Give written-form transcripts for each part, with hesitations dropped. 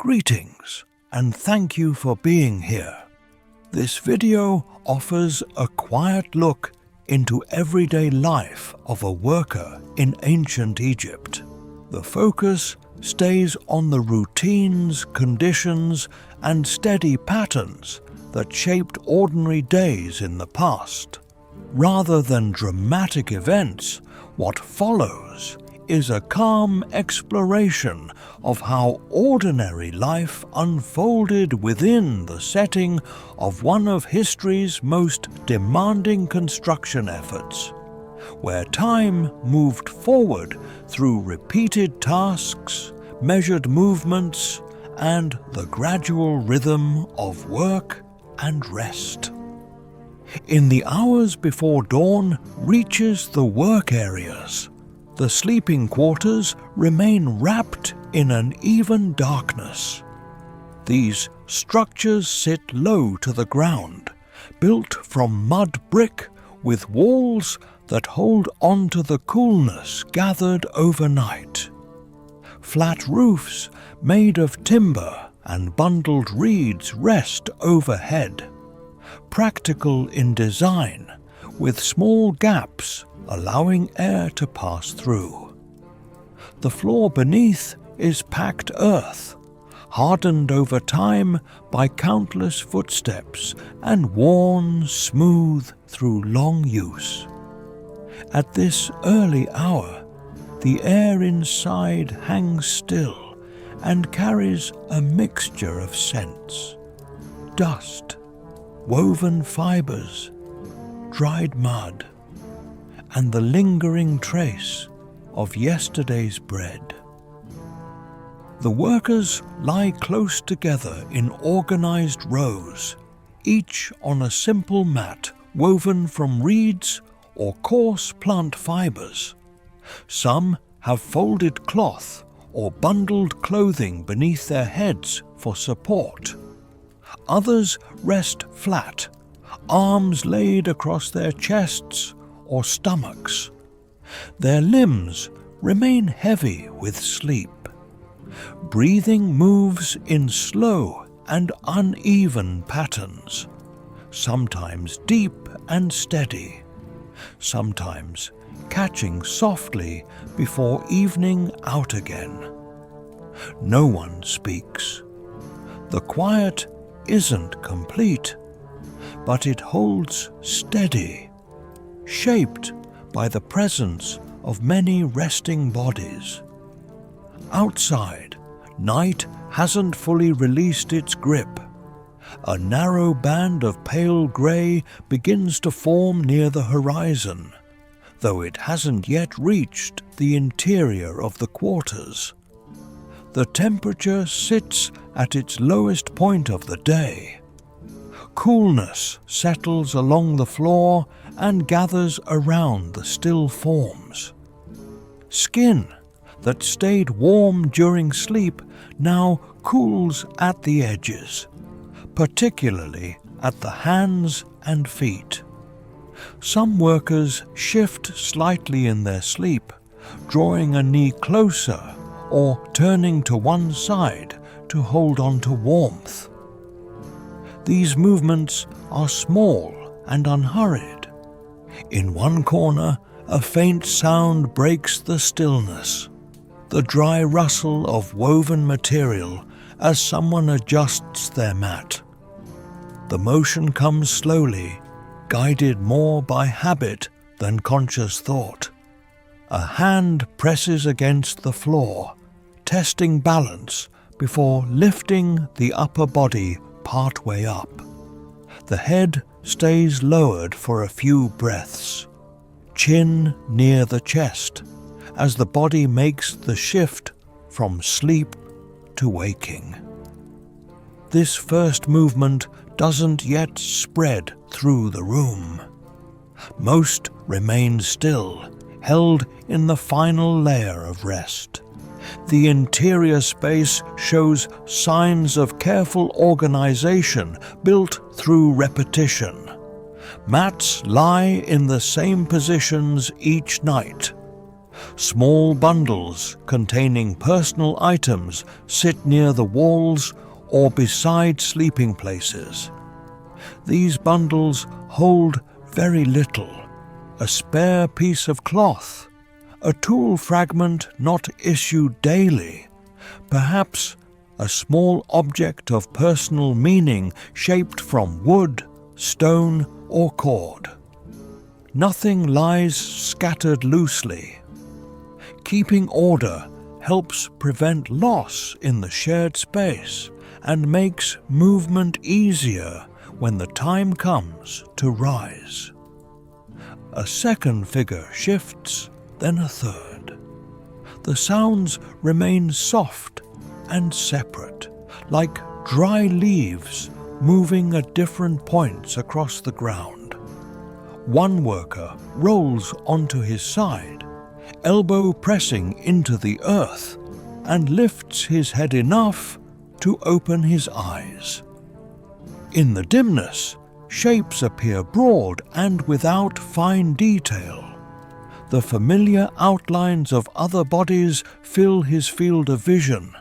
Greetings, and thank you for being here. This video offers a quiet look into everyday life of a worker in ancient Egypt. The focus stays on the routines, conditions, and steady patterns that shaped ordinary days in the past. Rather than dramatic events, what follows is a calm exploration of how ordinary life unfolded within the setting of one of history's most demanding construction efforts, where time moved forward through repeated tasks, measured movements, and the gradual rhythm of work and rest. In the hours before dawn reaches the work areas, the sleeping quarters remain wrapped in an even darkness. These structures sit low to the ground, built from mud brick with walls that hold on to the coolness gathered overnight. Flat roofs made of timber and bundled reeds rest overhead, practical in design, with small gaps allowing air to pass through. The floor beneath is packed earth, hardened over time by countless footsteps and worn smooth through long use. At this early hour, the air inside hangs still and carries a mixture of scents: dust, woven fibers, dried mud, and the lingering trace of yesterday's bread. The workers lie close together in organized rows, each on a simple mat woven from reeds or coarse plant fibers. Some have folded cloth or bundled clothing beneath their heads for support. Others rest flat, arms laid across their chests or stomachs. Their limbs remain heavy with sleep. Breathing moves in slow and uneven patterns, sometimes deep and steady, sometimes catching softly before evening out again. No one speaks. The quiet isn't complete, but it holds steady, shaped by the presence of many resting bodies. Outside, night hasn't fully released its grip. A narrow band of pale grey begins to form near the horizon, though it hasn't yet reached the interior of the quarters. The temperature sits at its lowest point of the day. Coolness settles along the floor and gathers around the still forms. Skin that stayed warm during sleep now cools at the edges, particularly at the hands and feet. Some workers shift slightly in their sleep, drawing a knee closer or turning to one side to hold on to warmth. These movements are small and unhurried. In one corner, a faint sound breaks the stillness, the dry rustle of woven material as someone adjusts their mat. The motion comes slowly, guided more by habit than conscious thought. A hand presses against the floor, testing balance before lifting the upper body partway up. The head stays lowered for a few breaths, chin near the chest, as the body makes the shift from sleep to waking. This first movement doesn't yet spread through the room. Most remain still, held in the final layer of rest. The interior space shows signs of careful organization built through repetition. Mats lie in the same positions each night. Small bundles containing personal items sit near the walls or beside sleeping places. These bundles hold very little: a spare piece of cloth, a tool fragment not issued daily, perhaps a small object of personal meaning shaped from wood, stone, or cord. Nothing lies scattered loosely. Keeping order helps prevent loss in the shared space and makes movement easier when the time comes to rise. A second figure shifts, then a third. The sounds remain soft and separate, like dry leaves moving at different points across the ground. One worker rolls onto his side, elbow pressing into the earth, and lifts his head enough to open his eyes. In the dimness, shapes appear broad and without fine detail. The familiar outlines of other bodies fill his field of vision.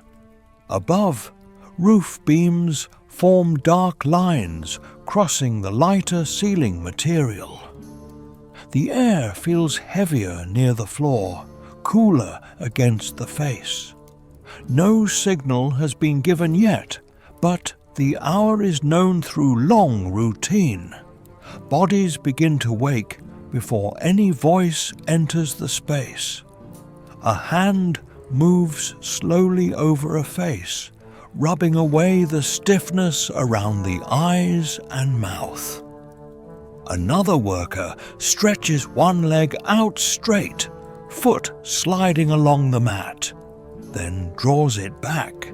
Above, roof beams form dark lines crossing the lighter ceiling material. The air feels heavier near the floor, cooler against the face. No signal has been given yet, but the hour is known through long routine. Bodies begin to wake before any voice enters the space. A hand moves slowly over a face, rubbing away the stiffness around the eyes and mouth. Another worker stretches one leg out straight, foot sliding along the mat, then draws it back.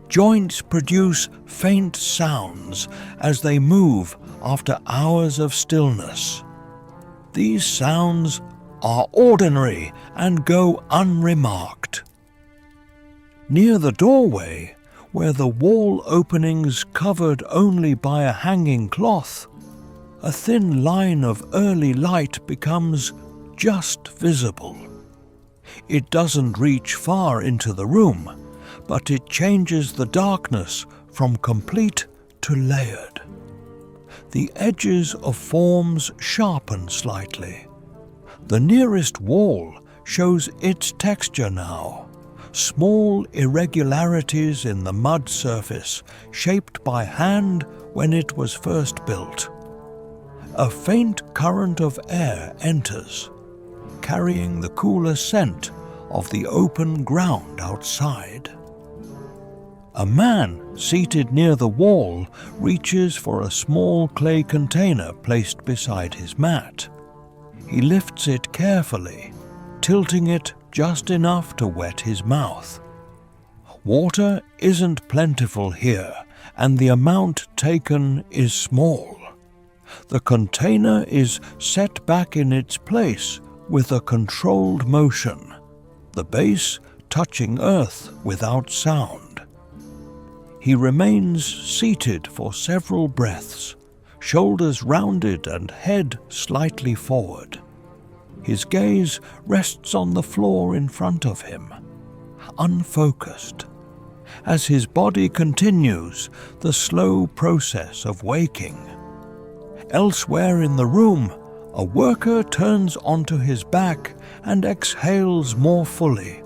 Joints produce faint sounds as they move after hours of stillness. These sounds are ordinary and go unremarked. Near the doorway, where the wall opening's covered only by a hanging cloth, a thin line of early light becomes just visible. It doesn't reach far into the room, but it changes the darkness from complete to layered. The edges of forms sharpen slightly. The nearest wall shows its texture now, small irregularities in the mud surface shaped by hand when it was first built. A faint current of air enters, carrying the cooler scent of the open ground outside. A man seated near the wall reaches for a small clay container placed beside his mat. He lifts it carefully, tilting it just enough to wet his mouth. Water isn't plentiful here, and the amount taken is small. The container is set back in its place with a controlled motion, the base touching earth without sound. He remains seated for several breaths, shoulders rounded and head slightly forward. His gaze rests on the floor in front of him, unfocused, as his body continues the slow process of waking. Elsewhere in the room, a worker turns onto his back and exhales more fully,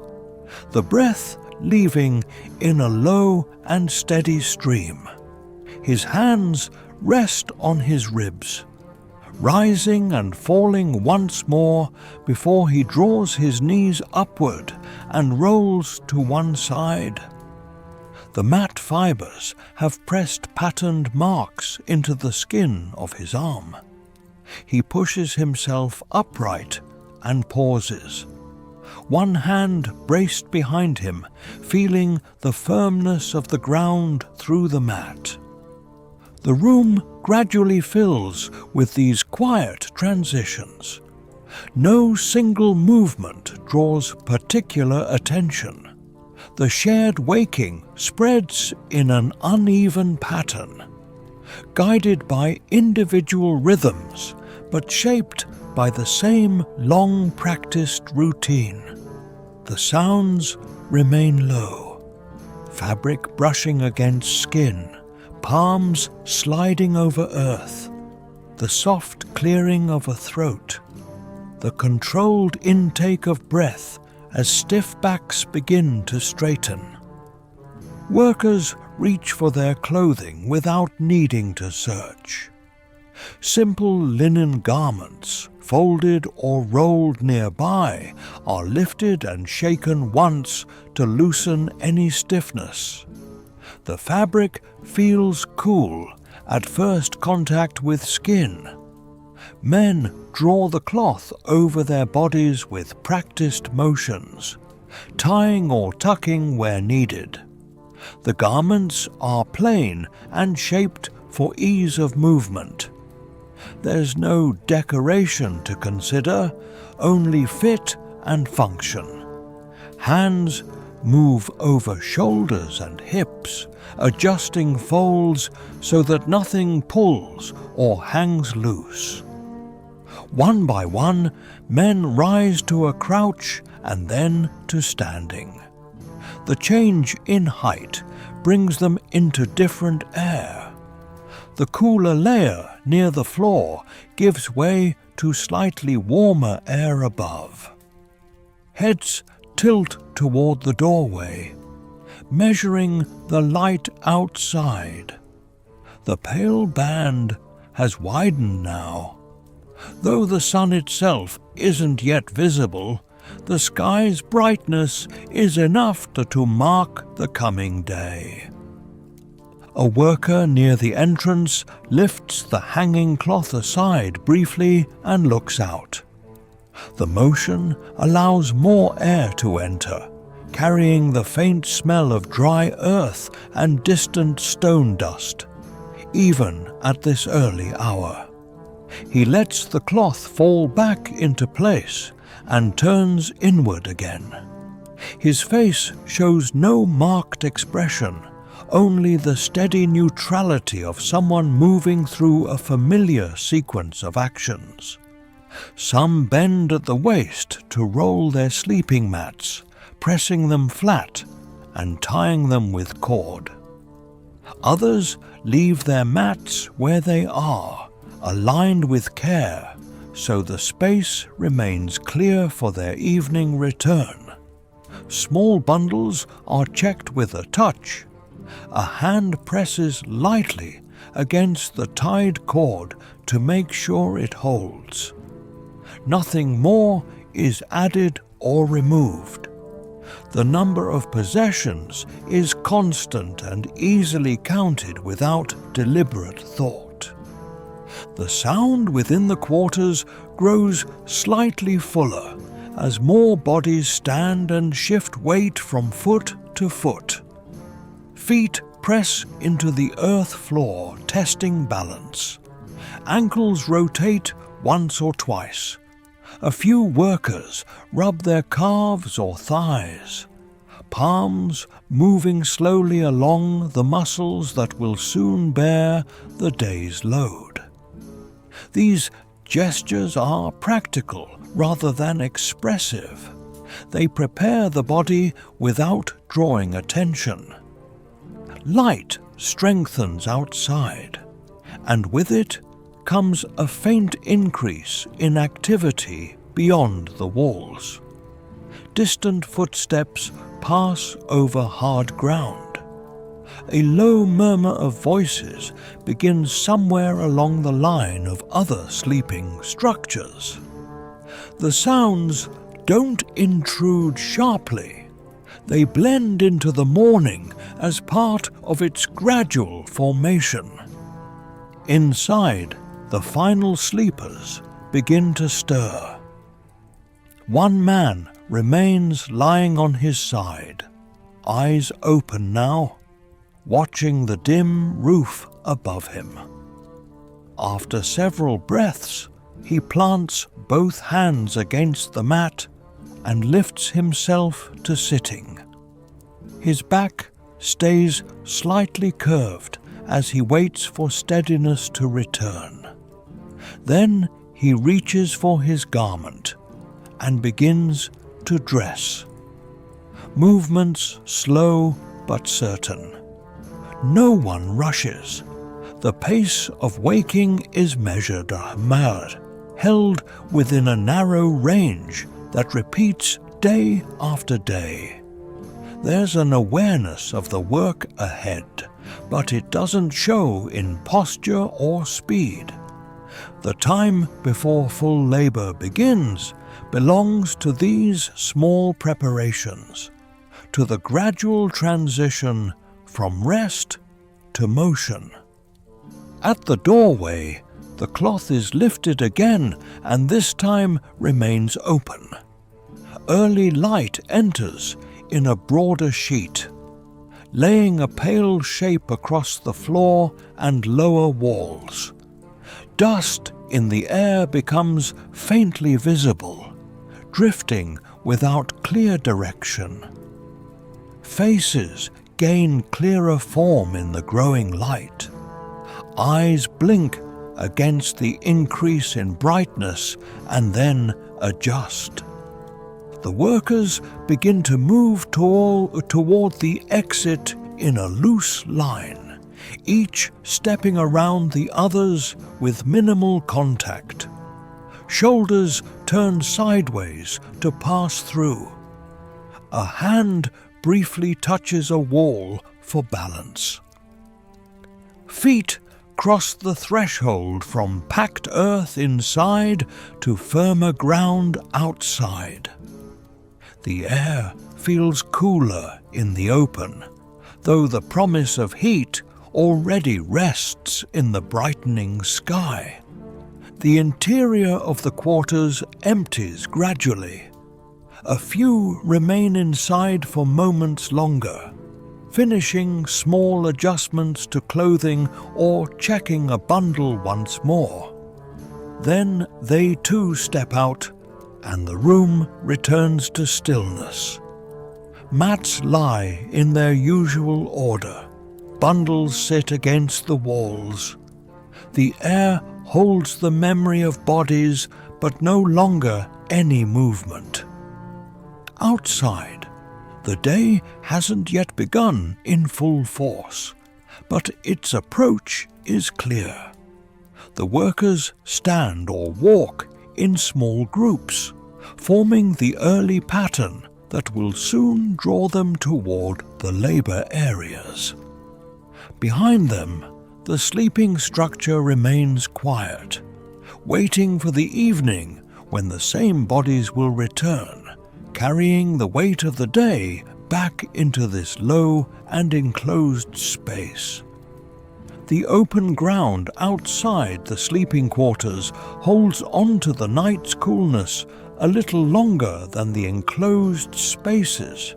the breath leaving in a low and steady stream. His hands rest on his ribs, rising and falling once more before he draws his knees upward and rolls to one side. The mat fibers have pressed patterned marks into the skin of his arm. He pushes himself upright and pauses, one hand braced behind him, feeling the firmness of the ground through the mat. The room gradually fills with these quiet transitions. No single movement draws particular attention. The shared waking spreads in an uneven pattern, guided by individual rhythms, but shaped by the same long-practiced routine. The sounds remain low, fabric brushing against skin, palms sliding over earth, the soft clearing of a throat, the controlled intake of breath as stiff backs begin to straighten. Workers reach for their clothing without needing to search. Simple linen garments, folded or rolled nearby, are lifted and shaken once to loosen any stiffness. The fabric feels cool at first contact with skin. Men draw the cloth over their bodies with practiced motions, tying or tucking where needed. The garments are plain and shaped for ease of movement. There's no decoration to consider, only fit and function. Hands move over shoulders and hips, adjusting folds so that nothing pulls or hangs loose. One by one, men rise to a crouch and then to standing. The change in height brings them into different air. The cooler layer near the floor gives way to slightly warmer air above. Heads tilt toward the doorway, measuring the light outside. The pale band has widened now. Though the sun itself isn't yet visible, the sky's brightness is enough to mark the coming day. A worker near the entrance lifts the hanging cloth aside briefly and looks out. The motion allows more air to enter, carrying the faint smell of dry earth and distant stone dust, even at this early hour. He lets the cloth fall back into place and turns inward again. His face shows no marked expression, only the steady neutrality of someone moving through a familiar sequence of actions. Some bend at the waist to roll their sleeping mats, pressing them flat and tying them with cord. Others leave their mats where they are, aligned with care, so the space remains clear for their evening return. Small bundles are checked with a touch. A hand presses lightly against the tied cord to make sure it holds. Nothing more is added or removed. The number of possessions is constant and easily counted without deliberate thought. The sound within the quarters grows slightly fuller as more bodies stand and shift weight from foot to foot. Feet press into the earth floor, testing balance. Ankles rotate once or twice. A few workers rub their calves or thighs, palms moving slowly along the muscles that will soon bear the day's load. These gestures are practical rather than expressive. They prepare the body without drawing attention. Light strengthens outside, and with it comes a faint increase in activity beyond the walls. Distant footsteps pass over hard ground. A low murmur of voices begins somewhere along the line of other sleeping structures. The sounds don't intrude sharply. They blend into the morning as part of its gradual formation. Inside, the final sleepers begin to stir. One man remains lying on his side, eyes open now, watching the dim roof above him. After several breaths, he plants both hands against the mat and lifts himself to sitting. His back stays slightly curved as he waits for steadiness to return. Then he he reaches for his garment and begins to dress. Movements slow but certain. No one rushes. The pace of waking is measured, held within a narrow range that repeats day after day. There's an awareness of the work ahead, but it doesn't show in posture or speed. The time before full labor begins belongs to these small preparations, to the gradual transition from rest to motion. At the doorway, the cloth is lifted again and this time remains open. Early light enters in a broader sheet, laying a pale shape across the floor and lower walls. Dust in the air becomes faintly visible, drifting without clear direction. Faces gain clearer form in the growing light. Eyes blink against the increase in brightness and then adjust. The workers begin to move toward the exit in a loose line, each stepping around the others with minimal contact. Shoulders turn sideways to pass through. A hand briefly touches a wall for balance. Feet cross the threshold from packed earth inside to firmer ground outside. The air feels cooler in the open, though the promise of heat already rests in the brightening sky. The interior of the quarters empties gradually. A few remain inside for moments longer, finishing small adjustments to clothing or checking a bundle once more. Then they too step out, and the room returns to stillness. Mats lie in their usual order. Bundles sit against the walls. The air holds the memory of bodies, but no longer any movement. Outside, the day hasn't yet begun in full force, but its approach is clear. The workers stand or walk in small groups, forming the early pattern that will soon draw them toward the labor areas. Behind them, the sleeping structure remains quiet, waiting for the evening when the same bodies will return, carrying the weight of the day back into this low and enclosed space. The open ground outside the sleeping quarters holds on to the night's coolness a little longer than the enclosed spaces.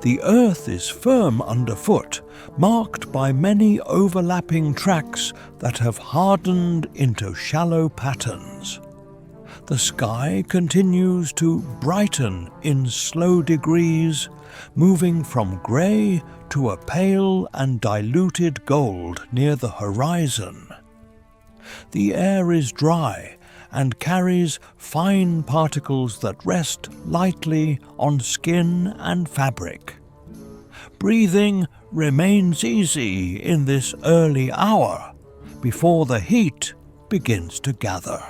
The earth is firm underfoot, marked by many overlapping tracks that have hardened into shallow patterns. The sky continues to brighten in slow degrees, moving from grey to a pale and diluted gold near the horizon. The air is dry and carries fine particles that rest lightly on skin and fabric. Breathing remains easy in this early hour before the heat begins to gather.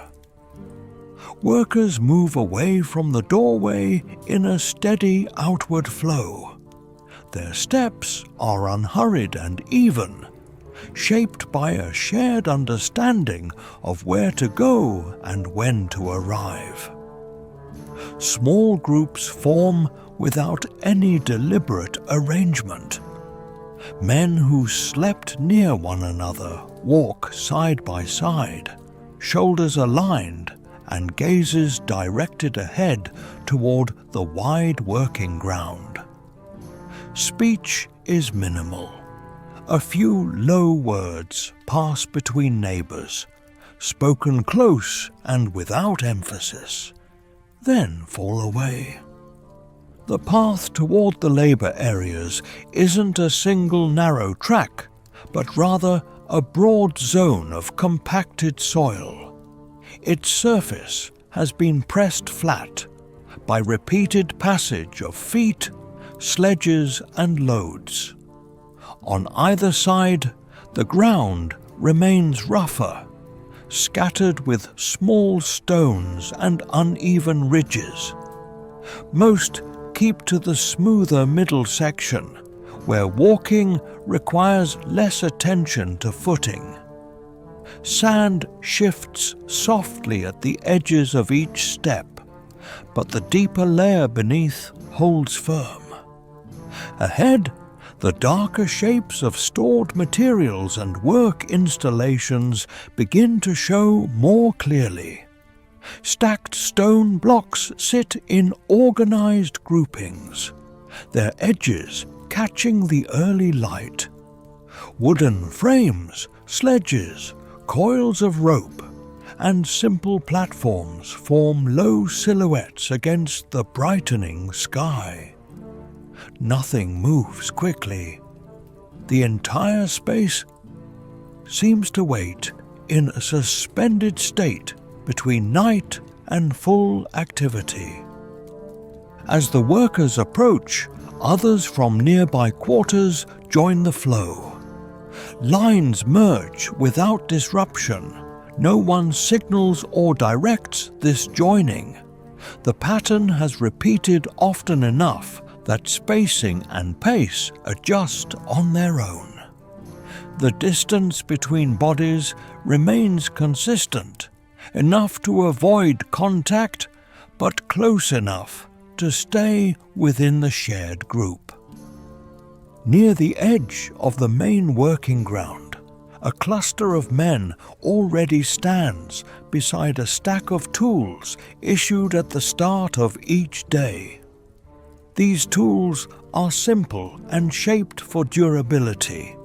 Workers move away from the doorway in a steady outward flow. Their steps are unhurried and even, shaped by a shared understanding of where to go and when to arrive. Small groups form without any deliberate arrangement. Men who slept near one another walk side by side, shoulders aligned and gazes directed ahead toward the wide working ground. Speech is minimal. A few low words pass between neighbors, spoken close and without emphasis, then fall away. The path toward the labor areas isn't a single narrow track, but rather a broad zone of compacted soil. Its surface has been pressed flat by repeated passage of feet, sledges and loads. On either side, the ground remains rougher, scattered with small stones and uneven ridges. Most keep to the smoother middle section, where walking requires less attention to footing. Sand shifts softly at the edges of each step, but the deeper layer beneath holds firm. Ahead, the darker shapes of stored materials and work installations begin to show more clearly. Stacked stone blocks sit in organized groupings, their edges catching the early light. Wooden frames, sledges, coils of rope, and simple platforms form low silhouettes against the brightening sky. Nothing moves quickly. The entire space seems to wait in a suspended state between night and full activity. As the workers approach, others from nearby quarters join the flow. Lines merge without disruption. No one signals or directs this joining. The pattern has repeated often enough that spacing and pace adjust on their own. The distance between bodies remains consistent, enough to avoid contact, but close enough to stay within the shared group. Near the edge of the main working ground, a cluster of men already stands beside a stack of tools issued at the start of each day. These tools are simple and shaped for durability.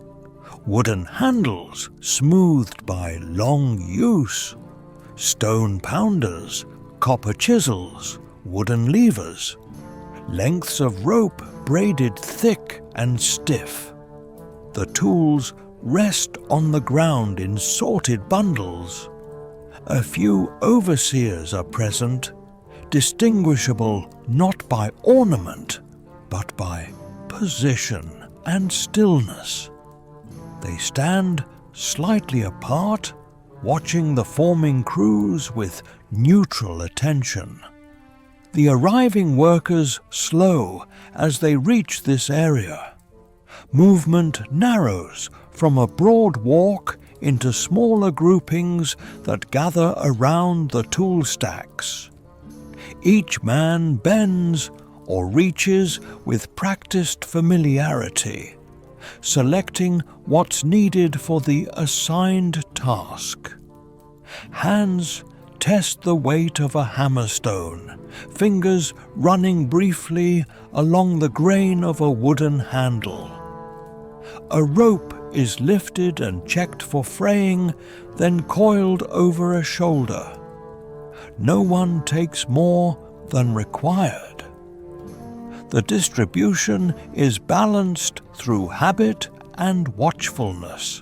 Wooden handles smoothed by long use, stone pounders, copper chisels, wooden levers, lengths of rope braided thick and stiff. The tools rest on the ground in sorted bundles. A few overseers are present, distinguishable not by ornament, but by position and stillness. They stand slightly apart, watching the forming crews with neutral attention. The arriving workers slow as they reach this area. Movement narrows from a broad walk into smaller groupings that gather around the tool stacks. Each man bends or reaches with practiced familiarity, selecting what's needed for the assigned task. Hands test the weight of a hammerstone, fingers running briefly along the grain of a wooden handle. A rope is lifted and checked for fraying, then coiled over a shoulder. No one takes more than required. The distribution is balanced through habit and watchfulness.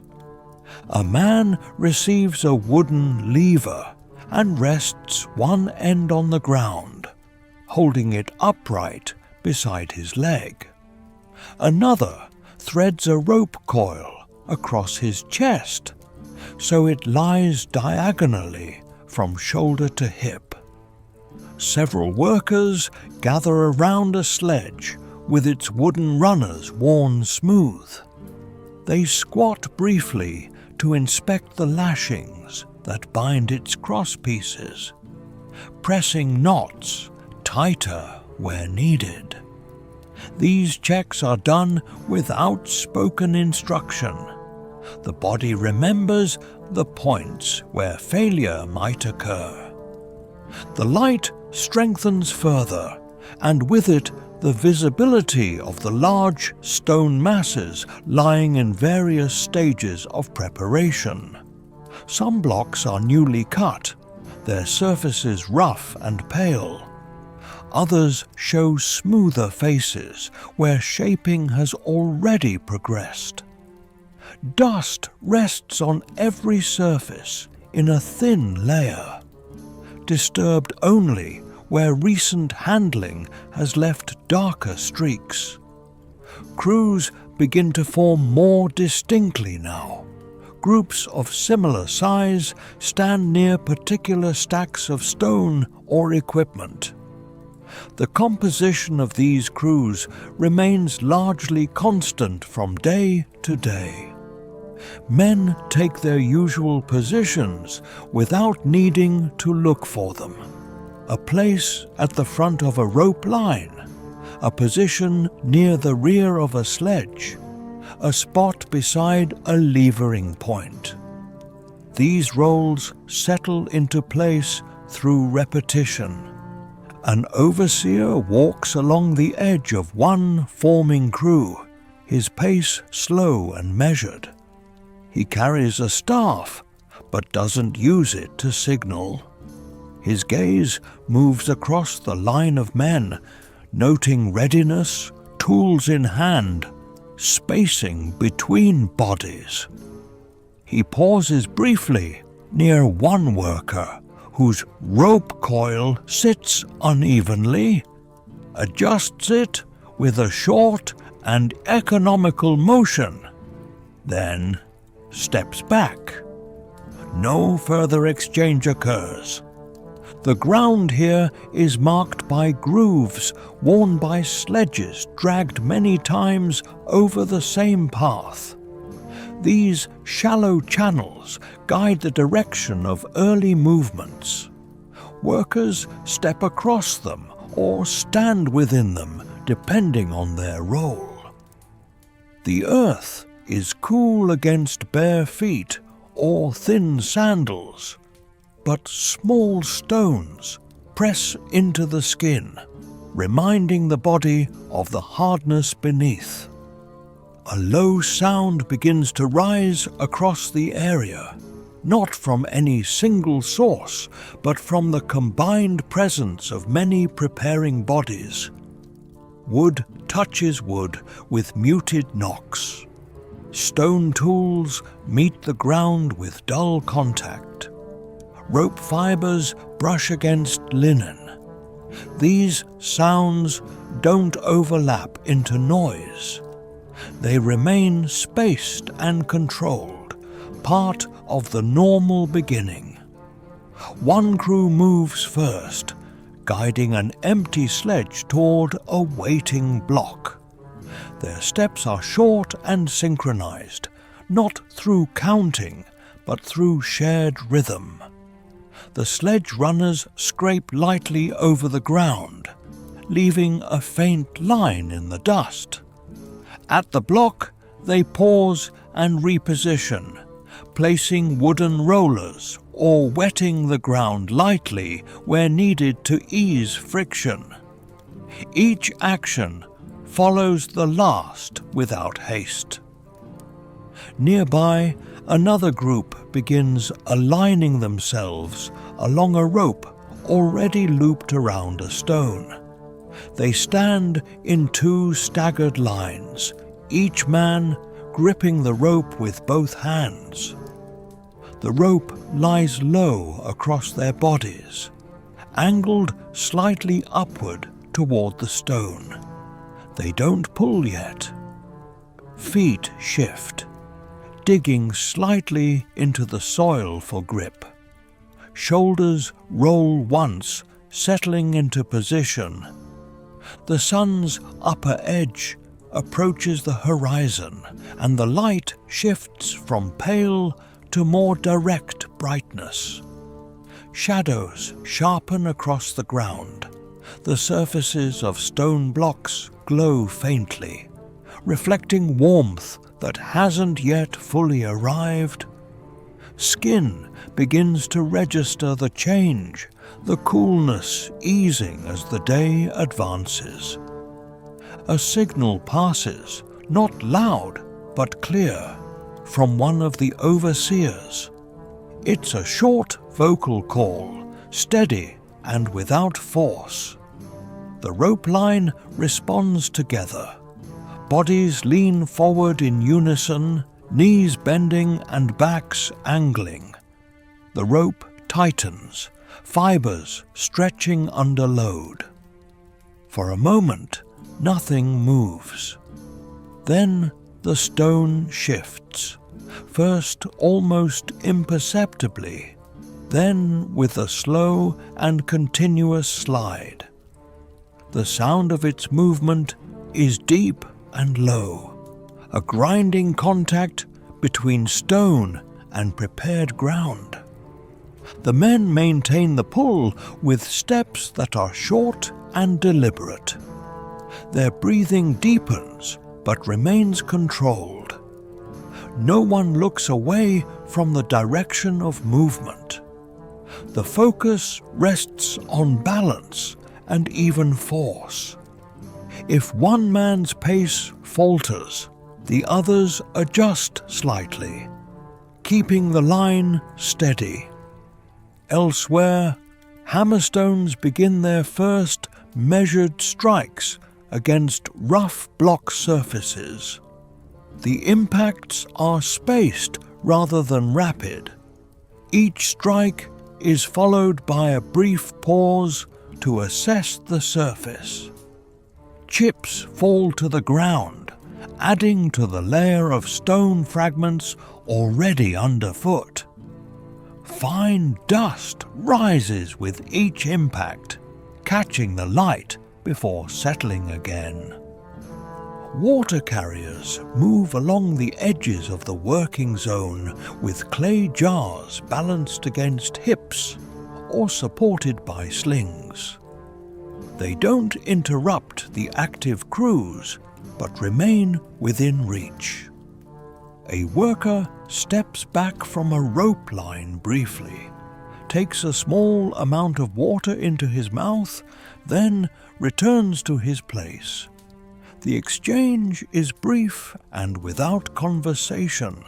A man receives a wooden lever and rests one end on the ground, holding it upright beside his leg. Another threads a rope coil across his chest, so it lies diagonally from shoulder to hip. Several workers gather around a sledge with its wooden runners worn smooth. They squat briefly to inspect the lashings that bind its crosspieces, pressing knots tighter where needed. These checks are done without spoken instruction. The body remembers the points where failure might occur. The light strengthens further, and with it the visibility of the large stone masses lying in various stages of preparation. Some blocks are newly cut, their surfaces rough and pale. Others show smoother faces where shaping has already progressed. Dust rests on every surface in a thin layer. disturbed only where recent handling has left darker streaks. Crews begin to form more distinctly now. Groups of similar size stand near particular stacks of stone or equipment. The composition of these crews remains largely constant from day to day. Men take their usual positions without needing to look for them. A place at the front of a rope line, a position near the rear of a sledge, a spot beside a levering point. These roles settle into place through repetition. An overseer walks along the edge of one forming crew, his pace slow and measured. He carries a staff, but doesn't use it to signal. His gaze moves across the line of men, noting readiness, tools in hand, spacing between bodies. He pauses briefly near one worker whose rope coil sits unevenly, adjusts it with a short and economical motion, then steps back. No further exchange occurs. The ground here is marked by grooves worn by sledges dragged many times over the same path. These shallow channels guide the direction of early movements. Workers step across them or stand within them, depending on their role. The earth is cool against bare feet or thin sandals, but small stones press into the skin, reminding the body of the hardness beneath. A low sound begins to rise across the area, not from any single source, but from the combined presence of many preparing bodies. Wood touches wood with muted knocks. Stone tools meet the ground with dull contact. Rope fibers brush against linen. These sounds don't overlap into noise. They remain spaced and controlled, part of the normal beginning. One crew moves first, guiding an empty sledge toward a waiting block. Their steps are short and synchronized, not through counting, but through shared rhythm. The sledge runners scrape lightly over the ground, leaving a faint line in the dust. At the block, they pause and reposition, placing wooden rollers or wetting the ground lightly where needed to ease friction. Each action follows the last without haste. Nearby, another group begins aligning themselves along a rope already looped around a stone. They stand in two staggered lines, each man gripping the rope with both hands. The rope lies low across their bodies, angled slightly upward toward the stone. They don't pull yet. Feet shift, digging slightly into the soil for grip. Shoulders roll once, settling into position. The sun's upper edge approaches the horizon, and the light shifts from pale to more direct brightness. Shadows sharpen across the ground. The surfaces of stone blocks glow faintly, reflecting warmth that hasn't yet fully arrived. Skin begins to register the change, the coolness easing as the day advances. A signal passes, not loud but clear, from one of the overseers. It's a short vocal call, steady and without force. The rope line responds together. Bodies lean forward in unison, knees bending and backs angling. The rope tightens, fibers stretching under load. For a moment, nothing moves. Then the stone shifts, first almost imperceptibly, then with a slow and continuous slide. The sound of its movement is deep and low, a grinding contact between stone and prepared ground. The men maintain the pull with steps that are short and deliberate. Their breathing deepens but remains controlled. No one looks away from the direction of movement. The focus rests on balance and even force. If one man's pace falters, the others adjust slightly, keeping the line steady. Elsewhere, hammerstones begin their first measured strikes against rough block surfaces. The impacts are spaced rather than rapid. Each strike is followed by a brief pause to assess the surface. Chips fall to the ground, adding to the layer of stone fragments already underfoot. Fine dust rises with each impact, catching the light before settling again. Water carriers move along the edges of the working zone with clay jars balanced against hips or supported by slings. They don't interrupt the active crews, but remain within reach. A worker steps back from a rope line briefly, takes a small amount of water into his mouth, then returns to his place. The exchange is brief and without conversation.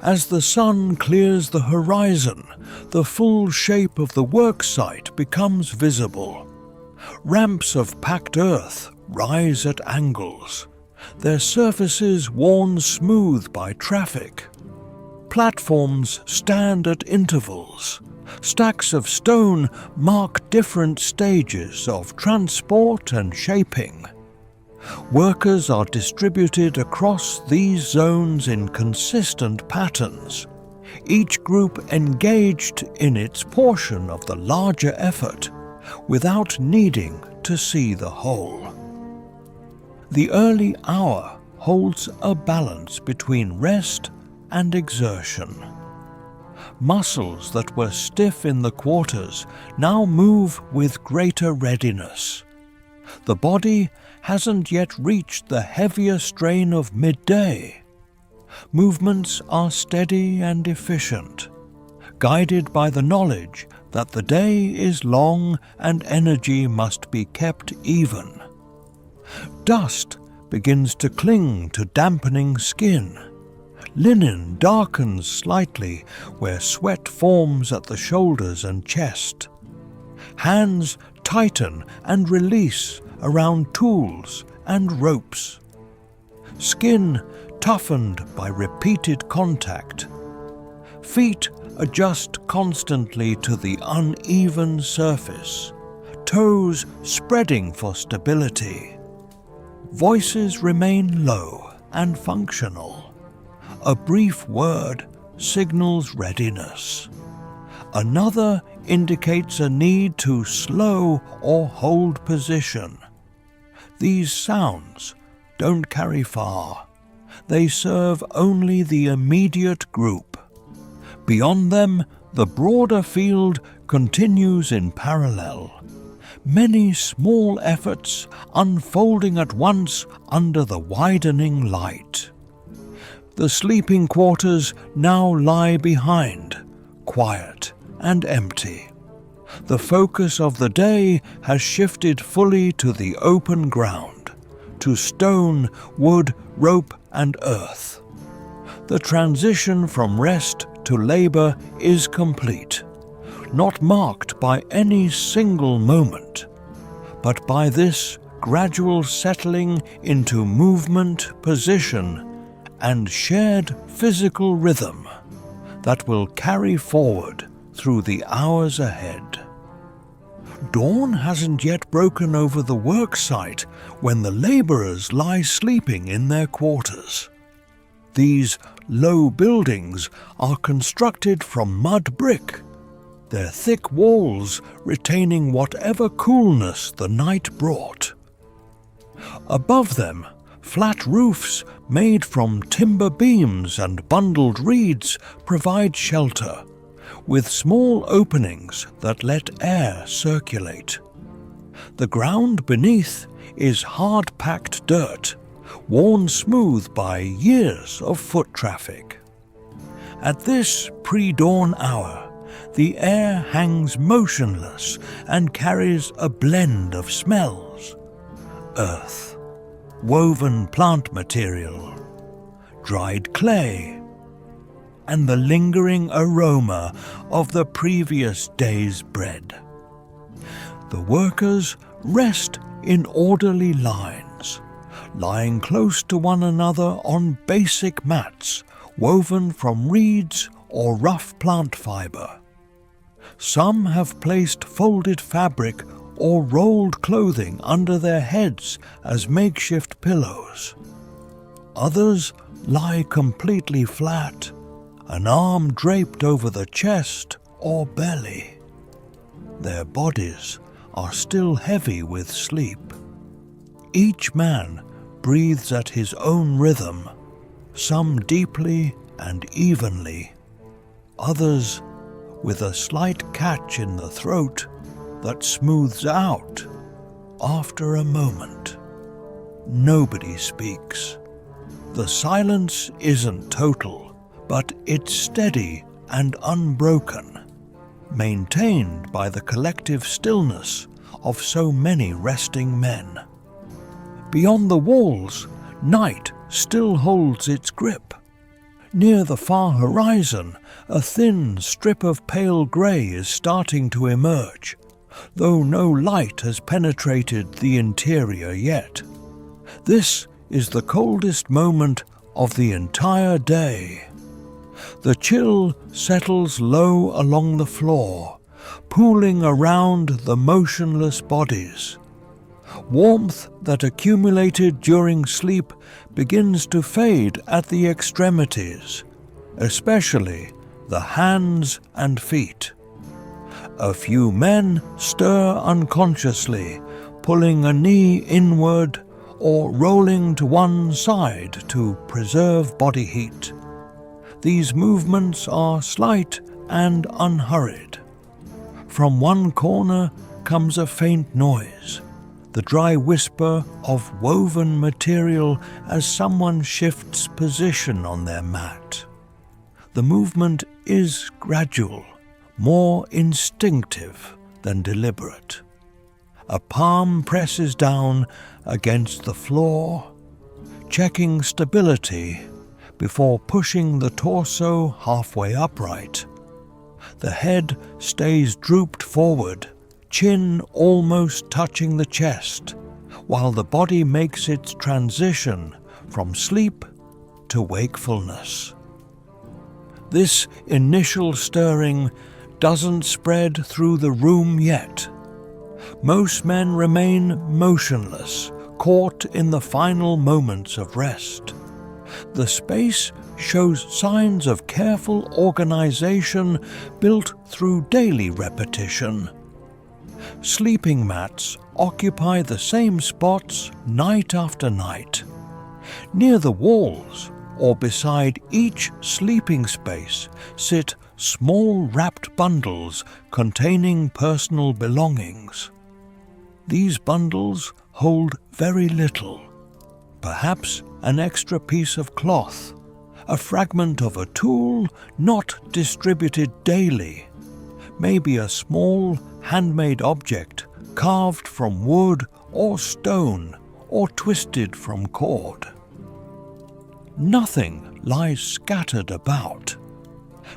As the sun clears the horizon, the full shape of the worksite becomes visible. Ramps of packed earth rise at angles, their surfaces worn smooth by traffic. Platforms stand at intervals. Stacks of stone mark different stages of transport and shaping. Workers are distributed across these zones in consistent patterns, each group engaged in its portion of the larger effort, without needing to see the whole. The early hour holds a balance between rest and exertion. Muscles that were stiff in the quarters now move with greater readiness. The body hasn't yet reached the heavier strain of midday. Movements are steady and efficient, guided by the knowledge that the day is long and energy must be kept even. Dust begins to cling to dampening skin. Linen darkens slightly where sweat forms at the shoulders and chest. Hands tighten and release around tools and ropes. Skin toughened by repeated contact. Feet adjust constantly to the uneven surface, toes spreading for stability. Voices remain low and functional. A brief word signals readiness. Another indicates a need to slow or hold position. These sounds don't carry far. They serve only the immediate group. Beyond them, the broader field continues in parallel. Many small efforts unfolding at once under the widening light. The sleeping quarters now lie behind, quiet and empty. The focus of the day has shifted fully to the open ground, to stone, wood, rope, and earth. The transition from rest to labor is complete, not marked by any single moment, but by this gradual settling into movement, position, and shared physical rhythm that will carry forward through the hours ahead. Dawn hasn't yet broken over the work site when the labourers lie sleeping in their quarters. These low buildings are constructed from mud brick, their thick walls retaining whatever coolness the night brought. Above them, flat roofs made from timber beams and bundled reeds provide shelter, with small openings that let air circulate. The ground beneath is hard-packed dirt, worn smooth by years of foot traffic. At this pre-dawn hour, the air hangs motionless and carries a blend of smells: earth, woven plant material, dried clay, and the lingering aroma of the previous day's bread. The workers rest in orderly lines, lying close to one another on basic mats woven from reeds or rough plant fibre. Some have placed folded fabric or rolled clothing under their heads as makeshift pillows. Others lie completely flat, an arm draped over the chest or belly. Their bodies are still heavy with sleep. Each man breathes at his own rhythm, some deeply and evenly, others with a slight catch in the throat that smooths out after a moment. Nobody speaks. The silence isn't total, but it's steady and unbroken, maintained by the collective stillness of so many resting men. Beyond the walls, night still holds its grip. Near the far horizon, a thin strip of pale grey is starting to emerge, though no light has penetrated the interior yet. This is the coldest moment of the entire day. The chill settles low along the floor, pooling around the motionless bodies. Warmth that accumulated during sleep begins to fade at the extremities, especially the hands and feet. A few men stir unconsciously, pulling a knee inward or rolling to one side to preserve body heat. These movements are slight and unhurried. From one corner comes a faint noise, the dry whisper of woven material as someone shifts position on their mat. The movement is gradual, more instinctive than deliberate. A palm presses down against the floor, checking stability before pushing the torso halfway upright. The head stays drooped forward, chin almost touching the chest, while the body makes its transition from sleep to wakefulness. This initial stirring doesn't spread through the room yet. Most men remain motionless, caught in the final moments of rest. The space shows signs of careful organization built through daily repetition. Sleeping mats occupy the same spots night after night. Near the walls, or beside each sleeping space, sit small wrapped bundles containing personal belongings. These bundles hold very little. Perhaps an extra piece of cloth, a fragment of a tool not distributed daily, maybe a small handmade object carved from wood or stone or twisted from cord. Nothing lies scattered about.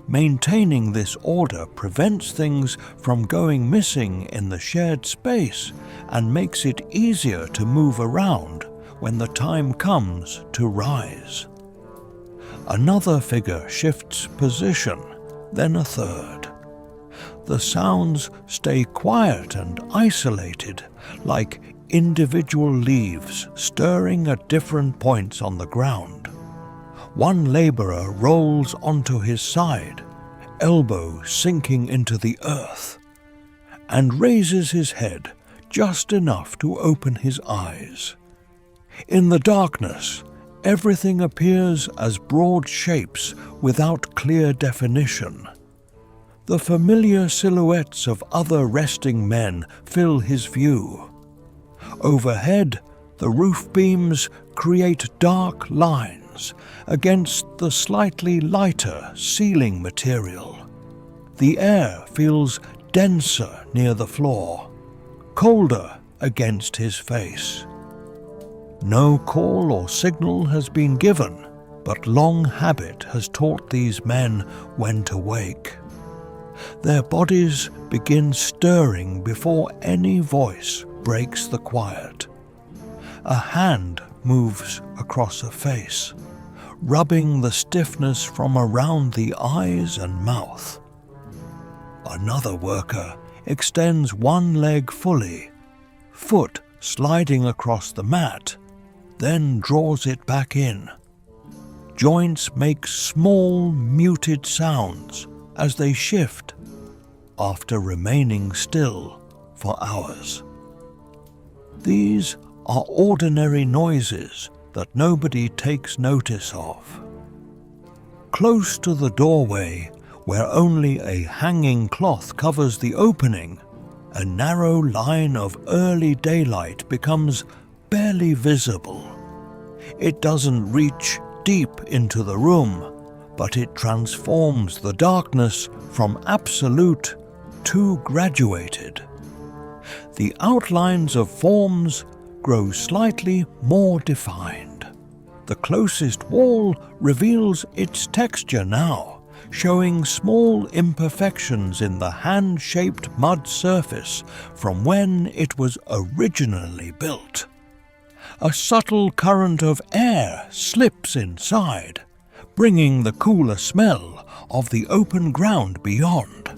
Maintaining this order prevents things from going missing in the shared space and makes it easier to move around when the time comes to rise. Another figure shifts position, then a third. the sounds stay quiet and isolated, like individual leaves stirring at different points on the ground. One laborer rolls onto his side, elbow sinking into the earth, and raises his head just enough to open his eyes. In the darkness, everything appears as broad shapes without clear definition. The familiar silhouettes of other resting men fill his view. Overhead, the roof beams create dark lines against the slightly lighter ceiling material. The air feels denser near the floor, colder against his face. No call or signal has been given, but long habit has taught these men when to wake. Their bodies begin stirring before any voice breaks the quiet. A hand moves across a face, rubbing the stiffness from around the eyes and mouth. Another worker extends one leg fully, foot sliding across the mat, then draws it back in. Joints make small, muted sounds as they shift, after remaining still for hours. These are ordinary noises that nobody takes notice of. Close to the doorway, where only a hanging cloth covers the opening, a narrow line of early daylight becomes barely visible. It doesn't reach deep into the room, but it transforms the darkness from absolute to graduated. The outlines of forms grow slightly more defined. The closest wall reveals its texture now, showing small imperfections in the hand-shaped mud surface from when it was originally built. A subtle current of air slips inside, bringing the cooler smell of the open ground beyond.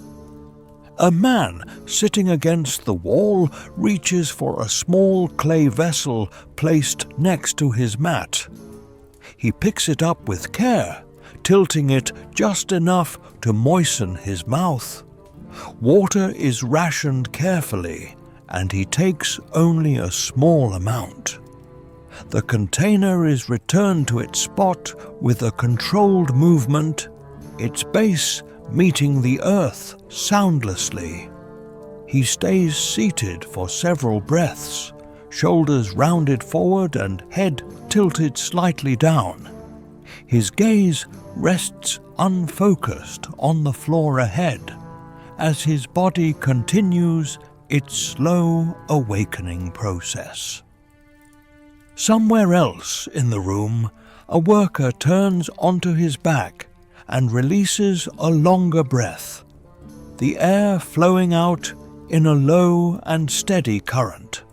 A man sitting against the wall reaches for a small clay vessel placed next to his mat. He picks it up with care, tilting it just enough to moisten his mouth. Water is rationed carefully, and he takes only a small amount. The container is returned to its spot with a controlled movement, its base meeting the earth soundlessly. He stays seated for several breaths, shoulders rounded forward and head tilted slightly down. His gaze rests unfocused on the floor ahead as his body continues its slow awakening process. Somewhere else in the room, a worker turns onto his back and releases a longer breath, the air flowing out in a low and steady current.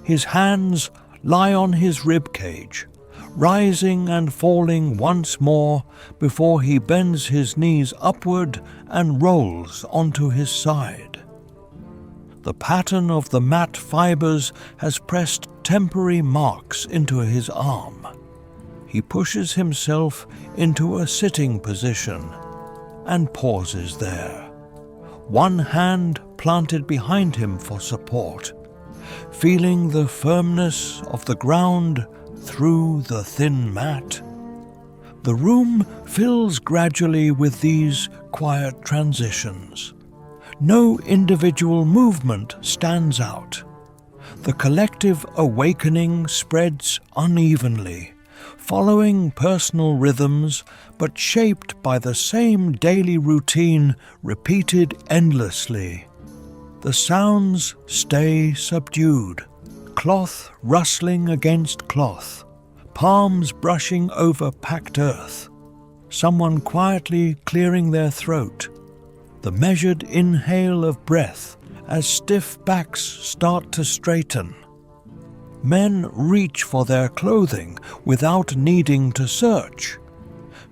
His hands lie on his rib cage, rising and falling once more before he bends his knees upward and rolls onto his side. The pattern of the mat fibers has pressed temporary marks into his arm. He pushes himself into a sitting position and pauses there, one hand planted behind him for support, feeling the firmness of the ground through the thin mat. The room fills gradually with these quiet transitions. No individual movement stands out. The collective awakening spreads unevenly, following personal rhythms but shaped by the same daily routine repeated endlessly. The sounds stay subdued, cloth rustling against cloth, palms brushing over packed earth, someone quietly clearing their throat, the measured inhale of breath as stiff backs start to straighten. Men reach for their clothing without needing to search.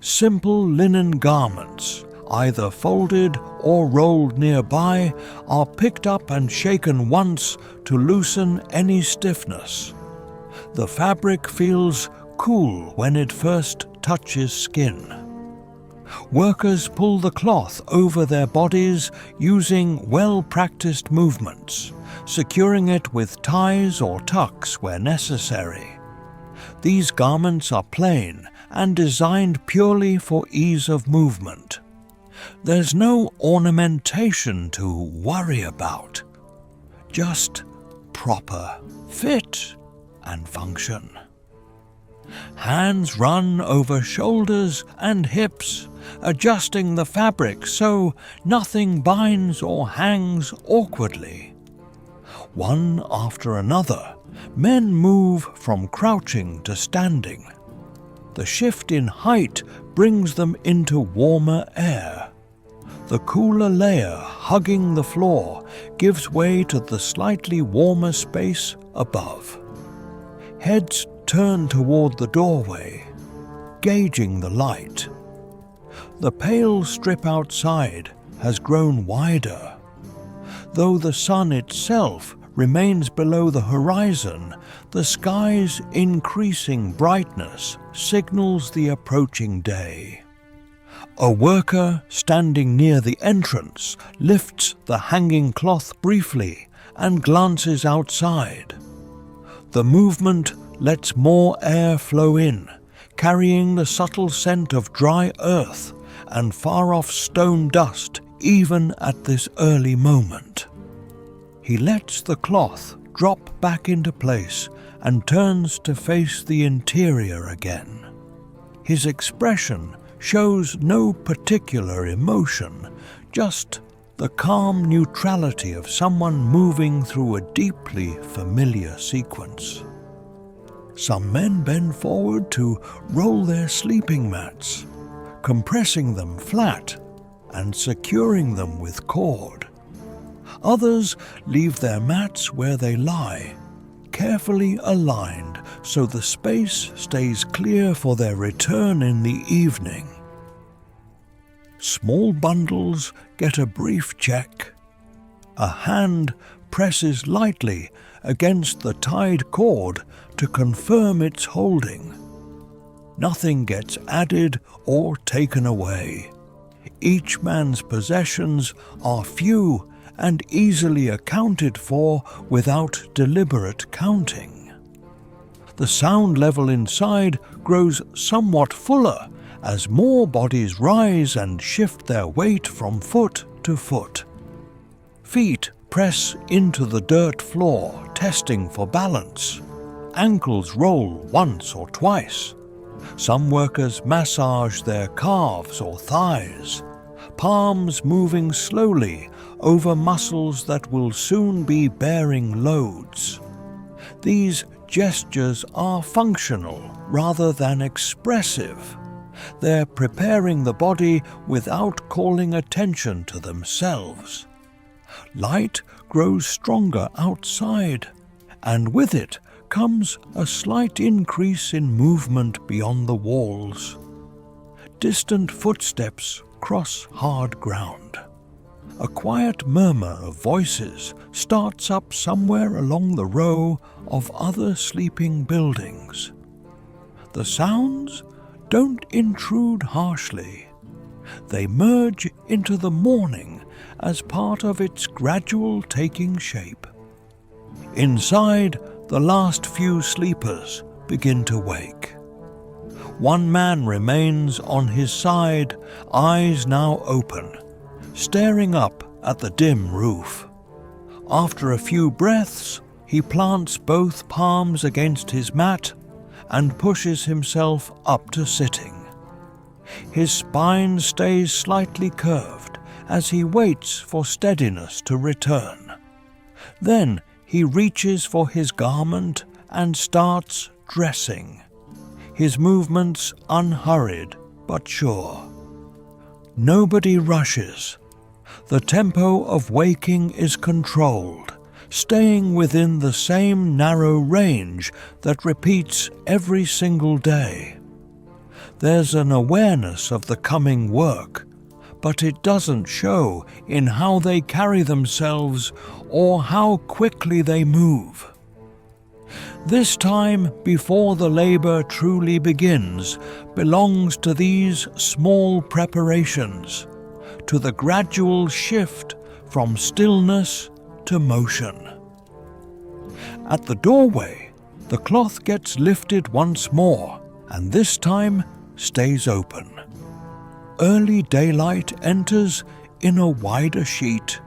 Simple linen garments, either folded or rolled nearby, are picked up and shaken once to loosen any stiffness. The fabric feels cool when it first touches skin. Workers pull the cloth over their bodies using well-practiced movements, securing it with ties or tucks where necessary. These garments are plain and designed purely for ease of movement. There's no ornamentation to worry about, just proper fit and function. Hands run over shoulders and hips, adjusting the fabric so nothing binds or hangs awkwardly. One after another, men move from crouching to standing. The shift in height brings them into warmer air. The cooler layer hugging the floor gives way to the slightly warmer space above. Heads turn toward the doorway, gauging the light. The pale strip outside has grown wider. Though the sun itself remains below the horizon, the sky's increasing brightness signals the approaching day. A worker standing near the entrance lifts the hanging cloth briefly and glances outside. The movement lets more air flow in, carrying the subtle scent of dry earth and far-off stone dust even at this early moment. He lets the cloth drop back into place and turns to face the interior again. His expression shows no particular emotion, just the calm neutrality of someone moving through a deeply familiar sequence. Some men bend forward to roll their sleeping mats, compressing them flat and securing them with cord. Others leave their mats where they lie, carefully aligned so the space stays clear for their return in the evening. Small bundles get a brief check. A hand presses lightly against the tied cord to confirm its holding. Nothing gets added or taken away. Each man's possessions are few and easily accounted for without deliberate counting. The sound level inside grows somewhat fuller as more bodies rise and shift their weight from foot to foot. Feet press into the dirt floor, testing for balance. Ankles roll once or twice. Some workers massage their calves or thighs, palms moving slowly over muscles that will soon be bearing loads. These gestures are functional rather than expressive. They're preparing the body without calling attention to themselves. Light grows stronger outside, and with it comes a slight increase in movement beyond the walls. Distant footsteps cross hard ground. A quiet murmur of voices starts up somewhere along the row of other sleeping buildings. The sounds don't intrude harshly. They merge into the morning as part of its gradual taking shape. Inside, the last few sleepers begin to wake. One man remains on his side, eyes now open, staring up at the dim roof. After a few breaths, he plants both palms against his mat and pushes himself up to sitting. His spine stays slightly curved as he waits for steadiness to return. Then he reaches for his garment and starts dressing, his movements unhurried but sure. Nobody rushes. The tempo of waking is controlled, staying within the same narrow range that repeats every single day. There's an awareness of the coming work, but it doesn't show in how they carry themselves or how quickly they move. This time before the labor truly begins belongs to these small preparations, to the gradual shift from stillness to motion. At the doorway, the cloth gets lifted once more, and this time stays open. Early daylight enters in a wider sheet,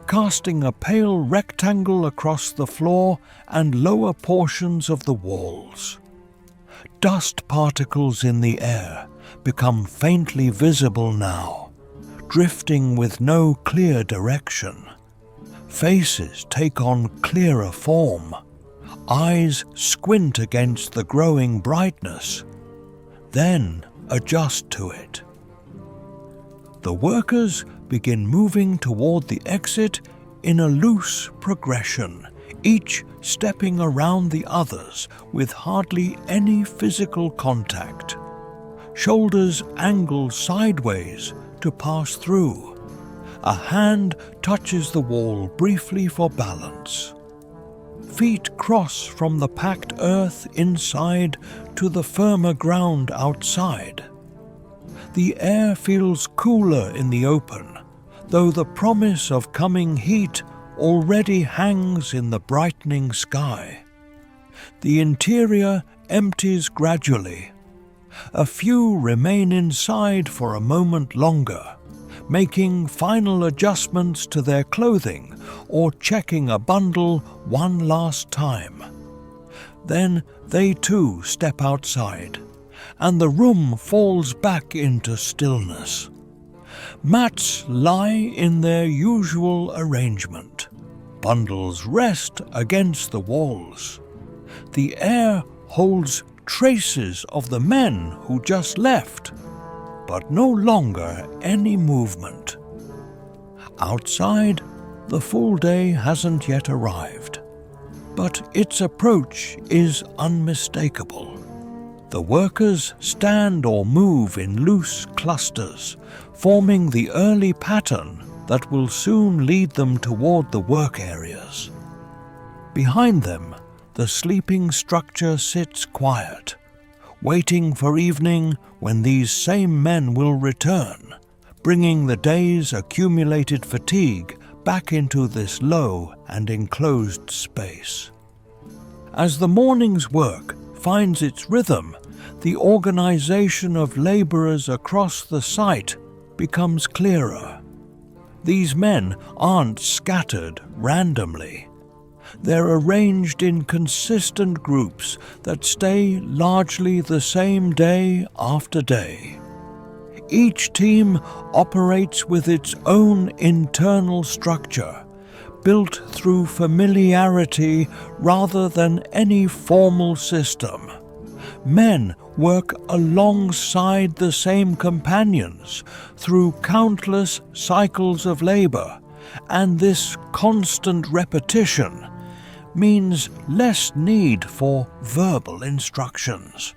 casting a pale rectangle across the floor and lower portions of the walls. Dust particles in the air become faintly visible now, drifting with no clear direction. Faces take on clearer form. Eyes squint against the growing brightness, then adjust to it. The workers begin moving toward the exit in a loose progression, each stepping around the others with hardly any physical contact. Shoulders angle sideways to pass through. A hand touches the wall briefly for balance. Feet cross from the packed earth inside to the firmer ground outside. The air feels cooler in the open, though the promise of coming heat already hangs in the brightening sky. The interior empties gradually. A few remain inside for a moment longer, making final adjustments to their clothing or checking a bundle one last time. Then they too step outside, and the room falls back into stillness. Mats lie in their usual arrangement. Bundles rest against the walls. The air holds traces of the men who just left, but no longer any movement. Outside, the full day hasn't yet arrived, but its approach is unmistakable. The workers stand or move in loose clusters, forming the early pattern that will soon lead them toward the work areas. Behind them, the sleeping structure sits quiet, waiting for evening when these same men will return, bringing the day's accumulated fatigue back into this low and enclosed space. As the morning's work finds its rhythm, the organization of laborers across the site becomes clearer. These men aren't scattered randomly. They're arranged in consistent groups that stay largely the same day after day. Each team operates with its own internal structure, built through familiarity rather than any formal system. Men work alongside the same companions through countless cycles of labor, and this constant repetition means less need for verbal instructions.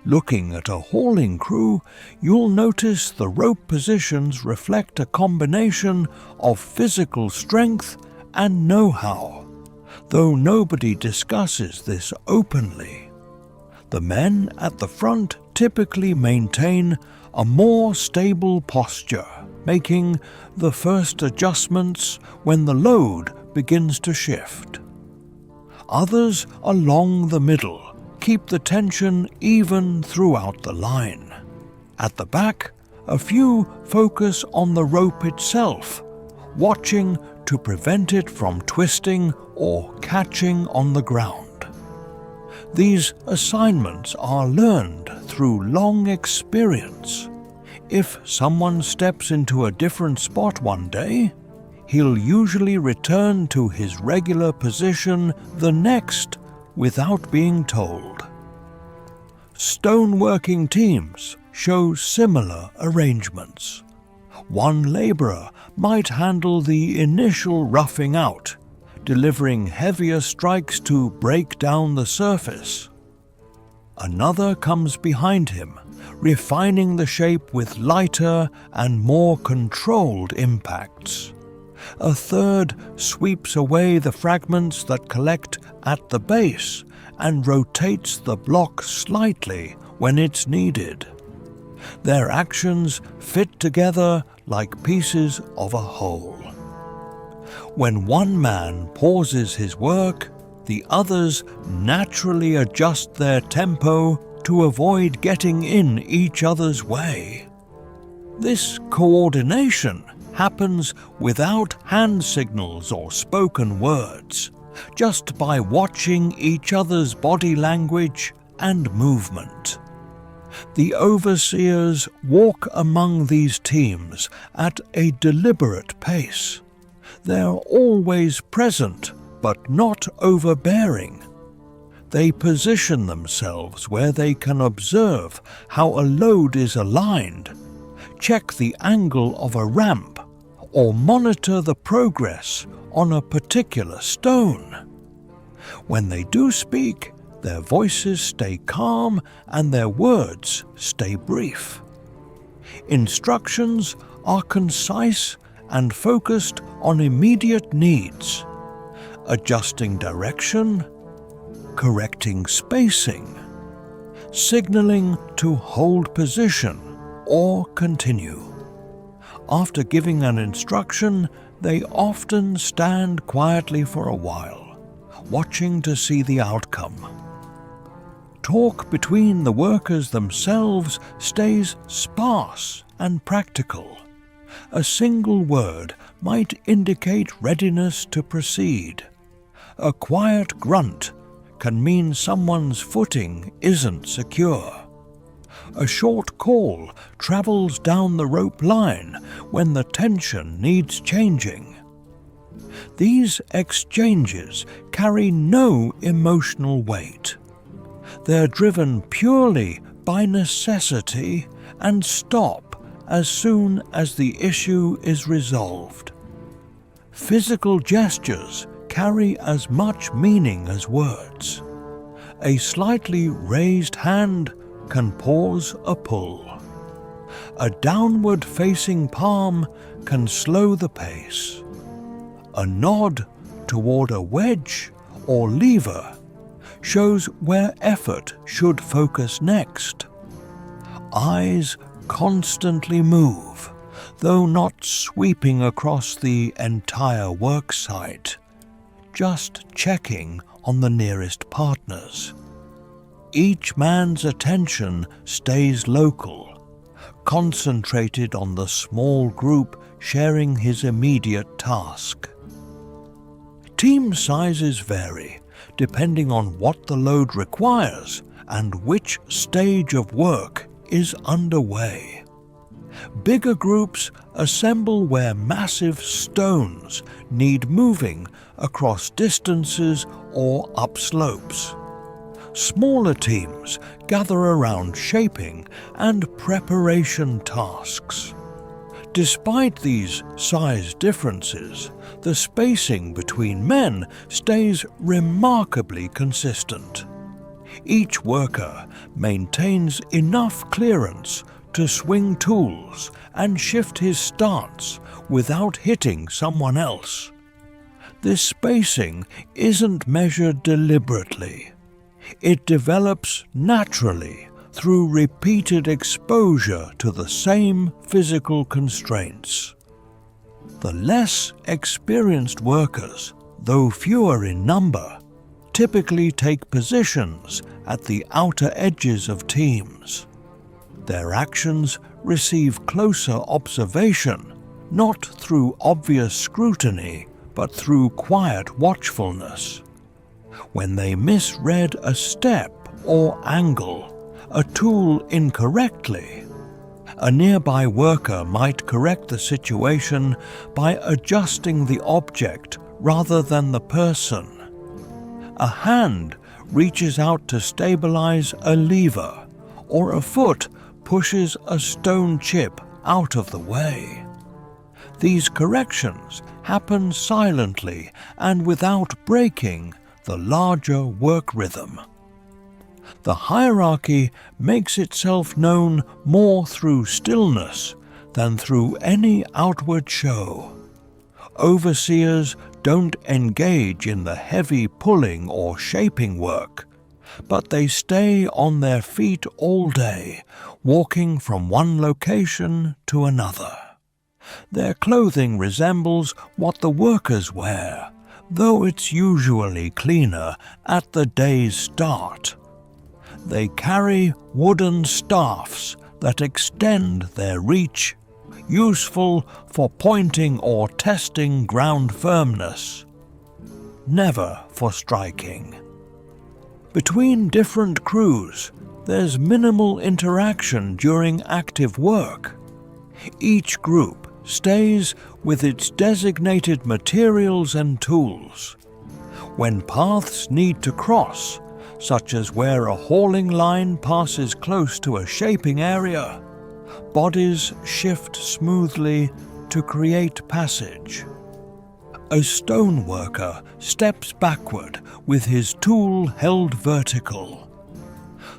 Looking at a hauling crew, you'll notice the rope positions reflect a combination of physical strength and know-how, though nobody discusses this openly. The men at the front typically maintain a more stable posture, making the first adjustments when the load begins to shift. Others along the middle keep the tension even throughout the line. At the back, a few focus on the rope itself, watching to prevent it from twisting or catching on the ground. These assignments are learned through long experience. If someone steps into a different spot one day, he'll usually return to his regular position the next without being told. Stoneworking teams show similar arrangements. One laborer might handle the initial roughing out, delivering heavier strikes to break down the surface. Another comes behind him, refining the shape with lighter and more controlled impacts. A third sweeps away the fragments that collect at the base and rotates the block slightly when it's needed. Their actions fit together like pieces of a whole. When one man pauses his work, the others naturally adjust their tempo to avoid getting in each other's way. This coordination happens without hand signals or spoken words, just by watching each other's body language and movement. The overseers walk among these teams at a deliberate pace. They're always present, but not overbearing. They position themselves where they can observe how a load is aligned, check the angle of a ramp, or monitor the progress on a particular stone. When they do speak, their voices stay calm and their words stay brief. Instructions are concise and focused on immediate needs, adjusting direction, correcting spacing, signaling to hold position or continue. After giving an instruction, they often stand quietly for a while, watching to see the outcome. Talk between the workers themselves stays sparse and practical. A single word might indicate readiness to proceed. A quiet grunt can mean someone's footing isn't secure. A short call travels down the rope line when the tension needs changing. These exchanges carry no emotional weight. They're driven purely by necessity and stop as soon as the issue is resolved. Physical gestures carry as much meaning as words. A slightly raised hand can pause a pull. A downward-facing palm can slow the pace. A nod toward a wedge or lever shows where effort should focus next. Eyes constantly move, though not sweeping across the entire work site, just checking on the nearest partners. Each man's attention stays local, concentrated on the small group sharing his immediate task. Team sizes vary depending on what the load requires and which stage of work is underway. Bigger groups assemble where massive stones need moving across distances or upslopes. Smaller teams gather around shaping and preparation tasks. Despite these size differences, the spacing between men stays remarkably consistent. Each worker maintains enough clearance to swing tools and shift his stance without hitting someone else. This spacing isn't measured deliberately. It develops naturally through repeated exposure to the same physical constraints. The less experienced workers, though fewer in number, typically take positions at the outer edges of teams. Their actions receive closer observation, not through obvious scrutiny, but through quiet watchfulness. When they misread a step or angle, a tool incorrectly, a nearby worker might correct the situation by adjusting the object rather than the person. A hand reaches out to stabilize a lever, or a foot pushes a stone chip out of the way. These corrections happen silently and without breaking the larger work rhythm. The hierarchy makes itself known more through stillness than through any outward show. Overseers don't engage in the heavy pulling or shaping work, but they stay on their feet all day, walking from one location to another. Their clothing resembles what the workers wear, though it's usually cleaner at the day's start. They carry wooden staffs that extend their reach, useful for pointing or testing ground firmness, never for striking. Between different crews, there's minimal interaction during active work. Each group stays with its designated materials and tools. When paths need to cross, such as where a hauling line passes close to a shaping area, bodies shift smoothly to create passage. A stone worker steps backward with his tool held vertical.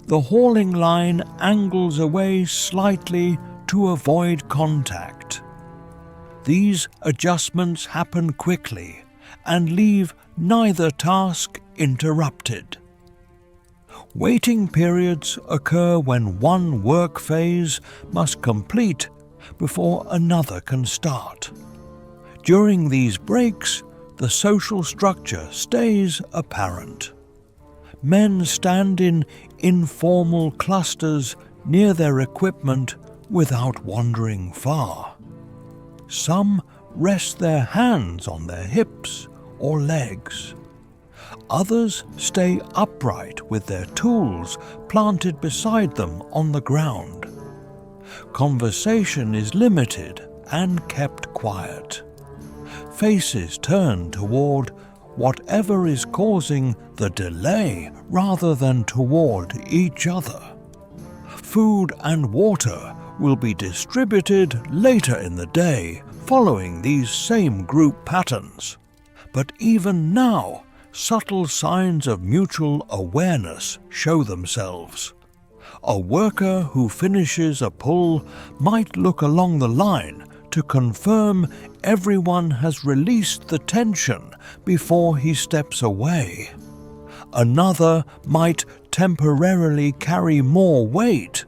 The hauling line angles away slightly to avoid contact. These adjustments happen quickly and leave neither task interrupted. Waiting periods occur when one work phase must complete before another can start. During these breaks, the social structure stays apparent. Men stand in informal clusters near their equipment without wandering far. Some rest their hands on their hips or legs. Others stay upright with their tools planted beside them on the ground. Conversation is limited and kept quiet. Faces turn toward whatever is causing the delay rather than toward each other. Food and water will be distributed later in the day following these same group patterns. But even now, subtle signs of mutual awareness show themselves. A worker who finishes a pull might look along the line to confirm everyone has released the tension before he steps away. Another might temporarily carry more weight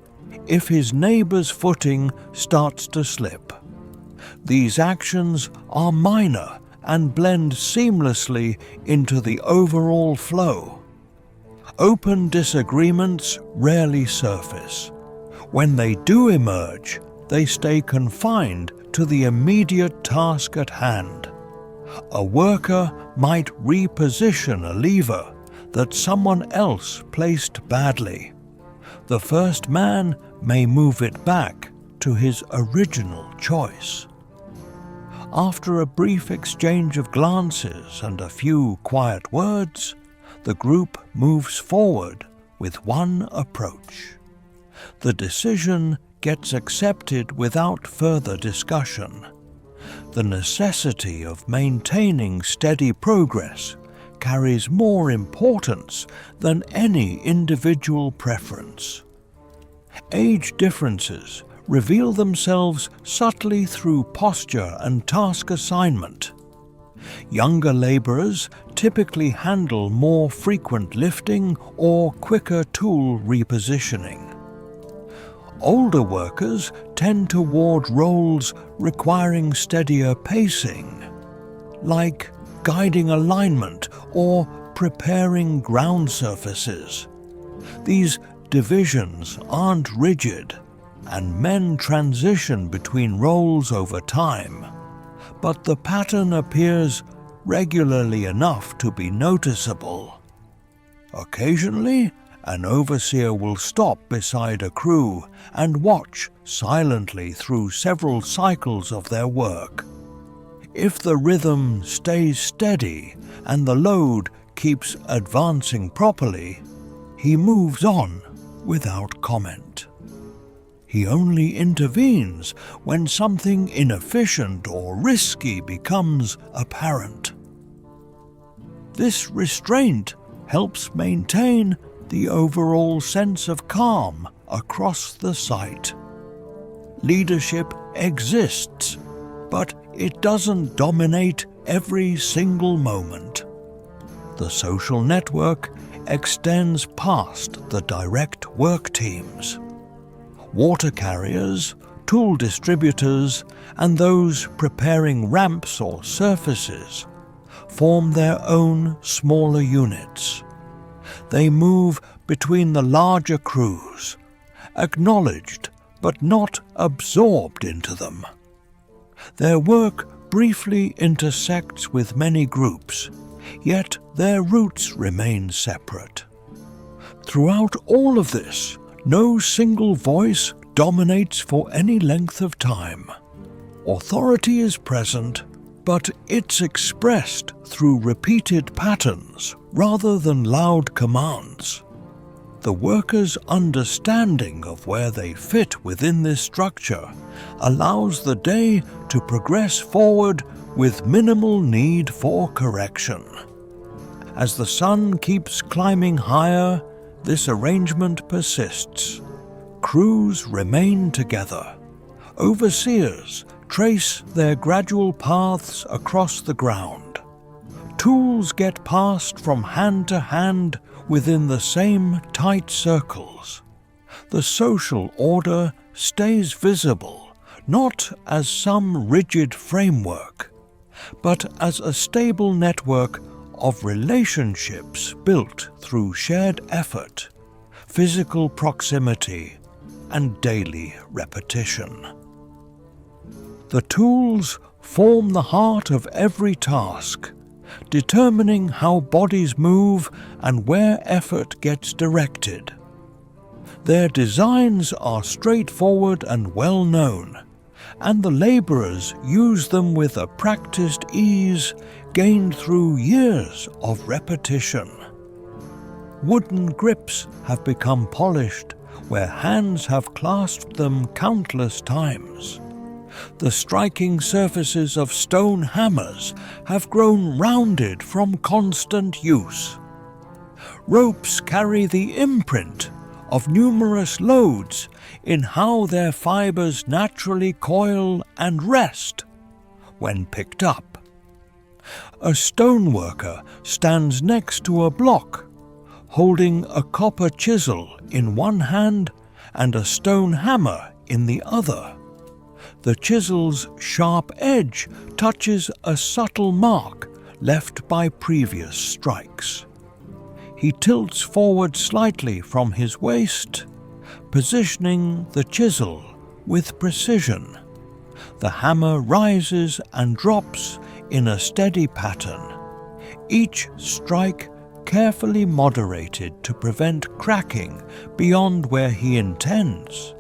if his neighbor's footing starts to slip. These actions are minor and blend seamlessly into the overall flow. Open disagreements rarely surface. When they do emerge, they stay confined to the immediate task at hand. A worker might reposition a lever that someone else placed badly. The first man may move it back to his original choice. After a brief exchange of glances and a few quiet words, the group moves forward with one approach. The decision gets accepted without further discussion. The necessity of maintaining steady progress carries more importance than any individual preference. Age differences reveal themselves subtly through posture and task assignment. Younger laborers typically handle more frequent lifting or quicker tool repositioning. Older workers tend toward roles requiring steadier pacing, like guiding alignment or preparing ground surfaces. These divisions aren't rigid, and men transition between roles over time, but the pattern appears regularly enough to be noticeable. Occasionally, an overseer will stop beside a crew and watch silently through several cycles of their work. If the rhythm stays steady and the load keeps advancing properly, he moves on without comment. He only intervenes when something inefficient or risky becomes apparent. This restraint helps maintain the overall sense of calm across the site. Leadership exists, but it doesn't dominate every single moment. The social network extends past the direct work teams. Water carriers, tool distributors, and those preparing ramps or surfaces form their own smaller units. They move between the larger crews, acknowledged but not absorbed into them. Their work briefly intersects with many groups, yet their roots remain separate. Throughout all of this, no single voice dominates for any length of time. Authority is present, but it's expressed through repeated patterns rather than loud commands. The workers' understanding of where they fit within this structure allows the day to progress forward with minimal need for correction. As the sun keeps climbing higher, this arrangement persists. Crews remain together. Overseers trace their gradual paths across the ground. Tools get passed from hand to hand within the same tight circles. The social order stays visible, not as some rigid framework, but as a stable network of relationships built through shared effort, physical proximity, and daily repetition. The tools form the heart of every task, determining how bodies move and where effort gets directed. Their designs are straightforward and well known, and the laborers use them with a practiced ease gained through years of repetition. Wooden grips have become polished where hands have clasped them countless times. The striking surfaces of stone hammers have grown rounded from constant use. Ropes carry the imprint of numerous loads in how their fibers naturally coil and rest when picked up. A stoneworker stands next to a block, holding a copper chisel in one hand and a stone hammer in the other. The chisel's sharp edge touches a subtle mark left by previous strikes. He tilts forward slightly from his waist, positioning the chisel with precision. The hammer rises and drops in a steady pattern, each strike carefully moderated to prevent cracking beyond where he intends.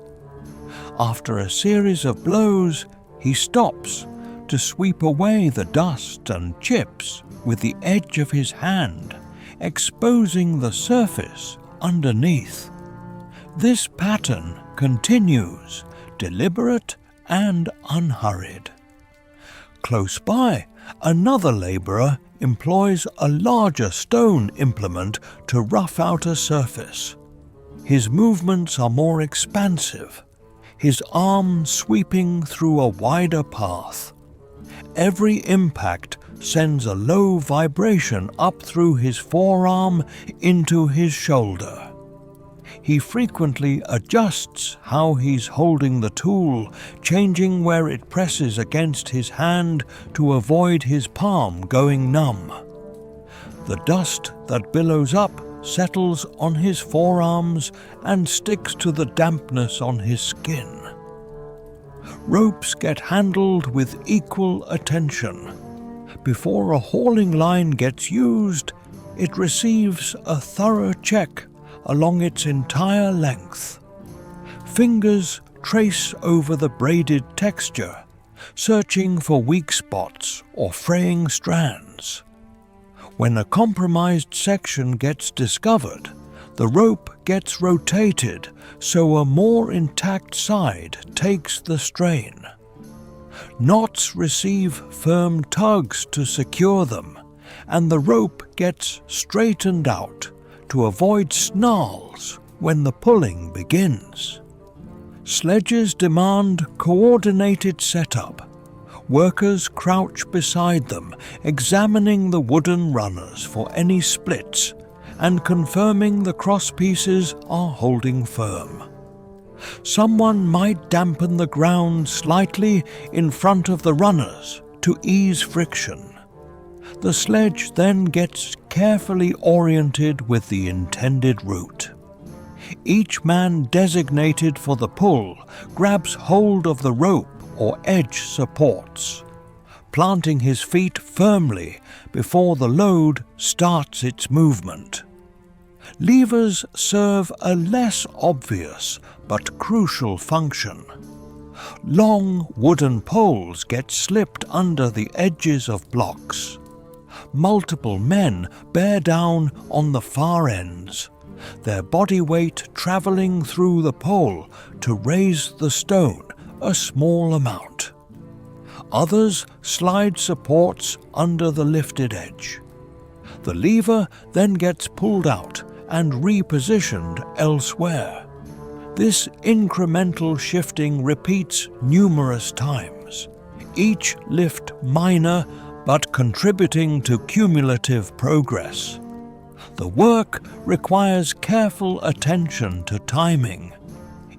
After a series of blows, he stops to sweep away the dust and chips with the edge of his hand, exposing the surface underneath. This pattern continues, deliberate and unhurried. Close by, another laborer employs a larger stone implement to rough out a surface. His movements are more expansive, his arm sweeping through a wider path. Every impact sends a low vibration up through his forearm into his shoulder. He frequently adjusts how he's holding the tool, changing where it presses against his hand to avoid his palm going numb. The dust that billows up settles on his forearms and sticks to the dampness on his skin. Ropes get handled with equal attention. Before a hauling line gets used, it receives a thorough check along its entire length. Fingers trace over the braided texture, searching for weak spots or fraying strands. When a compromised section gets discovered, the rope gets rotated so a more intact side takes the strain. Knots receive firm tugs to secure them, and the rope gets straightened out, to avoid snarls when the pulling begins. Sledges demand coordinated setup. Workers crouch beside them, examining the wooden runners for any splits and confirming the crosspieces are holding firm. Someone might dampen the ground slightly in front of the runners to ease friction. The sledge then gets carefully oriented with the intended route. Each man designated for the pull grabs hold of the rope or edge supports, planting his feet firmly before the load starts its movement. Levers serve a less obvious but crucial function. Long wooden poles get slipped under the edges of blocks. Multiple men bear down on the far ends, their body weight traveling through the pole to raise the stone a small amount. Others slide supports under the lifted edge. The lever then gets pulled out and repositioned elsewhere. This incremental shifting repeats numerous times, each lift minor but contributing to cumulative progress. The work requires careful attention to timing.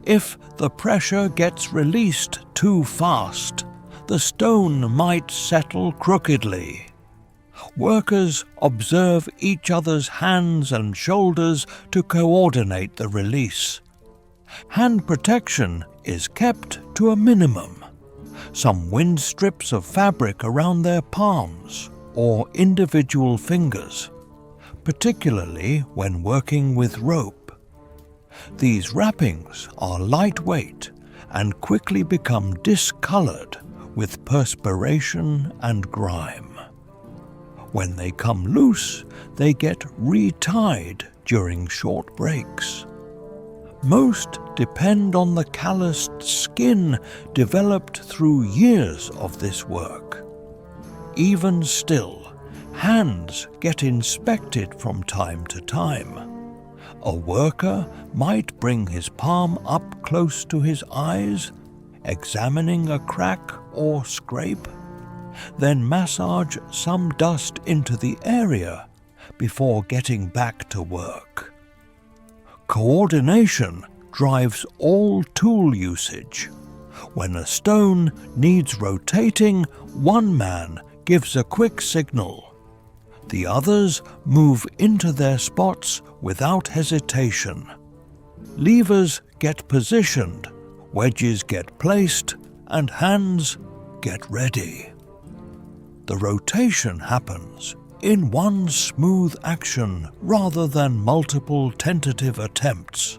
If the pressure gets released too fast, the stone might settle crookedly. Workers observe each other's hands and shoulders to coordinate the release. Hand protection is kept to a minimum. Some wind strips of fabric around their palms or individual fingers, particularly when working with rope. These wrappings are lightweight and quickly become discolored with perspiration and grime. When they come loose, they get retied during short breaks. Most depend on the calloused skin developed through years of this work. Even still, hands get inspected from time to time. A worker might bring his palm up close to his eyes, examining a crack or scrape, then massage some dust into the area before getting back to work. Coordination drives all tool usage. When a stone needs rotating, one man gives a quick signal. The others move into their spots without hesitation. Levers get positioned, wedges get placed, and hands get ready. The rotation happens in one smooth action rather than multiple tentative attempts.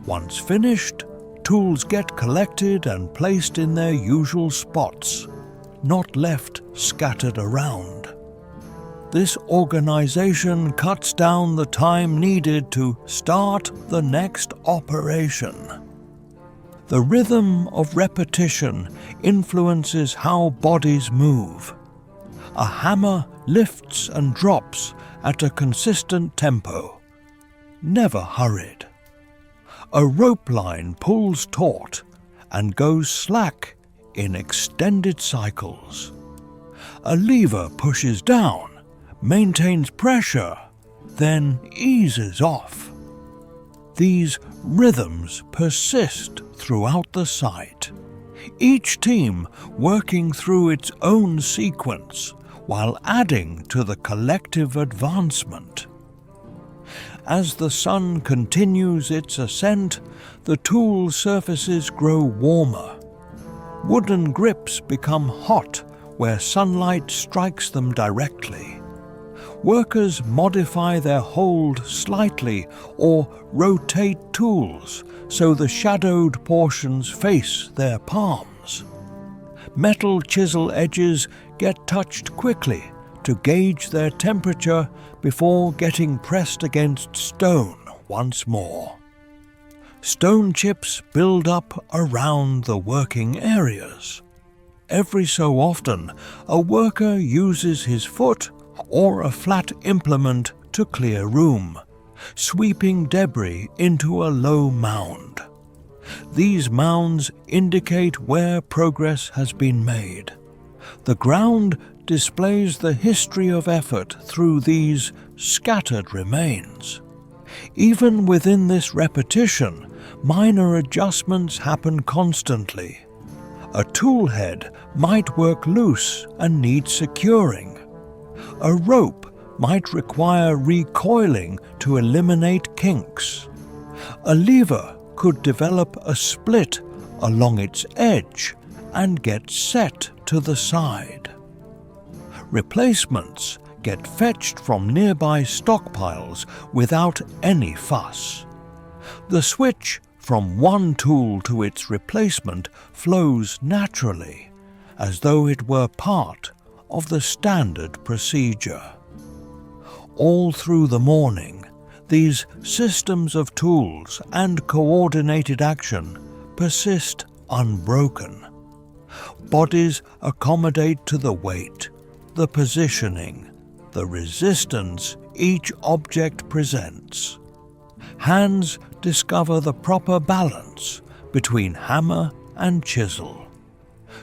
Once finished, tools get collected and placed in their usual spots, not left scattered around. This organization cuts down the time needed to start the next operation. The rhythm of repetition influences how bodies move. A hammer lifts and drops at a consistent tempo, never hurried. A rope line pulls taut and goes slack in extended cycles. A lever pushes down, maintains pressure, then eases off. These rhythms persist throughout the site, each team working through its own sequence while adding to the collective advancement. As the sun continues its ascent, the tool surfaces grow warmer. Wooden grips become hot where sunlight strikes them directly. Workers modify their hold slightly or rotate tools so the shadowed portions face their palms. Metal chisel edges get touched quickly to gauge their temperature before getting pressed against stone once more. Stone chips build up around the working areas. Every so often, a worker uses his foot or a flat implement to clear room, sweeping debris into a low mound. These mounds indicate where progress has been made. The ground displays the history of effort through these scattered remains. Even within this repetition, minor adjustments happen constantly. A tool head might work loose and need securing. A rope might require recoiling to eliminate kinks. A lever could develop a split along its edge and get set to the side. Replacements get fetched from nearby stockpiles without any fuss. The switch from one tool to its replacement flows naturally, as though it were part of the standard procedure. All through the morning, these systems of tools and coordinated action persist unbroken. Bodies accommodate to the weight, the positioning, the resistance each object presents. Hands discover the proper balance between hammer and chisel.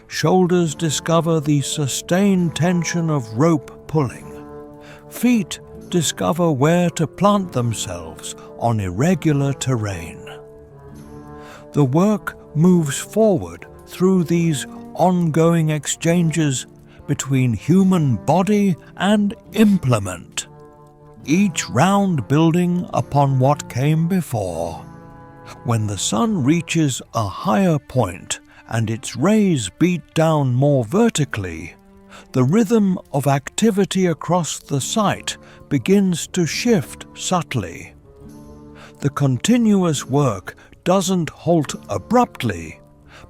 Shoulders discover the sustained tension of rope pulling. Feet discover where to plant themselves on irregular terrain. The work moves forward through these ongoing exchanges between human body and implement, each round building upon what came before. When the sun reaches a higher point and its rays beat down more vertically, the rhythm of activity across the site begins to shift subtly. The continuous work doesn't halt abruptly,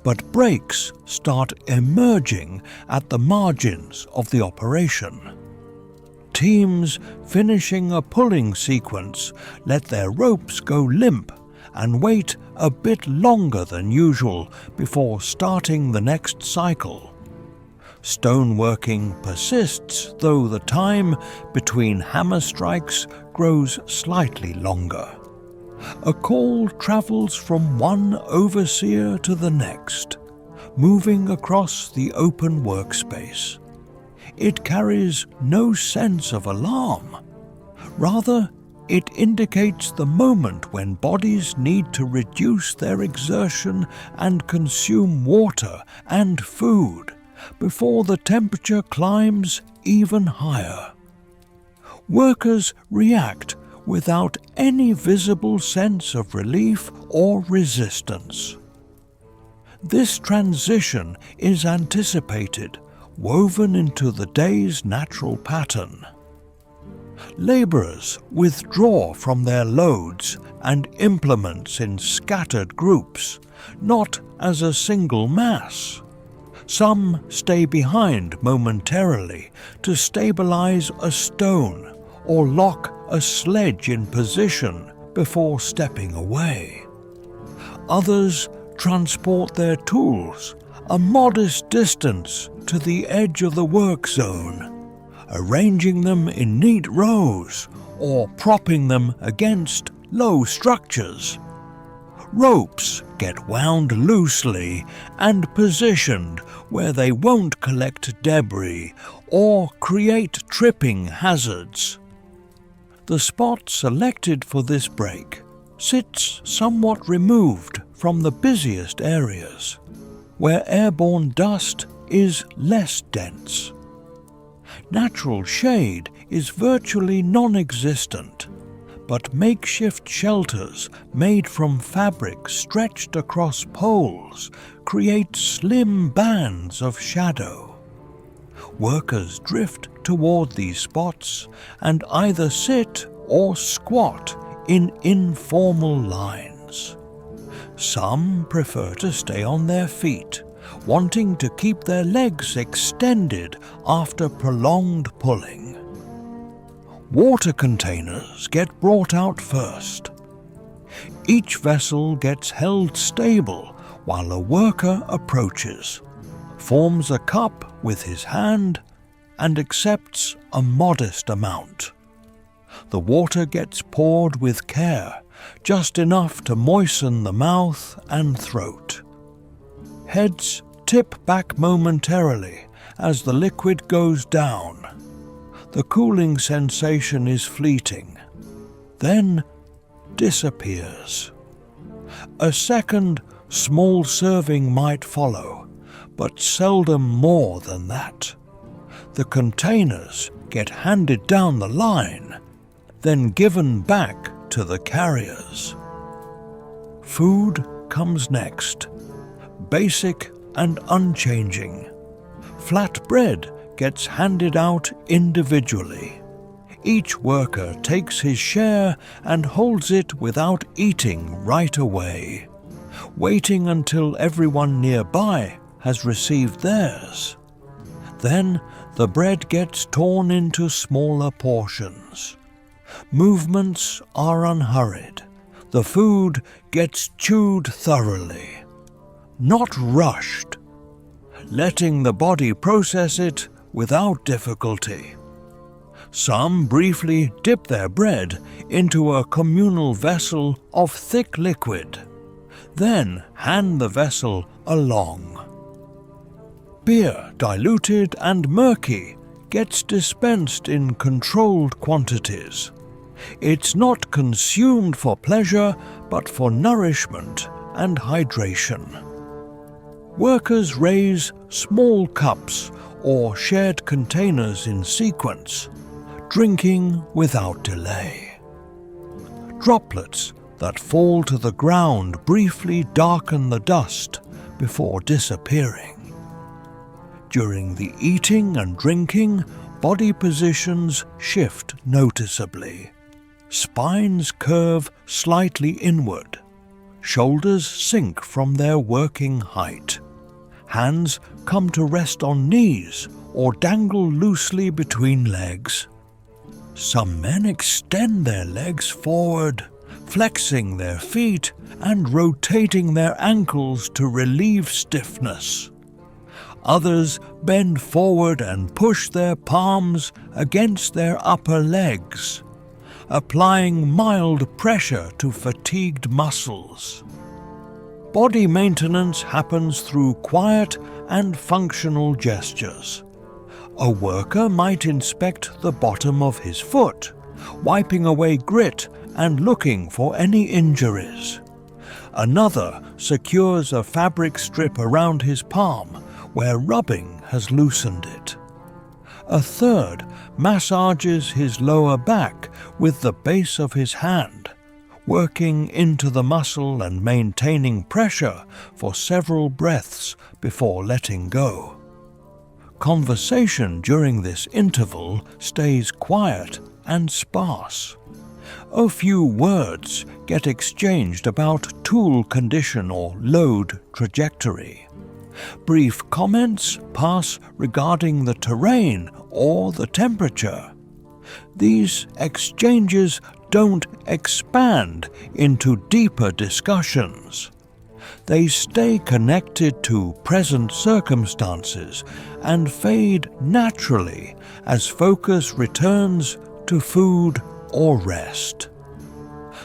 but breaks start emerging at the margins of the operation. Teams finishing a pulling sequence let their ropes go limp and wait a bit longer than usual before starting the next cycle. Stoneworking persists, though the time between hammer strikes grows slightly longer. A call travels from one overseer to the next, moving across the open workspace. It carries no sense of alarm. Rather, it indicates the moment when bodies need to reduce their exertion and consume water and food before the temperature climbs even higher. Workers react without any visible sense of relief or resistance. This transition is anticipated, woven into the day's natural pattern. Laborers withdraw from their loads and implements in scattered groups, not as a single mass. Some stay behind momentarily to stabilize a stone or lock a sledge in position before stepping away. Others transport their tools a modest distance to the edge of the work zone, arranging them in neat rows or propping them against low structures. Ropes get wound loosely and positioned where they won't collect debris or create tripping hazards. The spot selected for this break sits somewhat removed from the busiest areas, where airborne dust is less dense. Natural shade is virtually non-existent, but makeshift shelters made from fabric stretched across poles create slim bands of shadow. Workers drift toward these spots and either sit or squat in informal lines. Some prefer to stay on their feet, wanting to keep their legs extended after prolonged pulling. Water containers get brought out first. Each vessel gets held stable while a worker approaches, forms a cup with his hand, and accepts a modest amount. The water gets poured with care, just enough to moisten the mouth and throat. Heads tip back momentarily as the liquid goes down. The cooling sensation is fleeting, then disappears. A second small serving might follow, but seldom more than that. The containers get handed down the line, then given back to the carriers. Food comes next, basic and unchanging. Flat bread gets handed out individually. Each worker takes his share and holds it without eating right away, waiting until everyone nearby has received theirs. Then the bread gets torn into smaller portions. Movements are unhurried. The food gets chewed thoroughly, not rushed, letting the body process it without difficulty. Some briefly dip their bread into a communal vessel of thick liquid, then hand the vessel along. Beer, diluted and murky, gets dispensed in controlled quantities. It's not consumed for pleasure, but for nourishment and hydration. Workers raise small cups or shared containers in sequence, drinking without delay. Droplets that fall to the ground briefly darken the dust before disappearing. During the eating and drinking, body positions shift noticeably. Spines curve slightly inward. Shoulders sink from their working height. Hands come to rest on knees or dangle loosely between legs. Some men extend their legs forward, flexing their feet and rotating their ankles to relieve stiffness. Others bend forward and push their palms against their upper legs, applying mild pressure to fatigued muscles. Body maintenance happens through quiet and functional gestures. A worker might inspect the bottom of his foot, wiping away grit and looking for any injuries. Another secures a fabric strip around his palm where rubbing has loosened it. A third massages his lower back with the base of his hand, working into the muscle and maintaining pressure for several breaths before letting go. Conversation during this interval stays quiet and sparse. A few words get exchanged about tool condition or load trajectory. Brief comments pass regarding the terrain or the temperature. These exchanges don't expand into deeper discussions. They stay connected to present circumstances and fade naturally as focus returns to food or rest.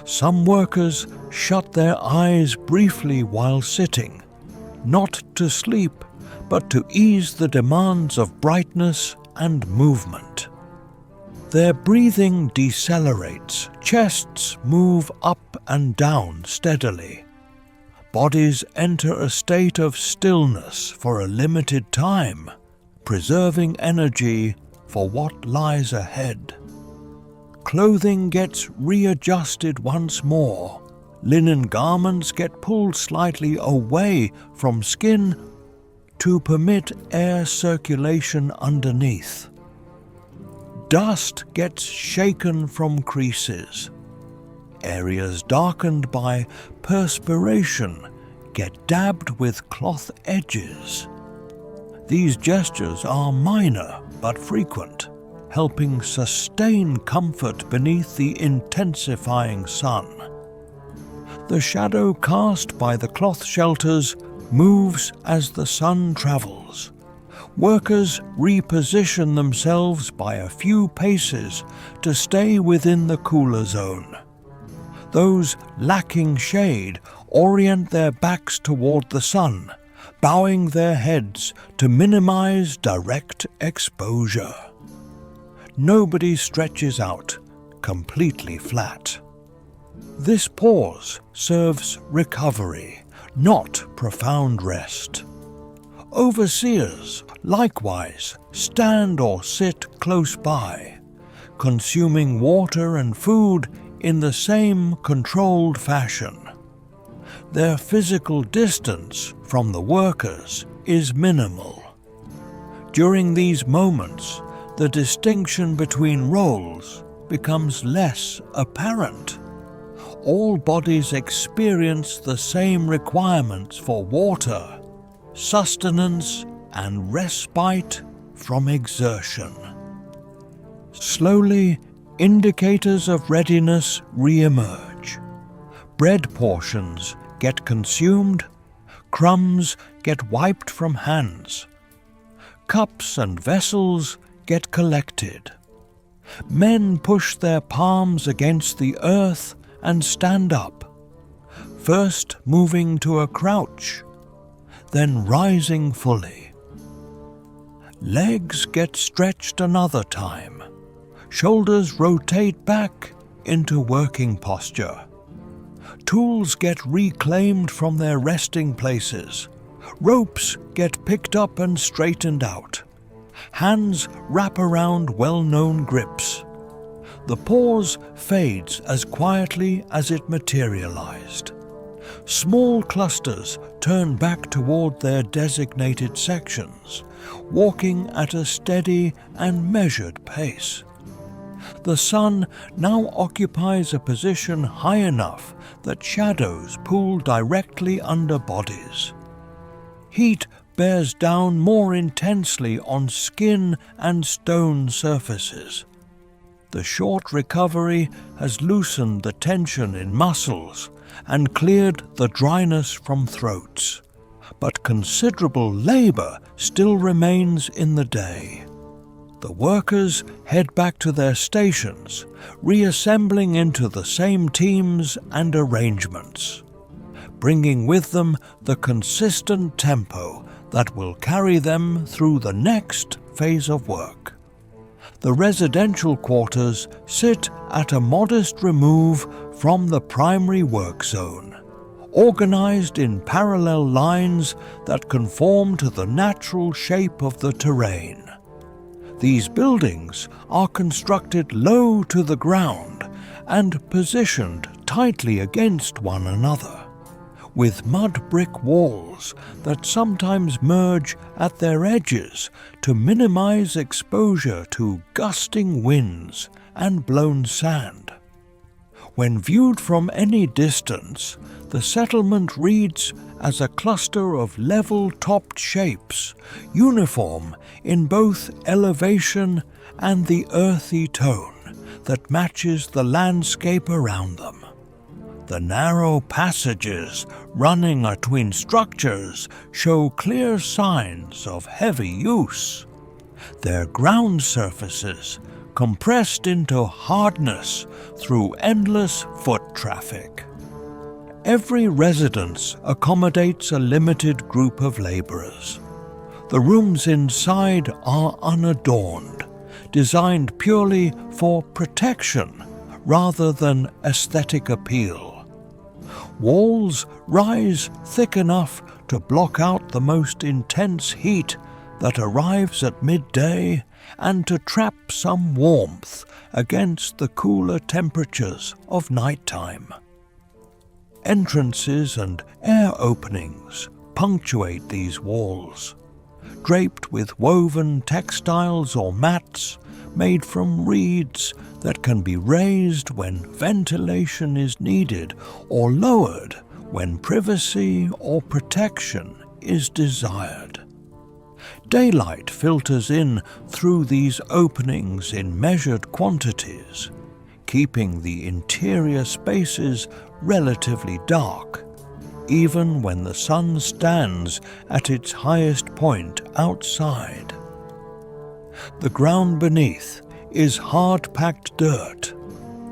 Some workers shut their eyes briefly while sitting, not to sleep, but to ease the demands of brightness and movement. Their breathing decelerates, chests move up and down steadily. Bodies enter a state of stillness for a limited time, preserving energy for what lies ahead. Clothing gets readjusted once more. Linen garments get pulled slightly away from skin to permit air circulation underneath. Dust gets shaken from creases. Areas darkened by perspiration get dabbed with cloth edges. These gestures are minor but frequent, helping sustain comfort beneath the intensifying sun. The shadow cast by the cloth shelters moves as the sun travels, Workers reposition themselves by a few paces to stay within the cooler zone. Those lacking shade orient their backs toward the sun, bowing their heads to minimize direct exposure. Nobody stretches out completely flat. This pause serves recovery, not profound rest. Overseers, likewise, stand or sit close by, consuming water and food in the same controlled fashion. Their physical distance from the workers is minimal. During these moments, the distinction between roles becomes less apparent. All bodies experience the same requirements for water, sustenance, and respite from exertion. Slowly, indicators of readiness re-emerge. Bread portions get consumed, crumbs get wiped from hands, cups and vessels get collected. Men push their palms against the earth and stand up, first moving to a crouch, then rising fully. Legs get stretched another time. Shoulders rotate back into working posture. Tools get reclaimed from their resting places. Ropes get picked up and straightened out. Hands wrap around well-known grips. The pause fades as quietly as it materialized. Small clusters turn back toward their designated sections, walking at a steady and measured pace. The sun now occupies a position high enough that shadows pool directly under bodies. Heat bears down more intensely on skin and stone surfaces. The short recovery has loosened the tension in muscles and cleared the dryness from throats. But considerable labor still remains in the day. The workers head back to their stations, reassembling into the same teams and arrangements, bringing with them the consistent tempo that will carry them through the next phase of work. The residential quarters sit at a modest remove from the primary work zone, organized in parallel lines that conform to the natural shape of the terrain. These buildings are constructed low to the ground and positioned tightly against one another, with mud brick walls that sometimes merge at their edges to minimize exposure to gusting winds and blown sand. When viewed from any distance, the settlement reads as a cluster of level-topped shapes, uniform in both elevation and the earthy tone that matches the landscape around them. The narrow passages running between structures show clear signs of heavy use. Their ground surfaces compressed into hardness through endless foot traffic. Every residence accommodates a limited group of laborers. The rooms inside are unadorned, designed purely for protection rather than aesthetic appeal. Walls rise thick enough to block out the most intense heat that arrives at midday and to trap some warmth against the cooler temperatures of nighttime. Entrances and air openings punctuate these walls, draped with woven textiles or mats made from reeds that can be raised when ventilation is needed or lowered when privacy or protection is desired. Daylight filters in through these openings in measured quantities, keeping the interior spaces relatively dark. even when the sun stands at its highest point outside. The ground beneath is hard-packed dirt,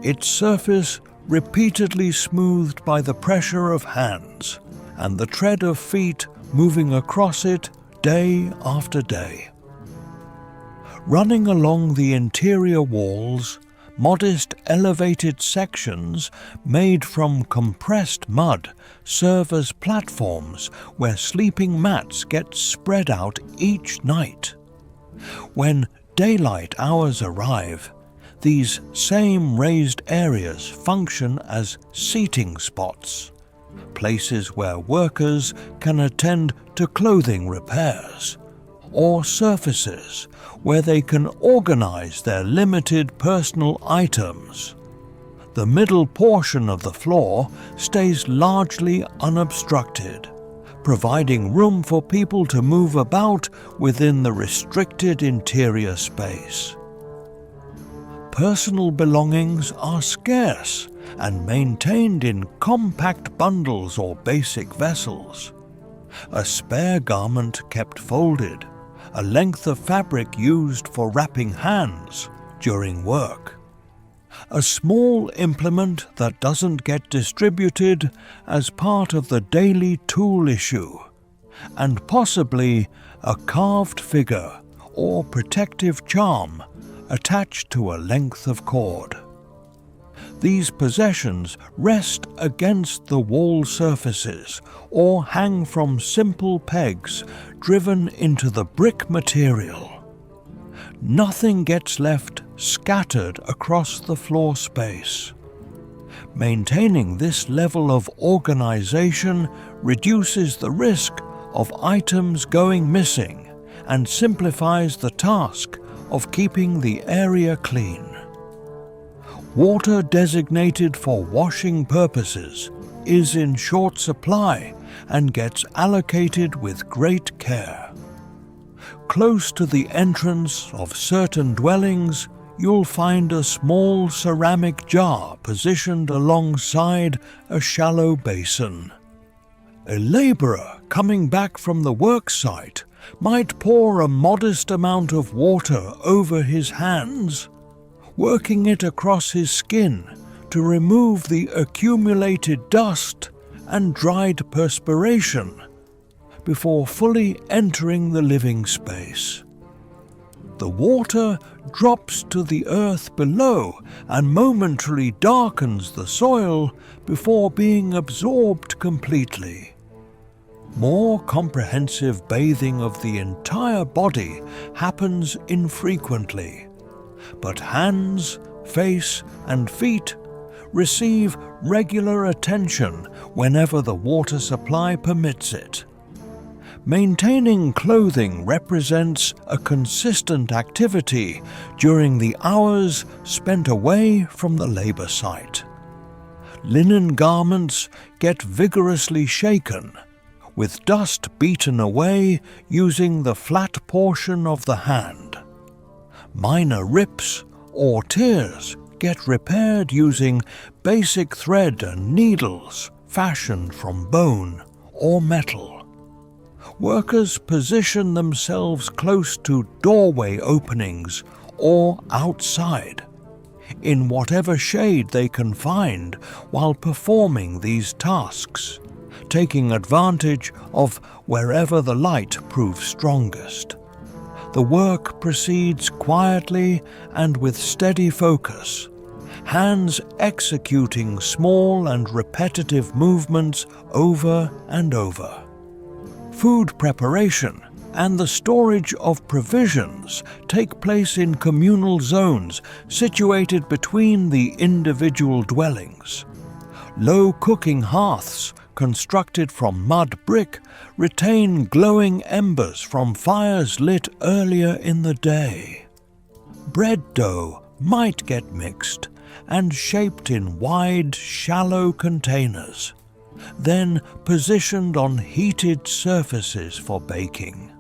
its surface repeatedly smoothed by the pressure of hands and the tread of feet moving across it day after day. Running along the interior walls, modest elevated sections made from compressed mud serve as platforms where sleeping mats get spread out each night. When daylight hours arrive, these same raised areas function as seating spots, places where workers can attend to clothing repairs, or surfaces where they can organize their limited personal items. The middle portion of the floor stays largely unobstructed, providing room for people to move about within the restricted interior space. Personal belongings are scarce and maintained in compact bundles or basic vessels. A spare garment kept folded, a length of fabric used for wrapping hands during work. A small implement that doesn't get distributed as part of the daily tool issue, and possibly a carved figure or protective charm attached to a length of cord. These possessions rest against the wall surfaces or hang from simple pegs driven into the brick material. Nothing gets left scattered across the floor space. Maintaining this level of organization reduces the risk of items going missing and simplifies the task of keeping the area clean. Water designated for washing purposes is in short supply and gets allocated with great care. Close to the entrance of certain dwellings, you'll find a small ceramic jar positioned alongside a shallow basin. A laborer coming back from the work site might pour a modest amount of water over his hands, working it across his skin to remove the accumulated dust and dried perspiration before fully entering the living space. The water drops to the earth below and momentarily darkens the soil before being absorbed completely. More comprehensive bathing of the entire body happens infrequently, but hands, face, and feet receive regular attention whenever the water supply permits it. Maintaining clothing represents a consistent activity during the hours spent away from the labor site. Linen garments get vigorously shaken, with dust beaten away using the flat portion of the hand. Minor rips or tears get repaired using basic thread and needles fashioned from bone or metal. Workers position themselves close to doorway openings or outside, in whatever shade they can find while performing these tasks, taking advantage of wherever the light proves strongest. The work proceeds quietly and with steady focus, hands executing small and repetitive movements over and over. Food preparation and the storage of provisions take place in communal zones situated between the individual dwellings. Low cooking hearths constructed from mud brick retain glowing embers from fires lit earlier in the day. Bread dough might get mixed and shaped in wide, shallow containers, then positioned on heated surfaces for baking.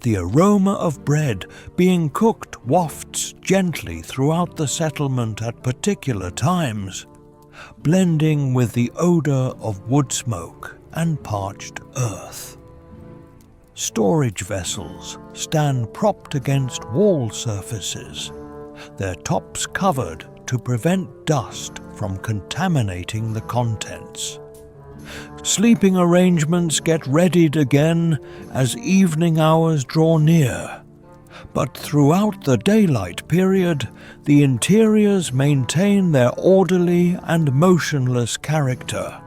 The aroma of bread being cooked wafts gently throughout the settlement at particular times, blending with the odor of wood smoke and parched earth. Storage vessels stand propped against wall surfaces, their tops covered to prevent dust from contaminating the contents. Sleeping arrangements get readied again as evening hours draw near, but throughout the daylight period, the interiors maintain their orderly and motionless character.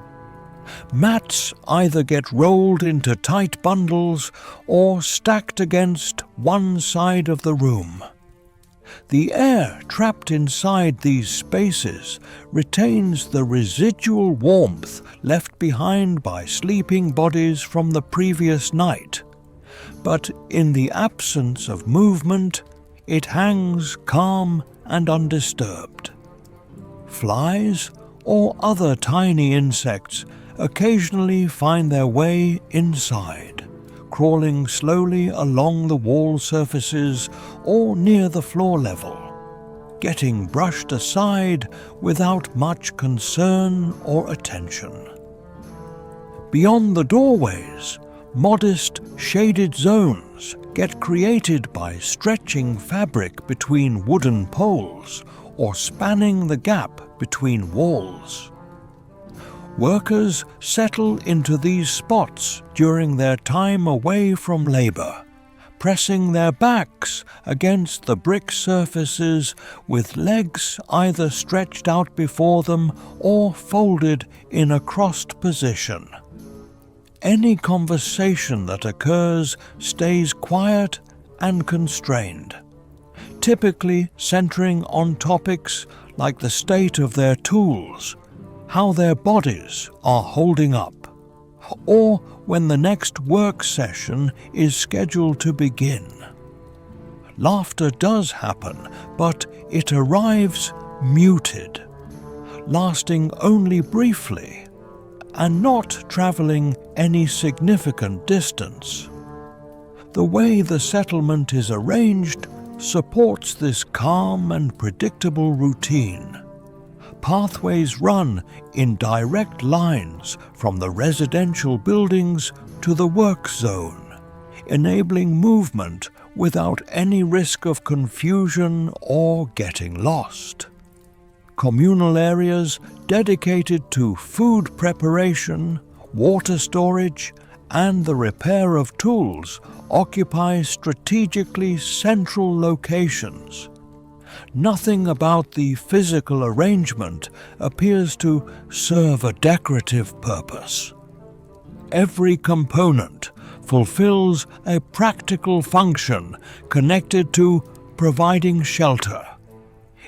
Mats either get rolled into tight bundles or stacked against one side of the room. The air trapped inside these spaces retains the residual warmth left behind by sleeping bodies from the previous night, but in the absence of movement, it hangs calm and undisturbed. Flies or other tiny insects occasionally find their way inside, crawling slowly along the wall surfaces or near the floor level, getting brushed aside without much concern or attention. Beyond the doorways, modest shaded zones get created by stretching fabric between wooden poles or spanning the gap between walls. Workers settle into these spots during their time away from labor, pressing their backs against the brick surfaces with legs either stretched out before them or folded in a crossed position. Any conversation that occurs stays quiet and constrained, typically centering on topics like the state of their tools, how their bodies are holding up, or when the next work session is scheduled to begin. Laughter does happen, but it arrives muted, lasting only briefly, and not traveling any significant distance. The way the settlement is arranged supports this calm and predictable routine. Pathways run in direct lines from the residential buildings to the work zone, enabling movement without any risk of confusion or getting lost. Communal areas dedicated to food preparation, water storage, and the repair of tools occupy strategically central locations. Nothing about the physical arrangement appears to serve a decorative purpose. Every component fulfills a practical function connected to providing shelter,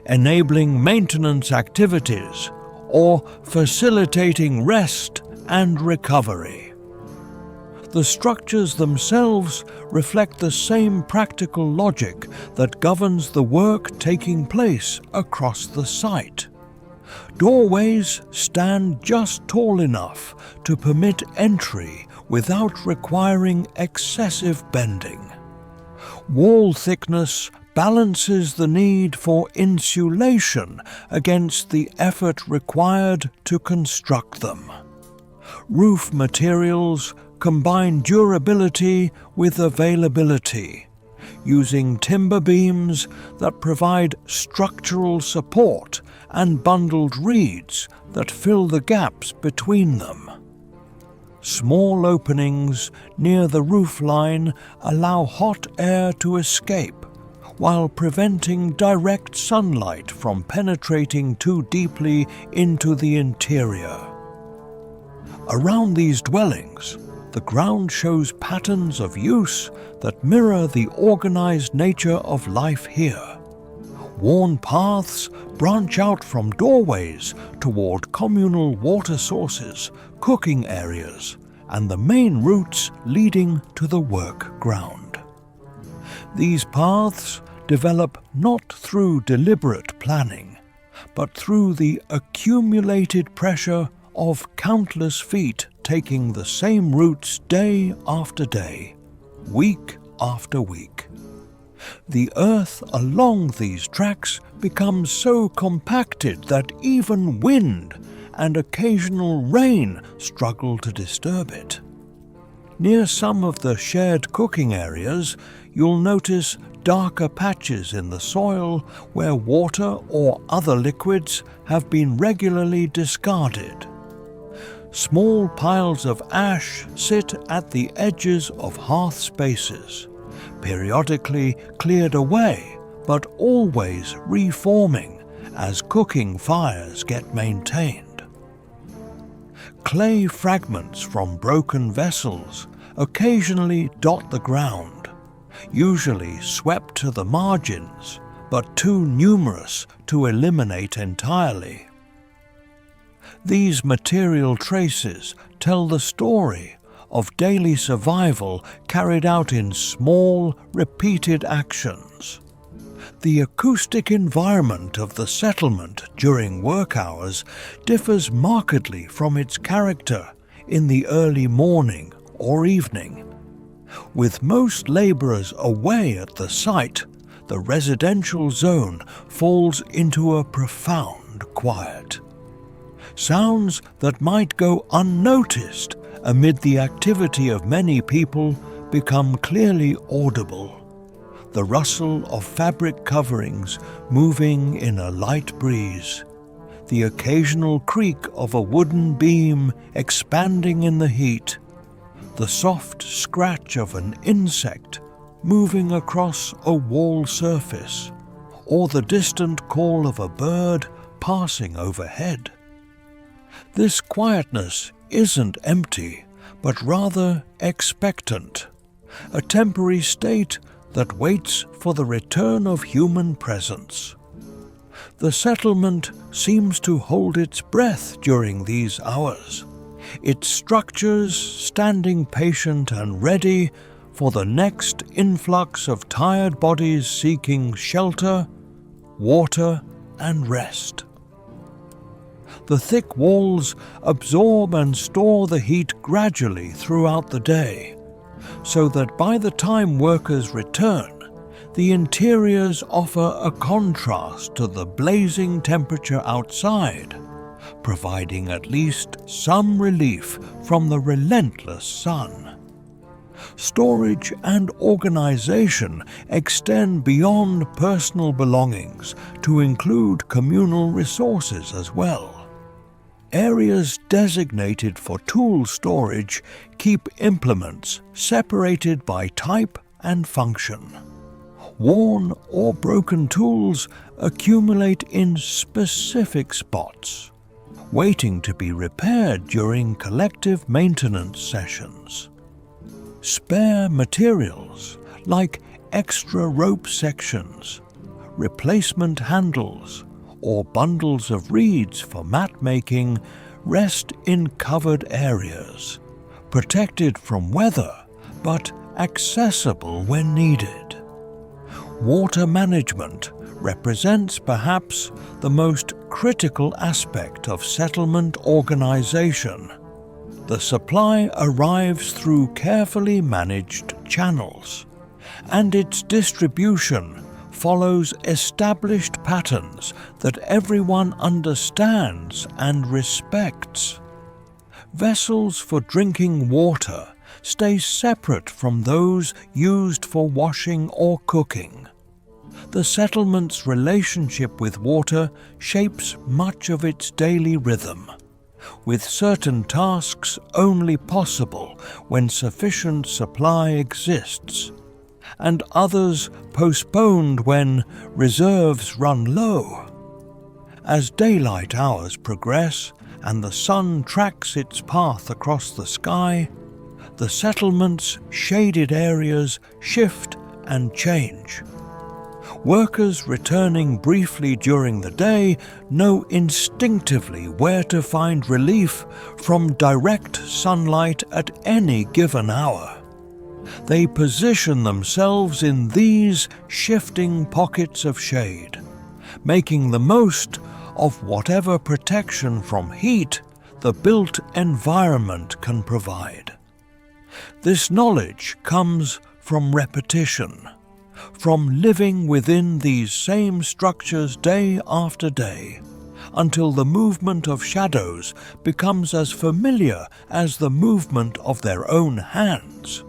enabling maintenance activities, or facilitating rest and recovery. The structures themselves reflect the same practical logic that governs the work taking place across the site. Doorways stand just tall enough to permit entry without requiring excessive bending. Wall thickness balances the need for insulation against the effort required to construct them. Roof materials combine durability with availability, using timber beams that provide structural support and bundled reeds that fill the gaps between them. Small openings near the roofline allow hot air to escape, while preventing direct sunlight from penetrating too deeply into the interior. Around these dwellings, the ground shows patterns of use that mirror the organized nature of life here. Worn paths branch out from doorways toward communal water sources, cooking areas, and the main routes leading to the work ground. These paths develop not through deliberate planning, but through the accumulated pressure of countless feet taking the same routes day after day, week after week. The earth along these tracks becomes so compacted that even wind, and occasional rain struggle to disturb it. Near some of the shared cooking areas, you'll notice darker patches in the soil where water or other liquids have been regularly discarded. Small piles of ash sit at the edges of hearth spaces, periodically cleared away but always reforming as cooking fires get maintained. Clay fragments from broken vessels occasionally dot the ground, usually swept to the margins, but too numerous to eliminate entirely. These material traces tell the story of daily survival carried out in small, repeated actions. The acoustic environment of the settlement during work hours differs markedly from its character in the early morning or evening. With most labourers away at the site, the residential zone falls into a profound quiet. Sounds that might go unnoticed amid the activity of many people become clearly audible. The rustle of fabric coverings moving in a light breeze, the occasional creak of a wooden beam expanding in the heat, the soft scratch of an insect moving across a wall surface, or the distant call of a bird passing overhead. This quietness isn't empty, but rather expectant, a temporary state that waits for the return of human presence. The settlement seems to hold its breath during these hours, its structures standing patient and ready for the next influx of tired bodies seeking shelter, water, and rest. The thick walls absorb and store the heat gradually throughout the day, so that by the time workers return, the interiors offer a contrast to the blazing temperature outside, providing at least some relief from the relentless sun. Storage and organization extend beyond personal belongings to include communal resources as well. Areas designated for tool storage keep implements separated by type and function. Worn or broken tools accumulate in specific spots, waiting to be repaired during collective maintenance sessions. Spare materials like extra rope sections, replacement handles, or bundles of reeds for mat making rest in covered areas, protected from weather but accessible when needed. Water management represents perhaps the most critical aspect of settlement organization. The supply arrives through carefully managed channels, and its distribution follows established patterns that everyone understands and respects. Vessels for drinking water stay separate from those used for washing or cooking. The settlement's relationship with water shapes much of its daily rhythm, with certain tasks only possible when sufficient supply exists, and others postponed when reserves run low. As daylight hours progress and the sun tracks its path across the sky, the settlement's shaded areas shift and change. Workers returning briefly during the day know instinctively where to find relief from direct sunlight at any given hour. They position themselves in these shifting pockets of shade, making the most of whatever protection from heat the built environment can provide. This knowledge comes from repetition, from living within these same structures day after day, until the movement of shadows becomes as familiar as the movement of their own hands.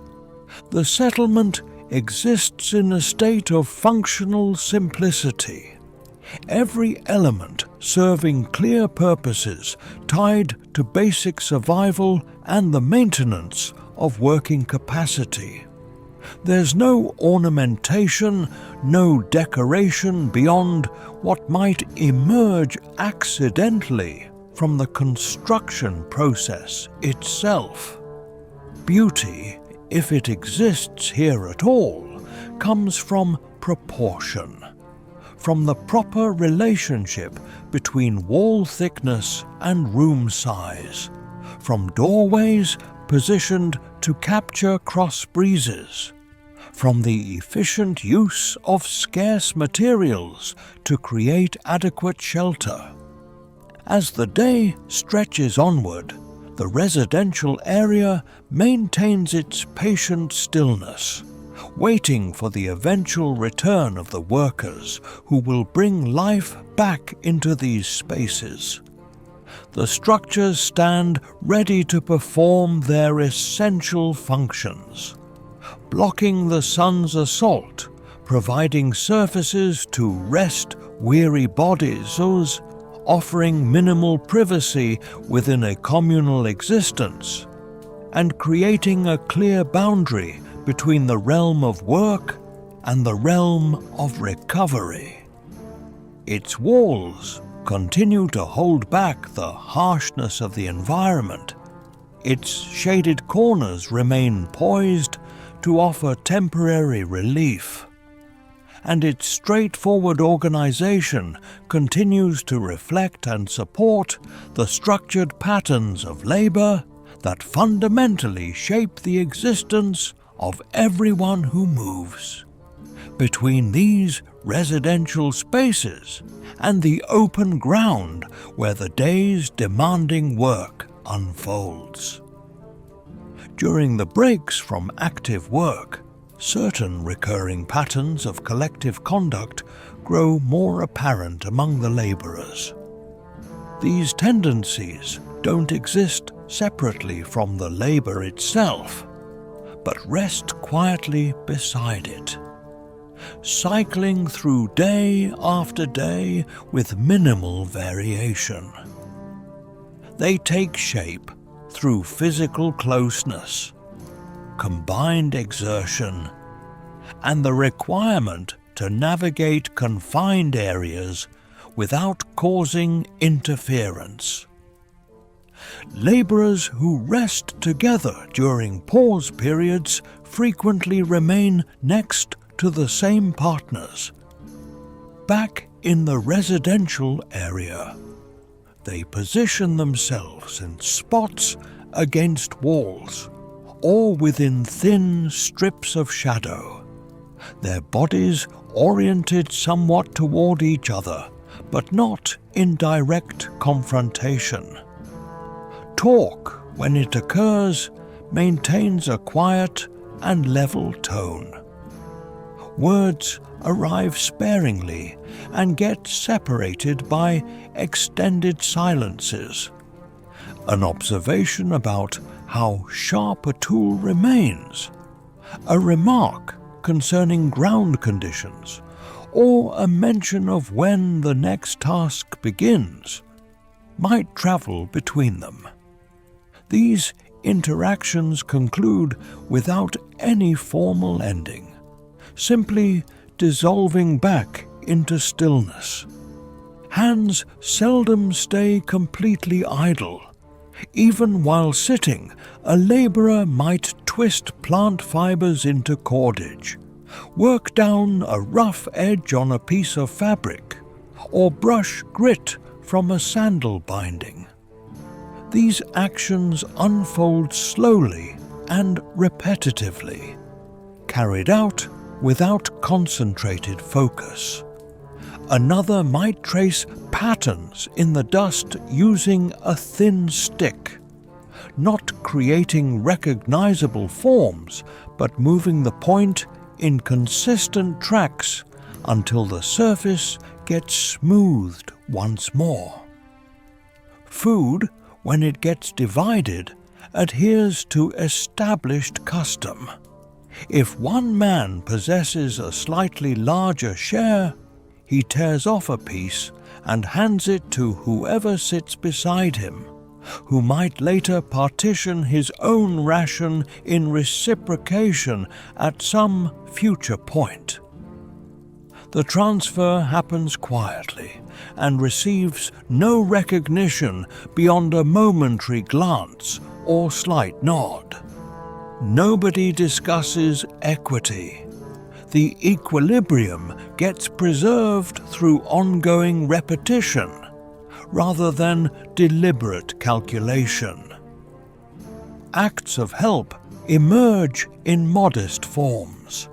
The settlement exists in a state of functional simplicity, every element serving clear purposes tied to basic survival and the maintenance of working capacity. There's no ornamentation, no decoration beyond what might emerge accidentally from the construction process itself. Beauty, if it exists here at all, comes from proportion, from the proper relationship between wall thickness and room size, from doorways positioned to capture cross breezes, from the efficient use of scarce materials to create adequate shelter. As the day stretches onward, the residential area maintains its patient stillness, waiting for the eventual return of the workers who will bring life back into these spaces. The structures stand ready to perform their essential functions, blocking the sun's assault, providing surfaces to rest weary bodies, offering minimal privacy within a communal existence, and creating a clear boundary between the realm of work and the realm of recovery. Its walls continue to hold back the harshness of the environment. Its shaded corners remain poised to offer temporary relief, and its straightforward organization continues to reflect and support the structured patterns of labor that fundamentally shape the existence of everyone who moves. Between these residential spaces and the open ground where the day's demanding work unfolds. During the breaks from active work, certain recurring patterns of collective conduct grow more apparent among the laborers. These tendencies don't exist separately from the labor itself, but rest quietly beside it, cycling through day after day with minimal variation. They take shape through physical closeness, combined exertion, and the requirement to navigate confined areas without causing interference. Laborers who rest together during pause periods frequently remain next to the same partners. Back in the residential area, they position themselves in spots against walls or within thin strips of shadow, their bodies oriented somewhat toward each other, but not in direct confrontation. Talk, when it occurs, maintains a quiet and level tone. Words arrive sparingly and get separated by extended silences. An observation about how sharp a tool remains, a remark concerning ground conditions, or a mention of when the next task begins, might travel between them. These interactions conclude without any formal ending, simply dissolving back into stillness. Hands seldom stay completely idle. Even while sitting, a laborer might twist plant fibers into cordage, work down a rough edge on a piece of fabric, or brush grit from a sandal binding. These actions unfold slowly and repetitively, carried out without concentrated focus. Another might trace patterns in the dust using a thin stick, not creating recognizable forms, but moving the point in consistent tracks until the surface gets smoothed once more. Food, when it gets divided, adheres to established custom. If one man possesses a slightly larger share, he tears off a piece and hands it to whoever sits beside him, who might later partition his own ration in reciprocation at some future point. The transfer happens quietly and receives no recognition beyond a momentary glance or slight nod. Nobody discusses equity. The equilibrium gets preserved through ongoing repetition rather than deliberate calculation. Acts of help emerge in modest forms.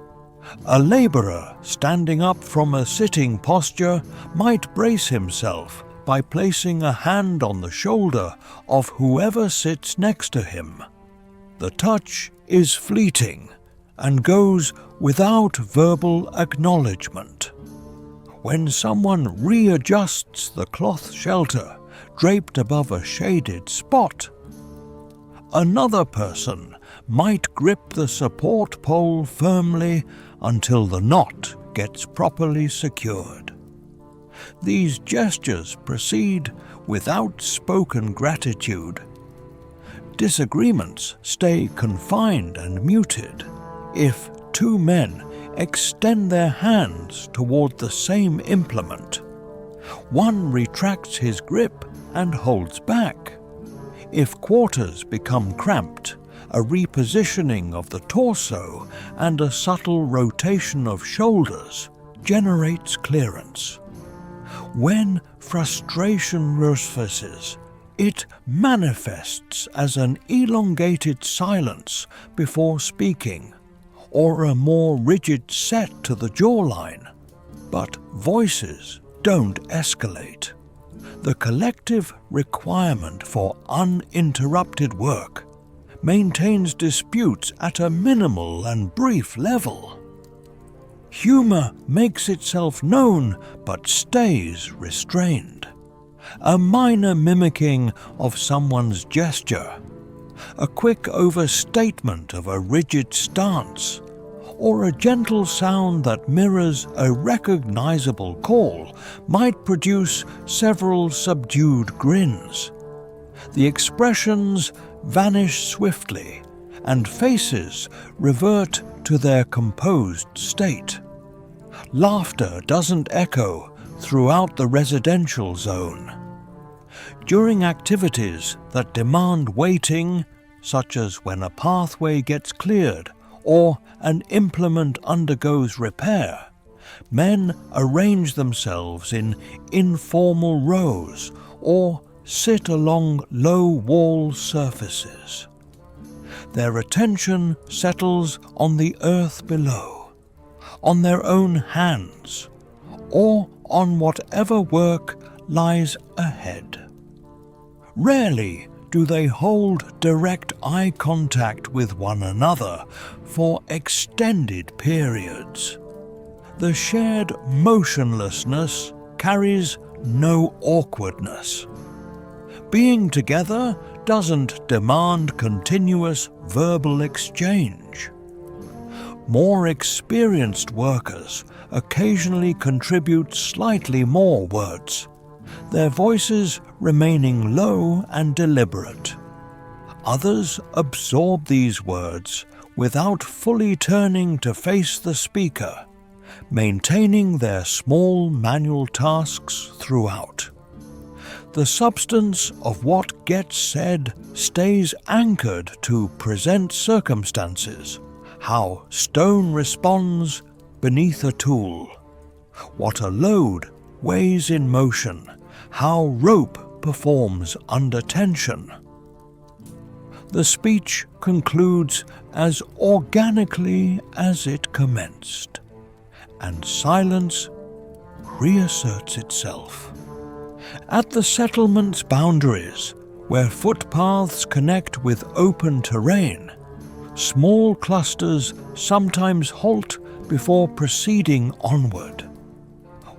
A laborer standing up from a sitting posture might brace himself by placing a hand on the shoulder of whoever sits next to him. The touch is fleeting and goes without verbal acknowledgement. When someone readjusts the cloth shelter draped above a shaded spot, another person might grip the support pole firmly until the knot gets properly secured. These gestures proceed without spoken gratitude. Disagreements stay confined and muted if two men extend their hands toward the same implement. One retracts his grip and holds back. If quarters become cramped, a repositioning of the torso and a subtle rotation of shoulders generates clearance. When frustration resurfaces, it manifests as an elongated silence before speaking, or a more rigid set to the jawline. But voices don't escalate. The collective requirement for uninterrupted work maintains disputes at a minimal and brief level. Humor makes itself known but stays restrained. A minor mimicking of someone's gesture, a quick overstatement of a rigid stance, or a gentle sound that mirrors a recognizable call might produce several subdued grins. The expressions vanish swiftly, and faces revert to their composed state. Laughter doesn't echo throughout the residential zone. During activities that demand waiting, such as when a pathway gets cleared or an implement undergoes repair, men arrange themselves in informal rows or sit along low wall surfaces. Their attention settles on the earth below, on their own hands, or on whatever work lies ahead. Rarely do they hold direct eye contact with one another for extended periods. The shared motionlessness carries no awkwardness. Being together doesn't demand continuous verbal exchange. More experienced workers occasionally contribute slightly more words, their voices remaining low and deliberate. Others absorb these words without fully turning to face the speaker, maintaining their small manual tasks throughout. The substance of what gets said stays anchored to present circumstances, how stone responds beneath a tool, what a load weighs in motion, how rope performs under tension. The speech concludes as organically as it commenced, and silence reasserts itself. At the settlement's boundaries, where footpaths connect with open terrain, small clusters sometimes halt before proceeding onward.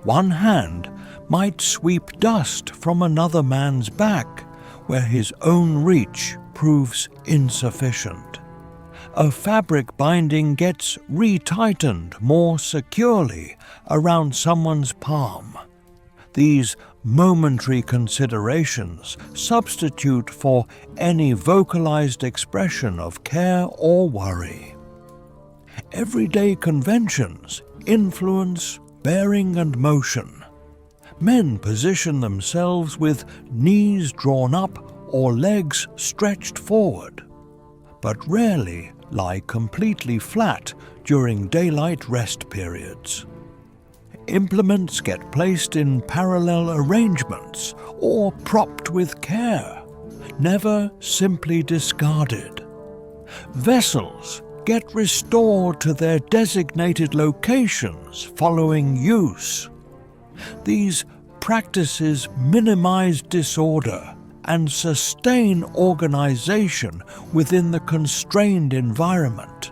One hand might sweep dust from another man's back where his own reach proves insufficient. A fabric binding gets retightened more securely around someone's palm. These momentary considerations substitute for any vocalized expression of care or worry. Everyday conventions influence bearing and motion. Men position themselves with knees drawn up or legs stretched forward, but rarely lie completely flat during daylight rest periods. Implements get placed in parallel arrangements or propped with care, never simply discarded. Vessels get restored to their designated locations following use. These practices minimize disorder and sustain organization within the constrained environment.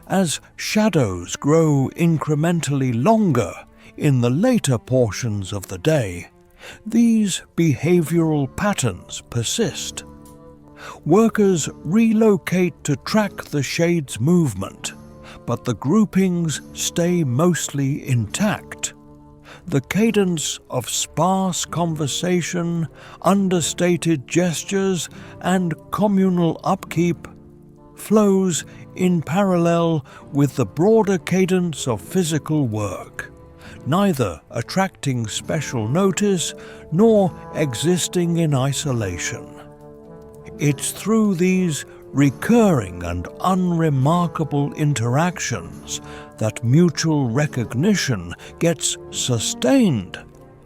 As shadows grow incrementally longer in the later portions of the day, these behavioral patterns persist. Workers relocate to track the shade's movement, but the groupings stay mostly intact. The cadence of sparse conversation, understated gestures, and communal upkeep flows in parallel with the broader cadence of physical work, neither attracting special notice nor existing in isolation. It's through these recurring and unremarkable interactions that mutual recognition gets sustained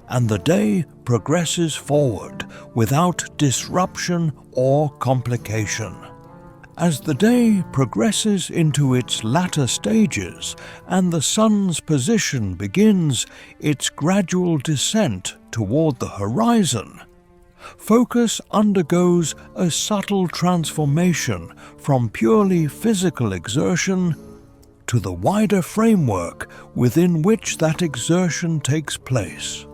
and the day progresses forward without disruption or complication. As the day progresses into its latter stages and the sun's position begins its gradual descent toward the horizon, focus undergoes a subtle transformation from purely physical exertion to the wider framework within which that exertion takes place.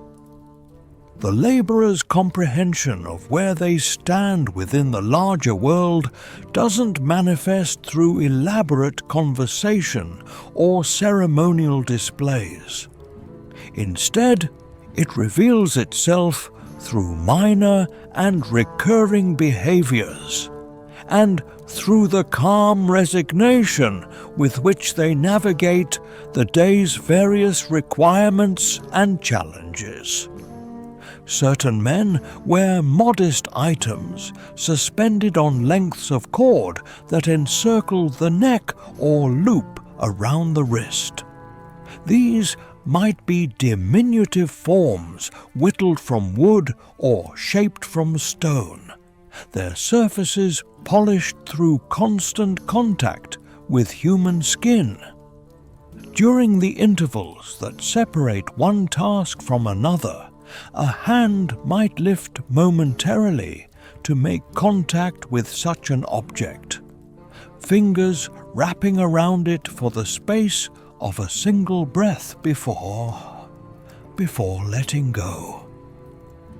The laborer's comprehension of where they stand within the larger world doesn't manifest through elaborate conversation or ceremonial displays. Instead, it reveals itself through minor and recurring behaviors, and through the calm resignation with which they navigate the day's various requirements and challenges. Certain men wear modest items suspended on lengths of cord that encircle the neck or loop around the wrist. These might be diminutive forms whittled from wood or shaped from stone, their surfaces polished through constant contact with human skin. During the intervals that separate one task from another, a hand might lift momentarily to make contact with such an object, fingers wrapping around it for the space of a single breath before letting go.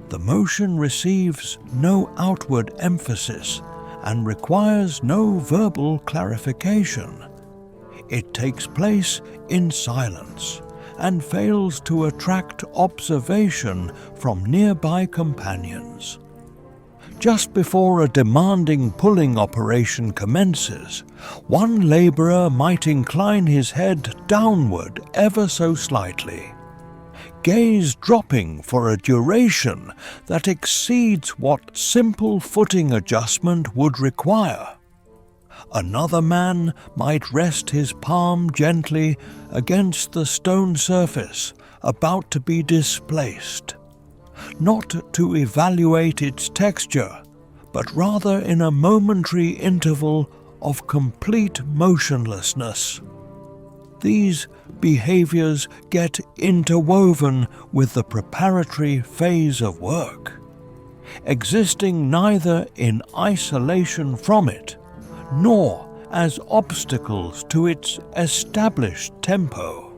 The motion receives no outward emphasis and requires no verbal clarification. It takes place in silence and fails to attract observation from nearby companions. Just before a demanding pulling operation commences, one laborer might incline his head downward ever so slightly, gaze dropping for a duration that exceeds what simple footing adjustment would require. Another man might rest his palm gently against the stone surface about to be displaced, not to evaluate its texture, but rather in a momentary interval of complete motionlessness. These behaviors get interwoven with the preparatory phase of work, existing neither in isolation from it nor as obstacles to its established tempo.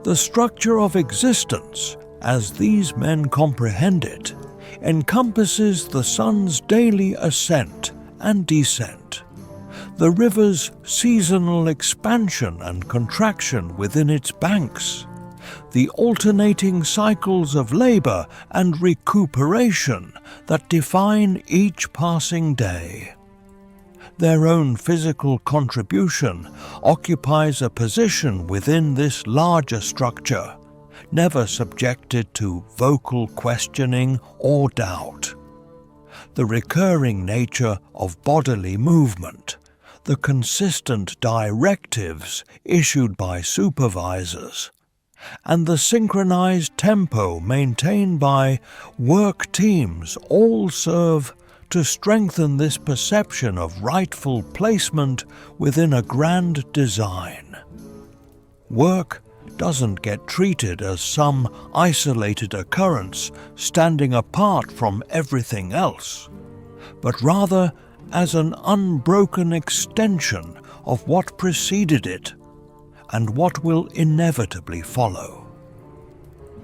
The structure of existence, as these men comprehend it, encompasses the sun's daily ascent and descent, the river's seasonal expansion and contraction within its banks, the alternating cycles of labor and recuperation that define each passing day. Their own physical contribution occupies a position within this larger structure, never subjected to vocal questioning or doubt. The recurring nature of bodily movement, the consistent directives issued by supervisors, and the synchronized tempo maintained by work teams all serve to strengthen this perception of rightful placement within a grand design. Work doesn't get treated as some isolated occurrence standing apart from everything else, but rather as an unbroken extension of what preceded it and what will inevitably follow.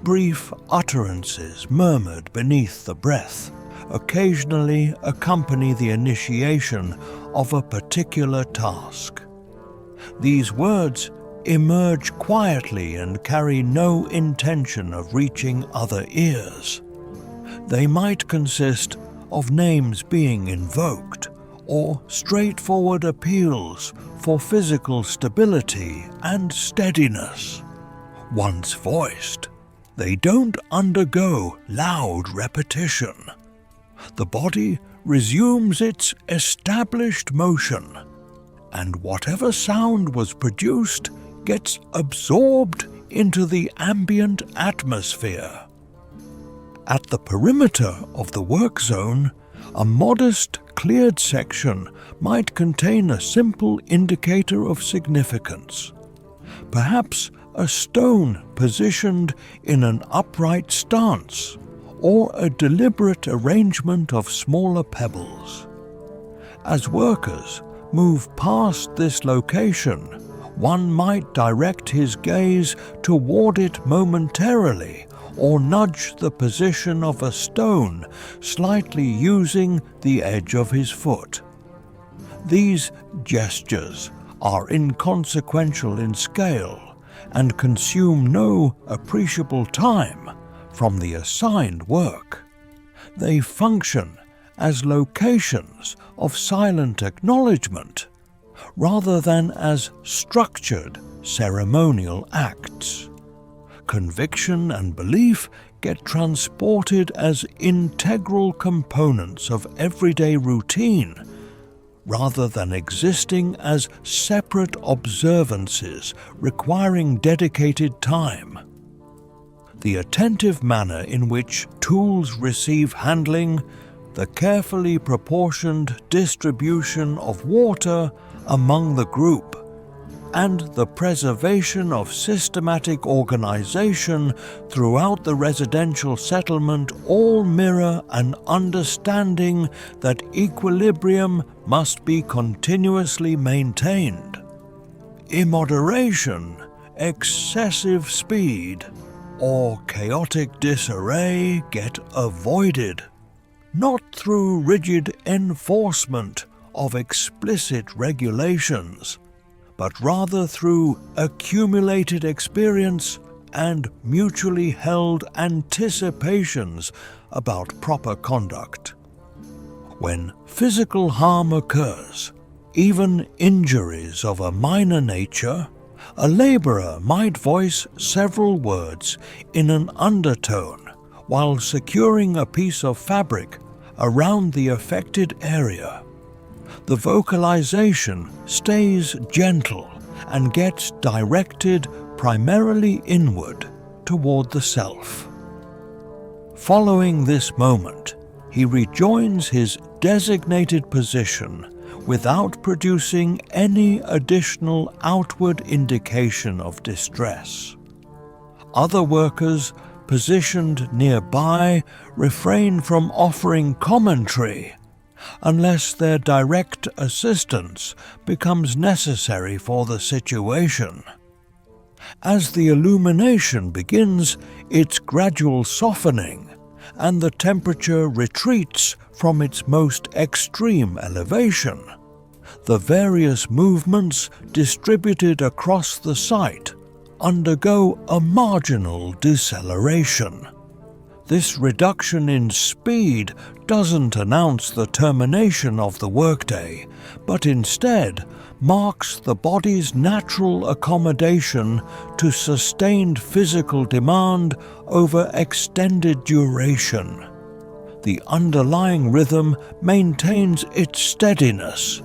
Brief utterances murmured beneath the breath occasionally accompany the initiation of a particular task. These words emerge quietly and carry no intention of reaching other ears. They might consist of names being invoked or straightforward appeals for physical stability and steadiness. Once voiced, they don't undergo loud repetition. The body resumes its established motion, and whatever sound was produced gets absorbed into the ambient atmosphere. At the perimeter of the work zone, a modest cleared section might contain a simple indicator of significance. Perhaps a stone positioned in an upright stance, or a deliberate arrangement of smaller pebbles. As workers move past this location, one might direct his gaze toward it momentarily, or nudge the position of a stone slightly using the edge of his foot. These gestures are inconsequential in scale and consume no appreciable time from the assigned work. They function as locations of silent acknowledgement rather than as structured ceremonial acts. Conviction and belief get transported as integral components of everyday routine, rather than existing as separate observances requiring dedicated time. The attentive manner in which tools receive handling, the carefully proportioned distribution of water among the group, and the preservation of systematic organization throughout the residential settlement all mirror an understanding that equilibrium must be continuously maintained. Immoderation, excessive speed, or chaotic disarray get avoided, not through rigid enforcement of explicit regulations, but rather through accumulated experience and mutually held anticipations about proper conduct. When physical harm occurs, even injuries of a minor nature, a laborer might voice several words in an undertone while securing a piece of fabric around the affected area. The vocalization stays gentle and gets directed primarily inward toward the self. Following this moment, he rejoins his designated position without producing any additional outward indication of distress. Other workers positioned nearby refrain from offering commentary unless their direct assistance becomes necessary for the situation. As the illumination begins its gradual softening and the temperature retreats from its most extreme elevation, the various movements distributed across the site undergo a marginal deceleration. This reduction in speed doesn't announce the termination of the workday, but instead marks the body's natural accommodation to sustained physical demand over extended duration. The underlying rhythm maintains its steadiness,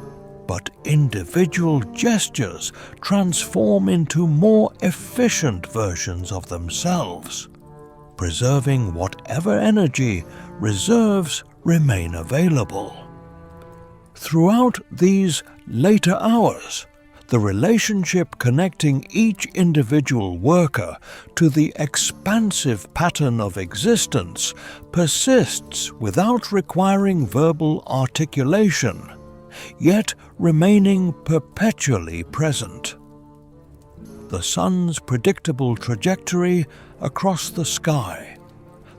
but individual gestures transform into more efficient versions of themselves, preserving whatever energy reserves remain available. Throughout these later hours, the relationship connecting each individual worker to the expansive pattern of existence persists without requiring verbal articulation, yet remaining perpetually present. The sun's predictable trajectory across the sky,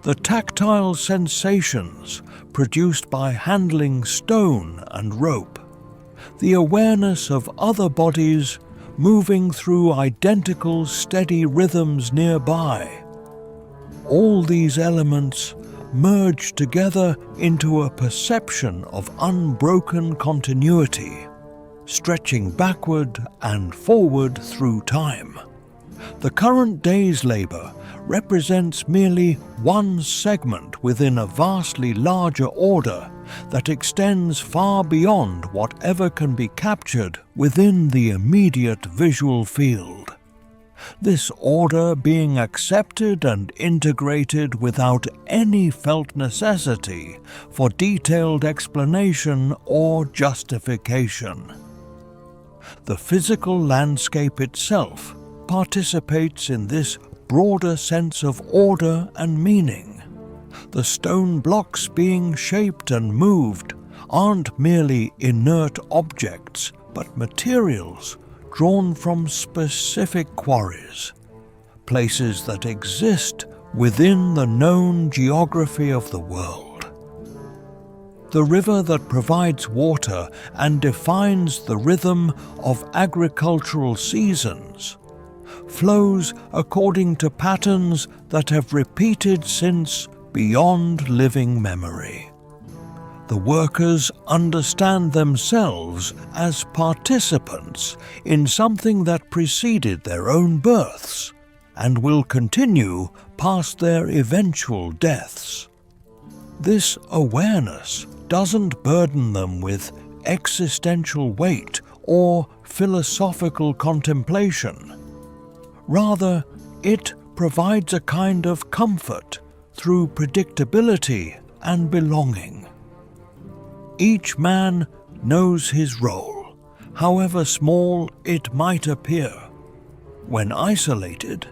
the tactile sensations produced by handling stone and rope, the awareness of other bodies moving through identical steady rhythms nearby. All these elements merge together into a perception of unbroken continuity, stretching backward and forward through time. The current day's labor represents merely one segment within a vastly larger order that extends far beyond whatever can be captured within the immediate visual field. This order being accepted and integrated without any felt necessity for detailed explanation or justification. The physical landscape itself participates in this broader sense of order and meaning. The stone blocks being shaped and moved aren't merely inert objects, but materials drawn from specific quarries, places that exist within the known geography of the world. The river that provides water and defines the rhythm of agricultural seasons flows according to patterns that have repeated since beyond living memory. The workers understand themselves as participants in something that preceded their own births and will continue past their eventual deaths. This awareness doesn't burden them with existential weight or philosophical contemplation. Rather, it provides a kind of comfort through predictability and belonging. Each man knows his role, however small it might appear. When isolated,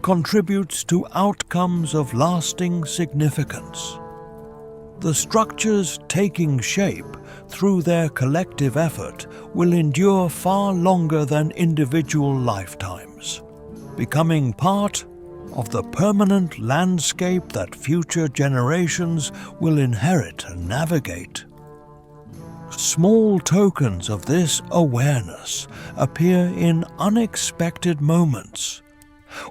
contributes to outcomes of lasting significance. The structures taking shape through their collective effort will endure far longer than individual lifetimes, becoming part of the permanent landscape that future generations will inherit and navigate. Small tokens of this awareness appear in unexpected moments.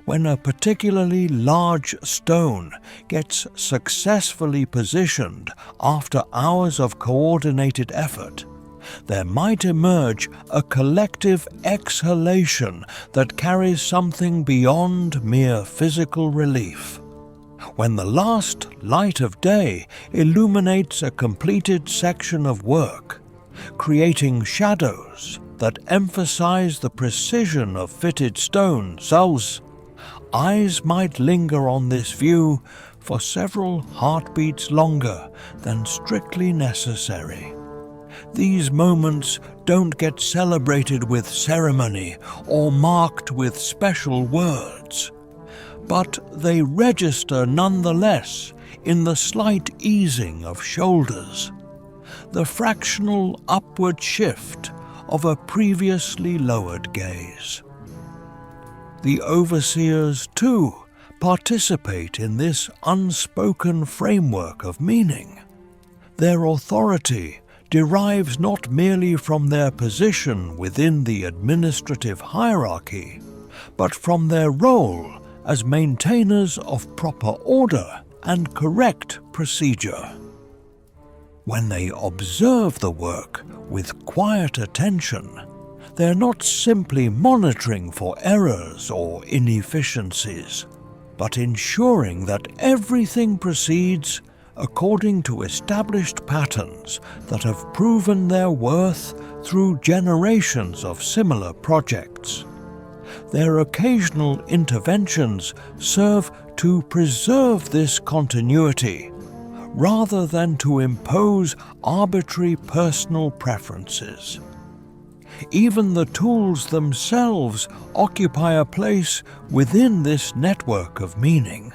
When a particularly large stone gets successfully positioned after hours of coordinated effort, there might emerge a collective exhalation that carries something beyond mere physical relief. When the last light of day illuminates a completed section of work, creating shadows that emphasize the precision of fitted stone cells, eyes might linger on this view for several heartbeats longer than strictly necessary. These moments don't get celebrated with ceremony or marked with special words, but they register nonetheless in the slight easing of shoulders, the fractional upward shift of a previously lowered gaze. The overseers, too, participate in this unspoken framework of meaning. Their authority derives not merely from their position within the administrative hierarchy, but from their role as maintainers of proper order and correct procedure. When they observe the work with quiet attention, they're not simply monitoring for errors or inefficiencies, but ensuring that everything proceeds according to established patterns that have proven their worth through generations of similar projects. Their occasional interventions serve to preserve this continuity, rather than to impose arbitrary personal preferences. Even the tools themselves occupy a place within this network of meaning.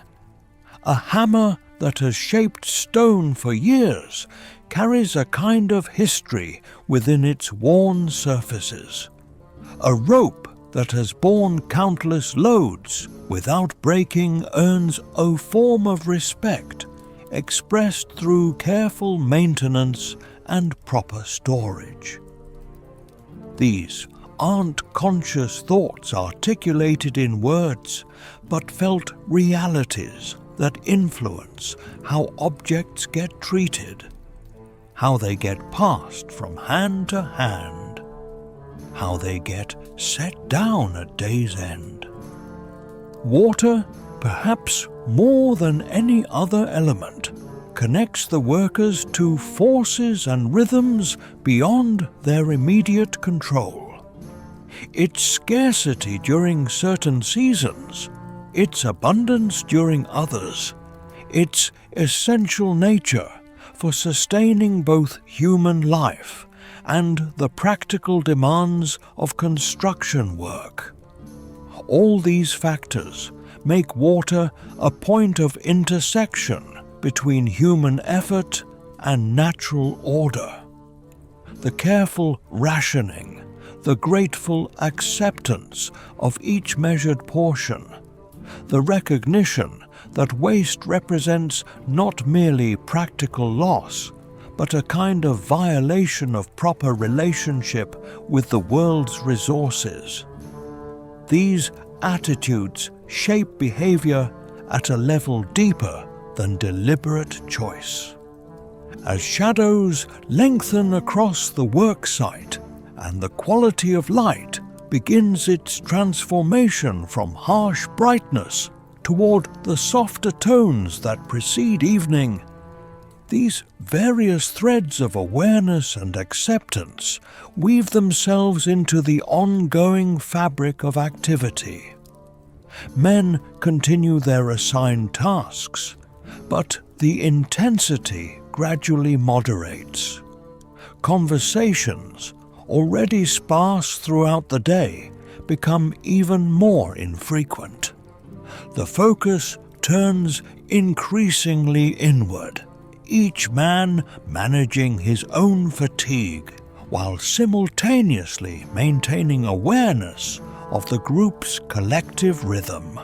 A hammer that has shaped stone for years carries a kind of history within its worn surfaces. A rope that has borne countless loads without breaking earns a form of respect, expressed through careful maintenance and proper storage. These aren't conscious thoughts articulated in words, but felt realities that influence how objects get treated, how they get passed from hand to hand, how they get set down at day's end. Water, perhaps more than any other element, connects the workers to forces and rhythms beyond their immediate control. Its scarcity during certain seasons, its abundance during others, its essential nature for sustaining both human life and the practical demands of construction work. All these factors make water a point of intersection between human effort and natural order. The careful rationing, the grateful acceptance of each measured portion, the recognition that waste represents not merely practical loss, but a kind of violation of proper relationship with the world's resources. These attitudes shape behavior at a level deeper than deliberate choice. As shadows lengthen across the work site and the quality of light begins its transformation from harsh brightness toward the softer tones that precede evening, these various threads of awareness and acceptance weave themselves into the ongoing fabric of activity. Men continue their assigned tasks, but the intensity gradually moderates. Conversations, already sparse throughout the day, become even more infrequent. The focus turns increasingly inward, each man managing his own fatigue while simultaneously maintaining awareness of the group's collective rhythm.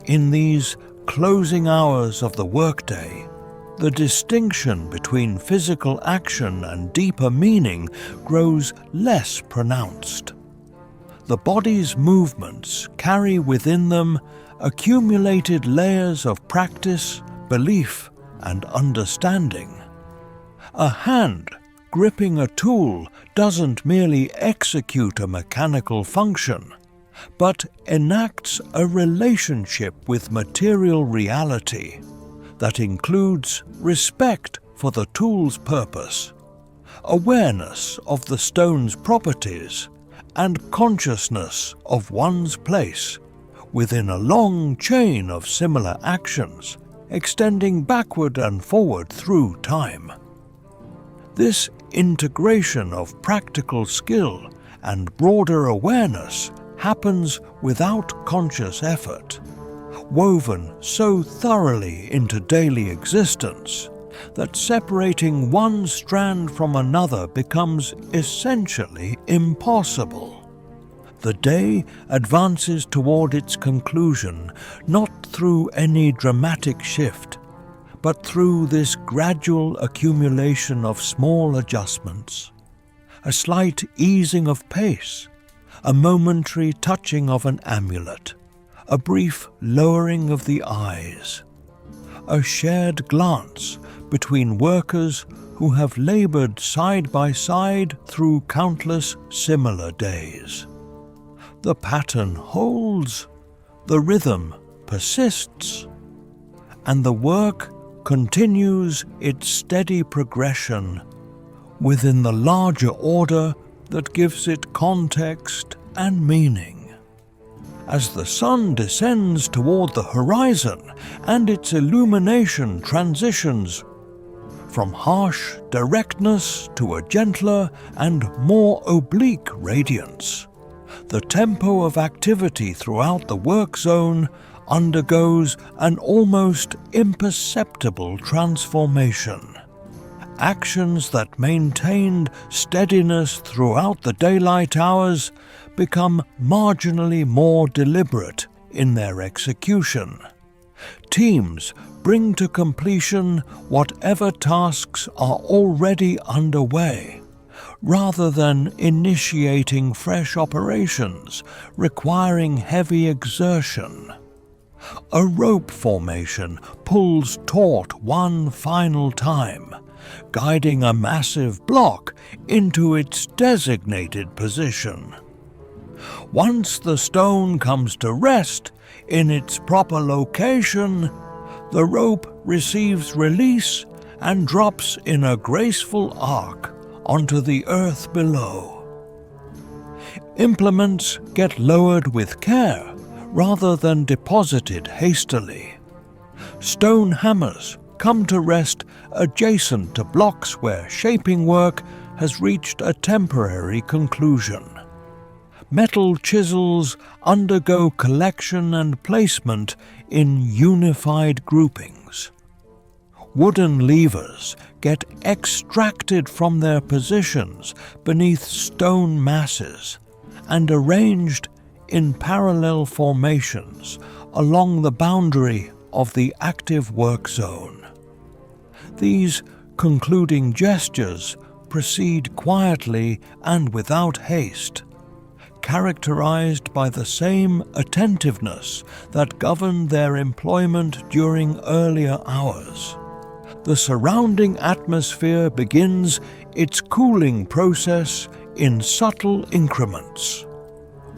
In these closing hours of the workday, the distinction between physical action and deeper meaning grows less pronounced. The body's movements carry within them accumulated layers of practice, belief, and understanding. A hand gripping a tool doesn't merely execute a mechanical function, but enacts a relationship with material reality that includes respect for the tool's purpose, awareness of the stone's properties, and consciousness of one's place within a long chain of similar actions extending backward and forward through time. This integration of practical skill and broader awareness happens without conscious effort, woven so thoroughly into daily existence that separating one strand from another becomes essentially impossible. The day advances toward its conclusion, not through any dramatic shift, but through this gradual accumulation of small adjustments, a slight easing of pace, a momentary touching of an amulet, a brief lowering of the eyes, a shared glance between workers who have labored side by side through countless similar days. The pattern holds, the rhythm persists, and the work continues its steady progression within the larger order that gives it context and meaning. As the sun descends toward the horizon and its illumination transitions from harsh directness to a gentler and more oblique radiance, the tempo of activity throughout the work zone undergoes an almost imperceptible transformation. Actions that maintained steadiness throughout the daylight hours become marginally more deliberate in their execution. Teams bring to completion whatever tasks are already underway, rather than initiating fresh operations requiring heavy exertion. A rope formation pulls taut one final time, guiding a massive block into its designated position. Once the stone comes to rest in its proper location, the rope receives release and drops in a graceful arc onto the earth below. Implements get lowered with care rather than deposited hastily. Stone hammers come to rest adjacent to blocks where shaping work has reached a temporary conclusion. Metal chisels undergo collection and placement in unified groupings. Wooden levers get extracted from their positions beneath stone masses and arranged in parallel formations along the boundary of the active work zone. These concluding gestures proceed quietly and without haste, characterized by the same attentiveness that governed their employment during earlier hours. The surrounding atmosphere begins its cooling process in subtle increments.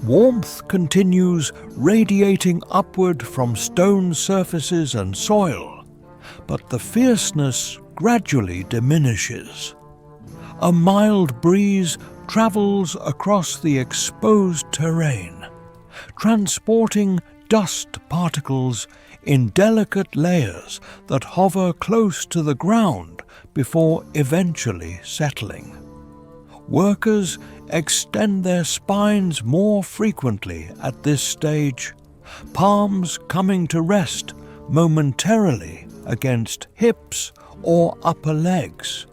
Warmth continues radiating upward from stone surfaces and soil, but the fierceness gradually diminishes. A mild breeze travels across the exposed terrain, transporting dust particles in delicate layers that hover close to the ground before eventually settling. Workers extend their spines more frequently at this stage, palms coming to rest momentarily against hips or upper legs,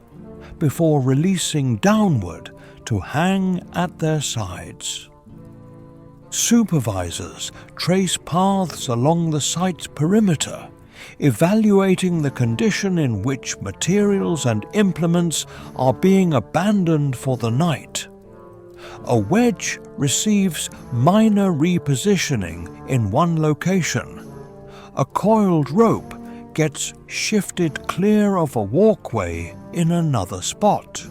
before releasing downward to hang at their sides. Supervisors trace paths along the site's perimeter, evaluating the condition in which materials and implements are being abandoned for the night. A wedge receives minor repositioning in one location. A coiled rope gets shifted clear of a walkway in another spot.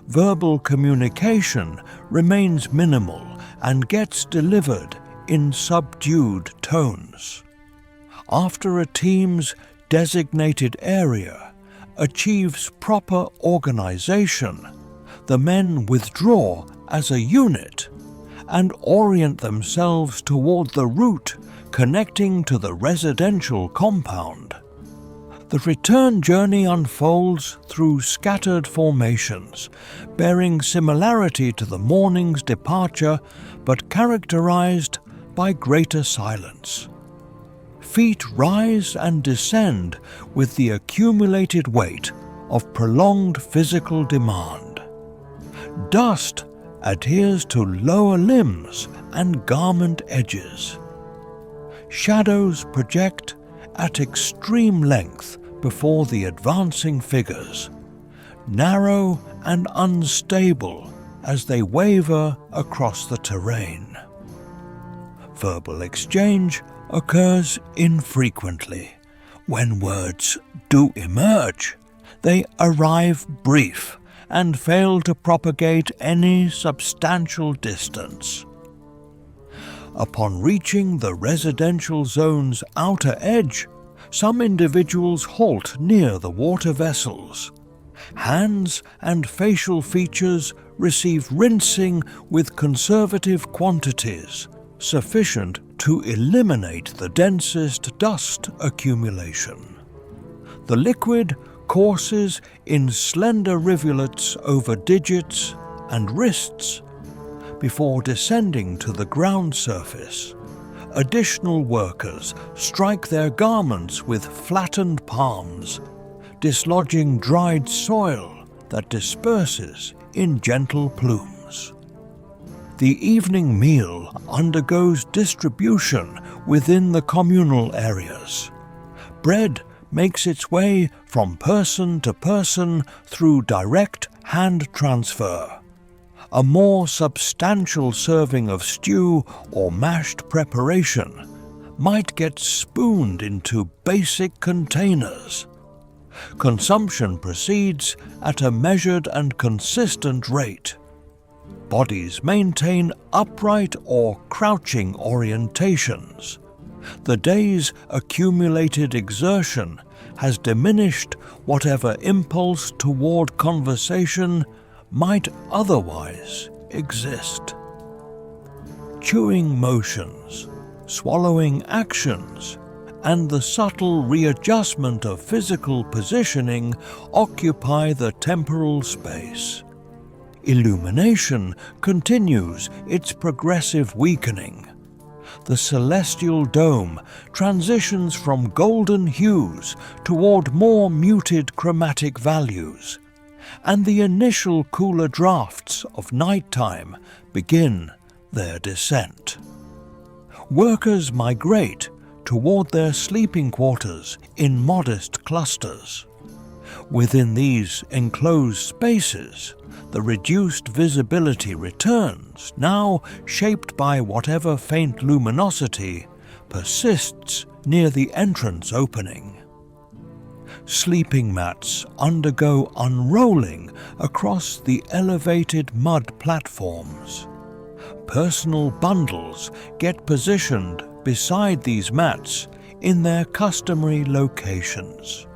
Verbal communication remains minimal and gets delivered in subdued tones. After a team's designated area achieves proper organization, the men withdraw as a unit and orient themselves toward the route connecting to the residential compound. The return journey unfolds through scattered formations, bearing similarity to the morning's departure but characterized by greater silence. Feet rise and descend with the accumulated weight of prolonged physical demand. Dust adheres to lower limbs and garment edges. shadows project at extreme length before the advancing figures, narrow and unstable as they waver across the terrain. Verbal exchange occurs infrequently. When words do emerge, they arrive brief and fail to propagate any substantial distance. Upon reaching the residential zone's outer edge, some individuals halt near the water vessels. Hands and facial features receive rinsing with conservative quantities, sufficient to eliminate the densest dust accumulation. The liquid courses in slender rivulets over digits and wrists before descending to the ground surface. Additional workers strike their garments with flattened palms, dislodging dried soil that disperses in gentle plumes. The evening meal undergoes distribution within the communal areas. Bread makes its way from person to person through direct hand transfer. A more substantial serving of stew or mashed preparation might get spooned into basic containers. Consumption proceeds at a measured and consistent rate. Bodies maintain upright or crouching orientations. The day's accumulated exertion has diminished whatever impulse toward conversation might otherwise exist. Chewing motions, swallowing actions, and the subtle readjustment of physical positioning occupy the temporal space. Illumination continues its progressive weakening. The celestial dome transitions from golden hues toward more muted chromatic values, and the initial cooler drafts of nighttime begin their descent. Workers migrate toward their sleeping quarters in modest clusters. Within these enclosed spaces, the reduced visibility returns, now shaped by whatever faint luminosity persists near the entrance opening. Sleeping mats undergo unrolling across the elevated mud platforms. Personal bundles get positioned beside these mats in their customary locations.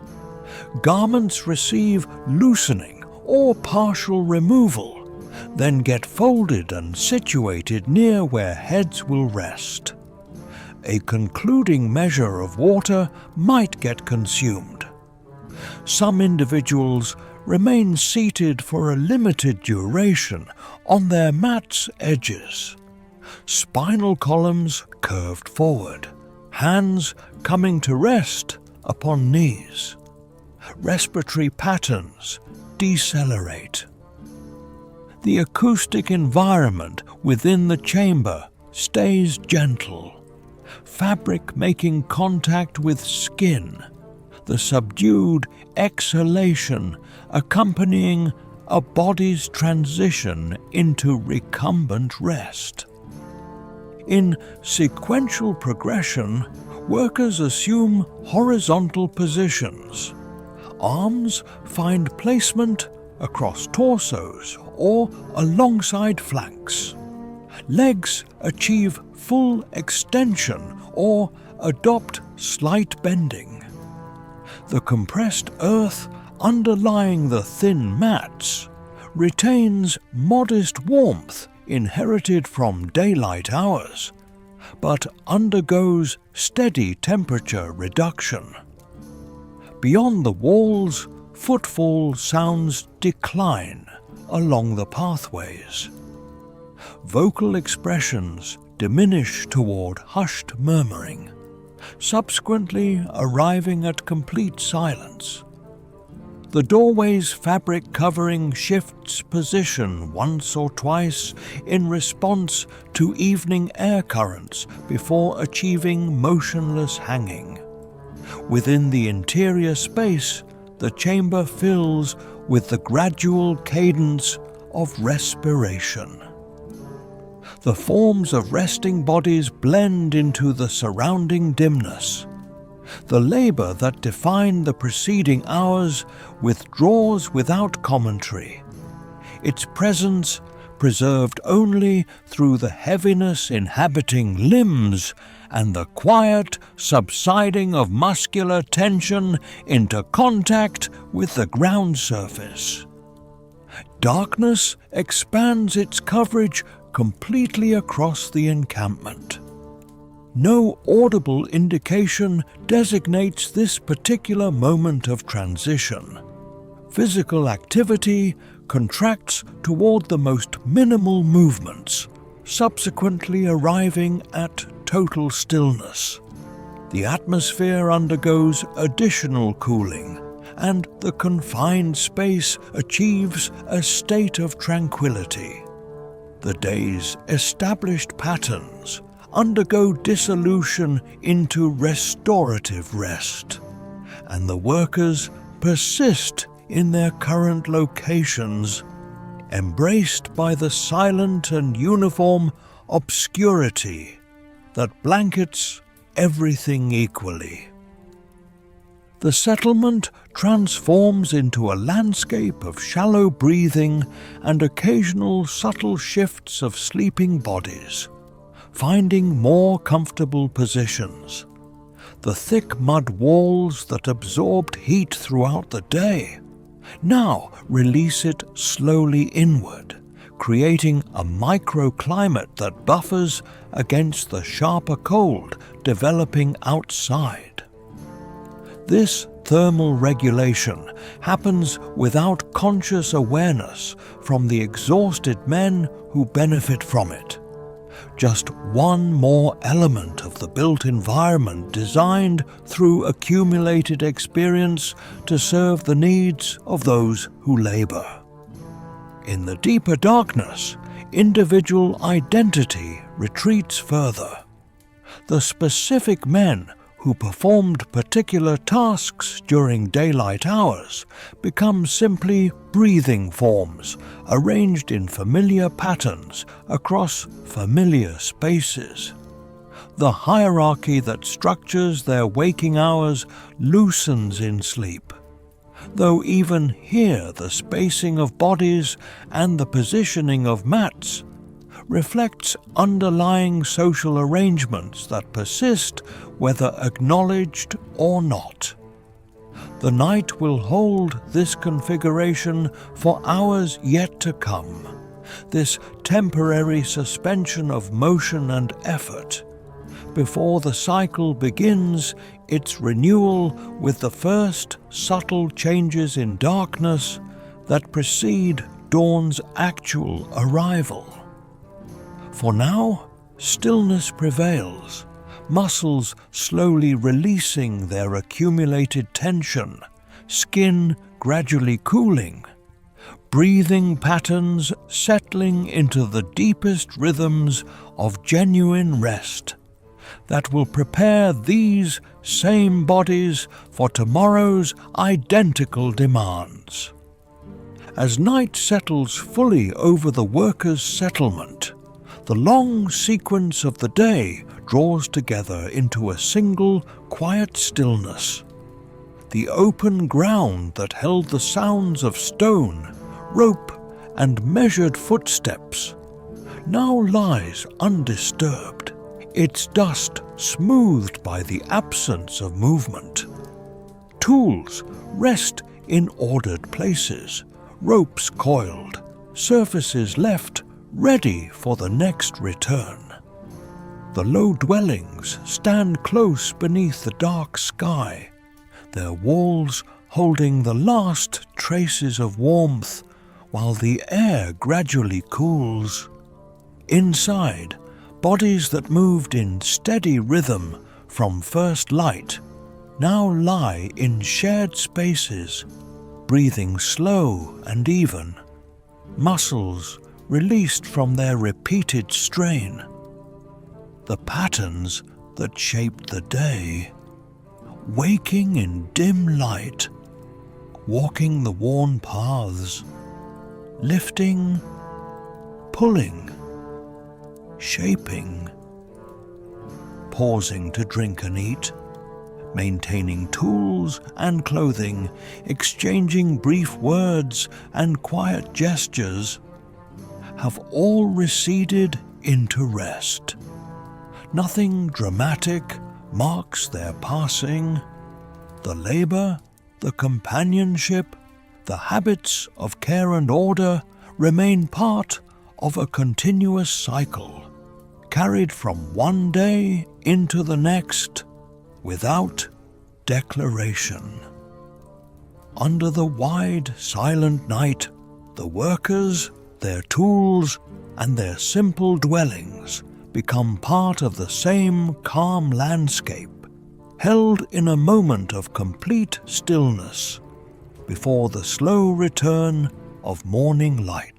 Garments receive loosening or partial removal, then get folded and situated near where heads will rest. A concluding measure of water might get consumed. Some individuals remain seated for a limited duration on their mat's edges. Spinal columns curved forward, hands coming to rest upon knees. Respiratory patterns decelerate. The acoustic environment within the chamber stays gentle, fabric making contact with skin, the subdued exhalation accompanying a body's transition into recumbent rest. In sequential progression, workers assume horizontal positions. Arms find placement across torsos or alongside flanks. Legs achieve full extension or adopt slight bending. The compressed earth underlying the thin mats retains modest warmth inherited from daylight hours, but undergoes steady temperature reduction. Beyond the walls, footfall sounds decline along the pathways. Vocal expressions diminish toward hushed murmuring, subsequently arriving at complete silence. The doorway's fabric covering shifts position once or twice in response to evening air currents before achieving motionless hanging. Within the interior space, the chamber fills with the gradual cadence of respiration. The forms of resting bodies blend into the surrounding dimness. The labor that defined the preceding hours withdraws without commentary, its presence preserved only through the heaviness inhabiting limbs and the quiet subsiding of muscular tension into contact with the ground surface. Darkness expands its coverage completely across the encampment. No audible indication designates this particular moment of transition. Physical activity contracts toward the most minimal movements, subsequently arriving at total stillness. The atmosphere undergoes additional cooling, and the confined space achieves a state of tranquility. The day's established patterns undergo dissolution into restorative rest, and the workers persist in their current locations, embraced by the silent and uniform obscurity that blankets everything equally. The settlement transforms into a landscape of shallow breathing and occasional subtle shifts of sleeping bodies, finding more comfortable positions. The thick mud walls that absorbed heat throughout the day now release it slowly inward, creating a microclimate that buffers against the sharper cold developing outside. This thermal regulation happens without conscious awareness from the exhausted men who benefit from it. Just one more element of the built environment designed through accumulated experience to serve the needs of those who labor. In the deeper darkness, individual identity retreats further. The specific men who performed particular tasks during daylight hours become simply breathing forms arranged in familiar patterns across familiar spaces. The hierarchy that structures their waking hours loosens in sleep, though even here the spacing of bodies and the positioning of mats reflects underlying social arrangements that persist whether acknowledged or not. The night will hold this configuration for hours yet to come, this temporary suspension of motion and effort, before the cycle begins its renewal with the first subtle changes in darkness that precede dawn's actual arrival. For now, stillness prevails, muscles slowly releasing their accumulated tension, skin gradually cooling, breathing patterns settling into the deepest rhythms of genuine rest that will prepare these same bodies for tomorrow's identical demands. As night settles fully over the workers' settlement, the long sequence of the day draws together into a single quiet stillness. The open ground that held the sounds of stone, rope, and measured footsteps now lies undisturbed, its dust smoothed by the absence of movement. Tools rest in ordered places, ropes coiled, surfaces left ready for the next return. The low dwellings stand close beneath the dark sky, their walls holding the last traces of warmth while the air gradually cools. Inside, bodies that moved in steady rhythm from first light now lie in shared spaces, breathing slow and even, muscles released from their repeated strain, the patterns that shaped the day, waking in dim light, walking the worn paths, lifting, pulling, shaping, pausing to drink and eat, maintaining tools and clothing, exchanging brief words and quiet gestures, have all receded into rest. Nothing dramatic marks their passing. The labor, the companionship, the habits of care and order remain part of a continuous cycle, carried from one day into the next, without declaration. Under the wide, silent night, the workers, their tools, and their simple dwellings become part of the same calm landscape, held in a moment of complete stillness before the slow return of morning light.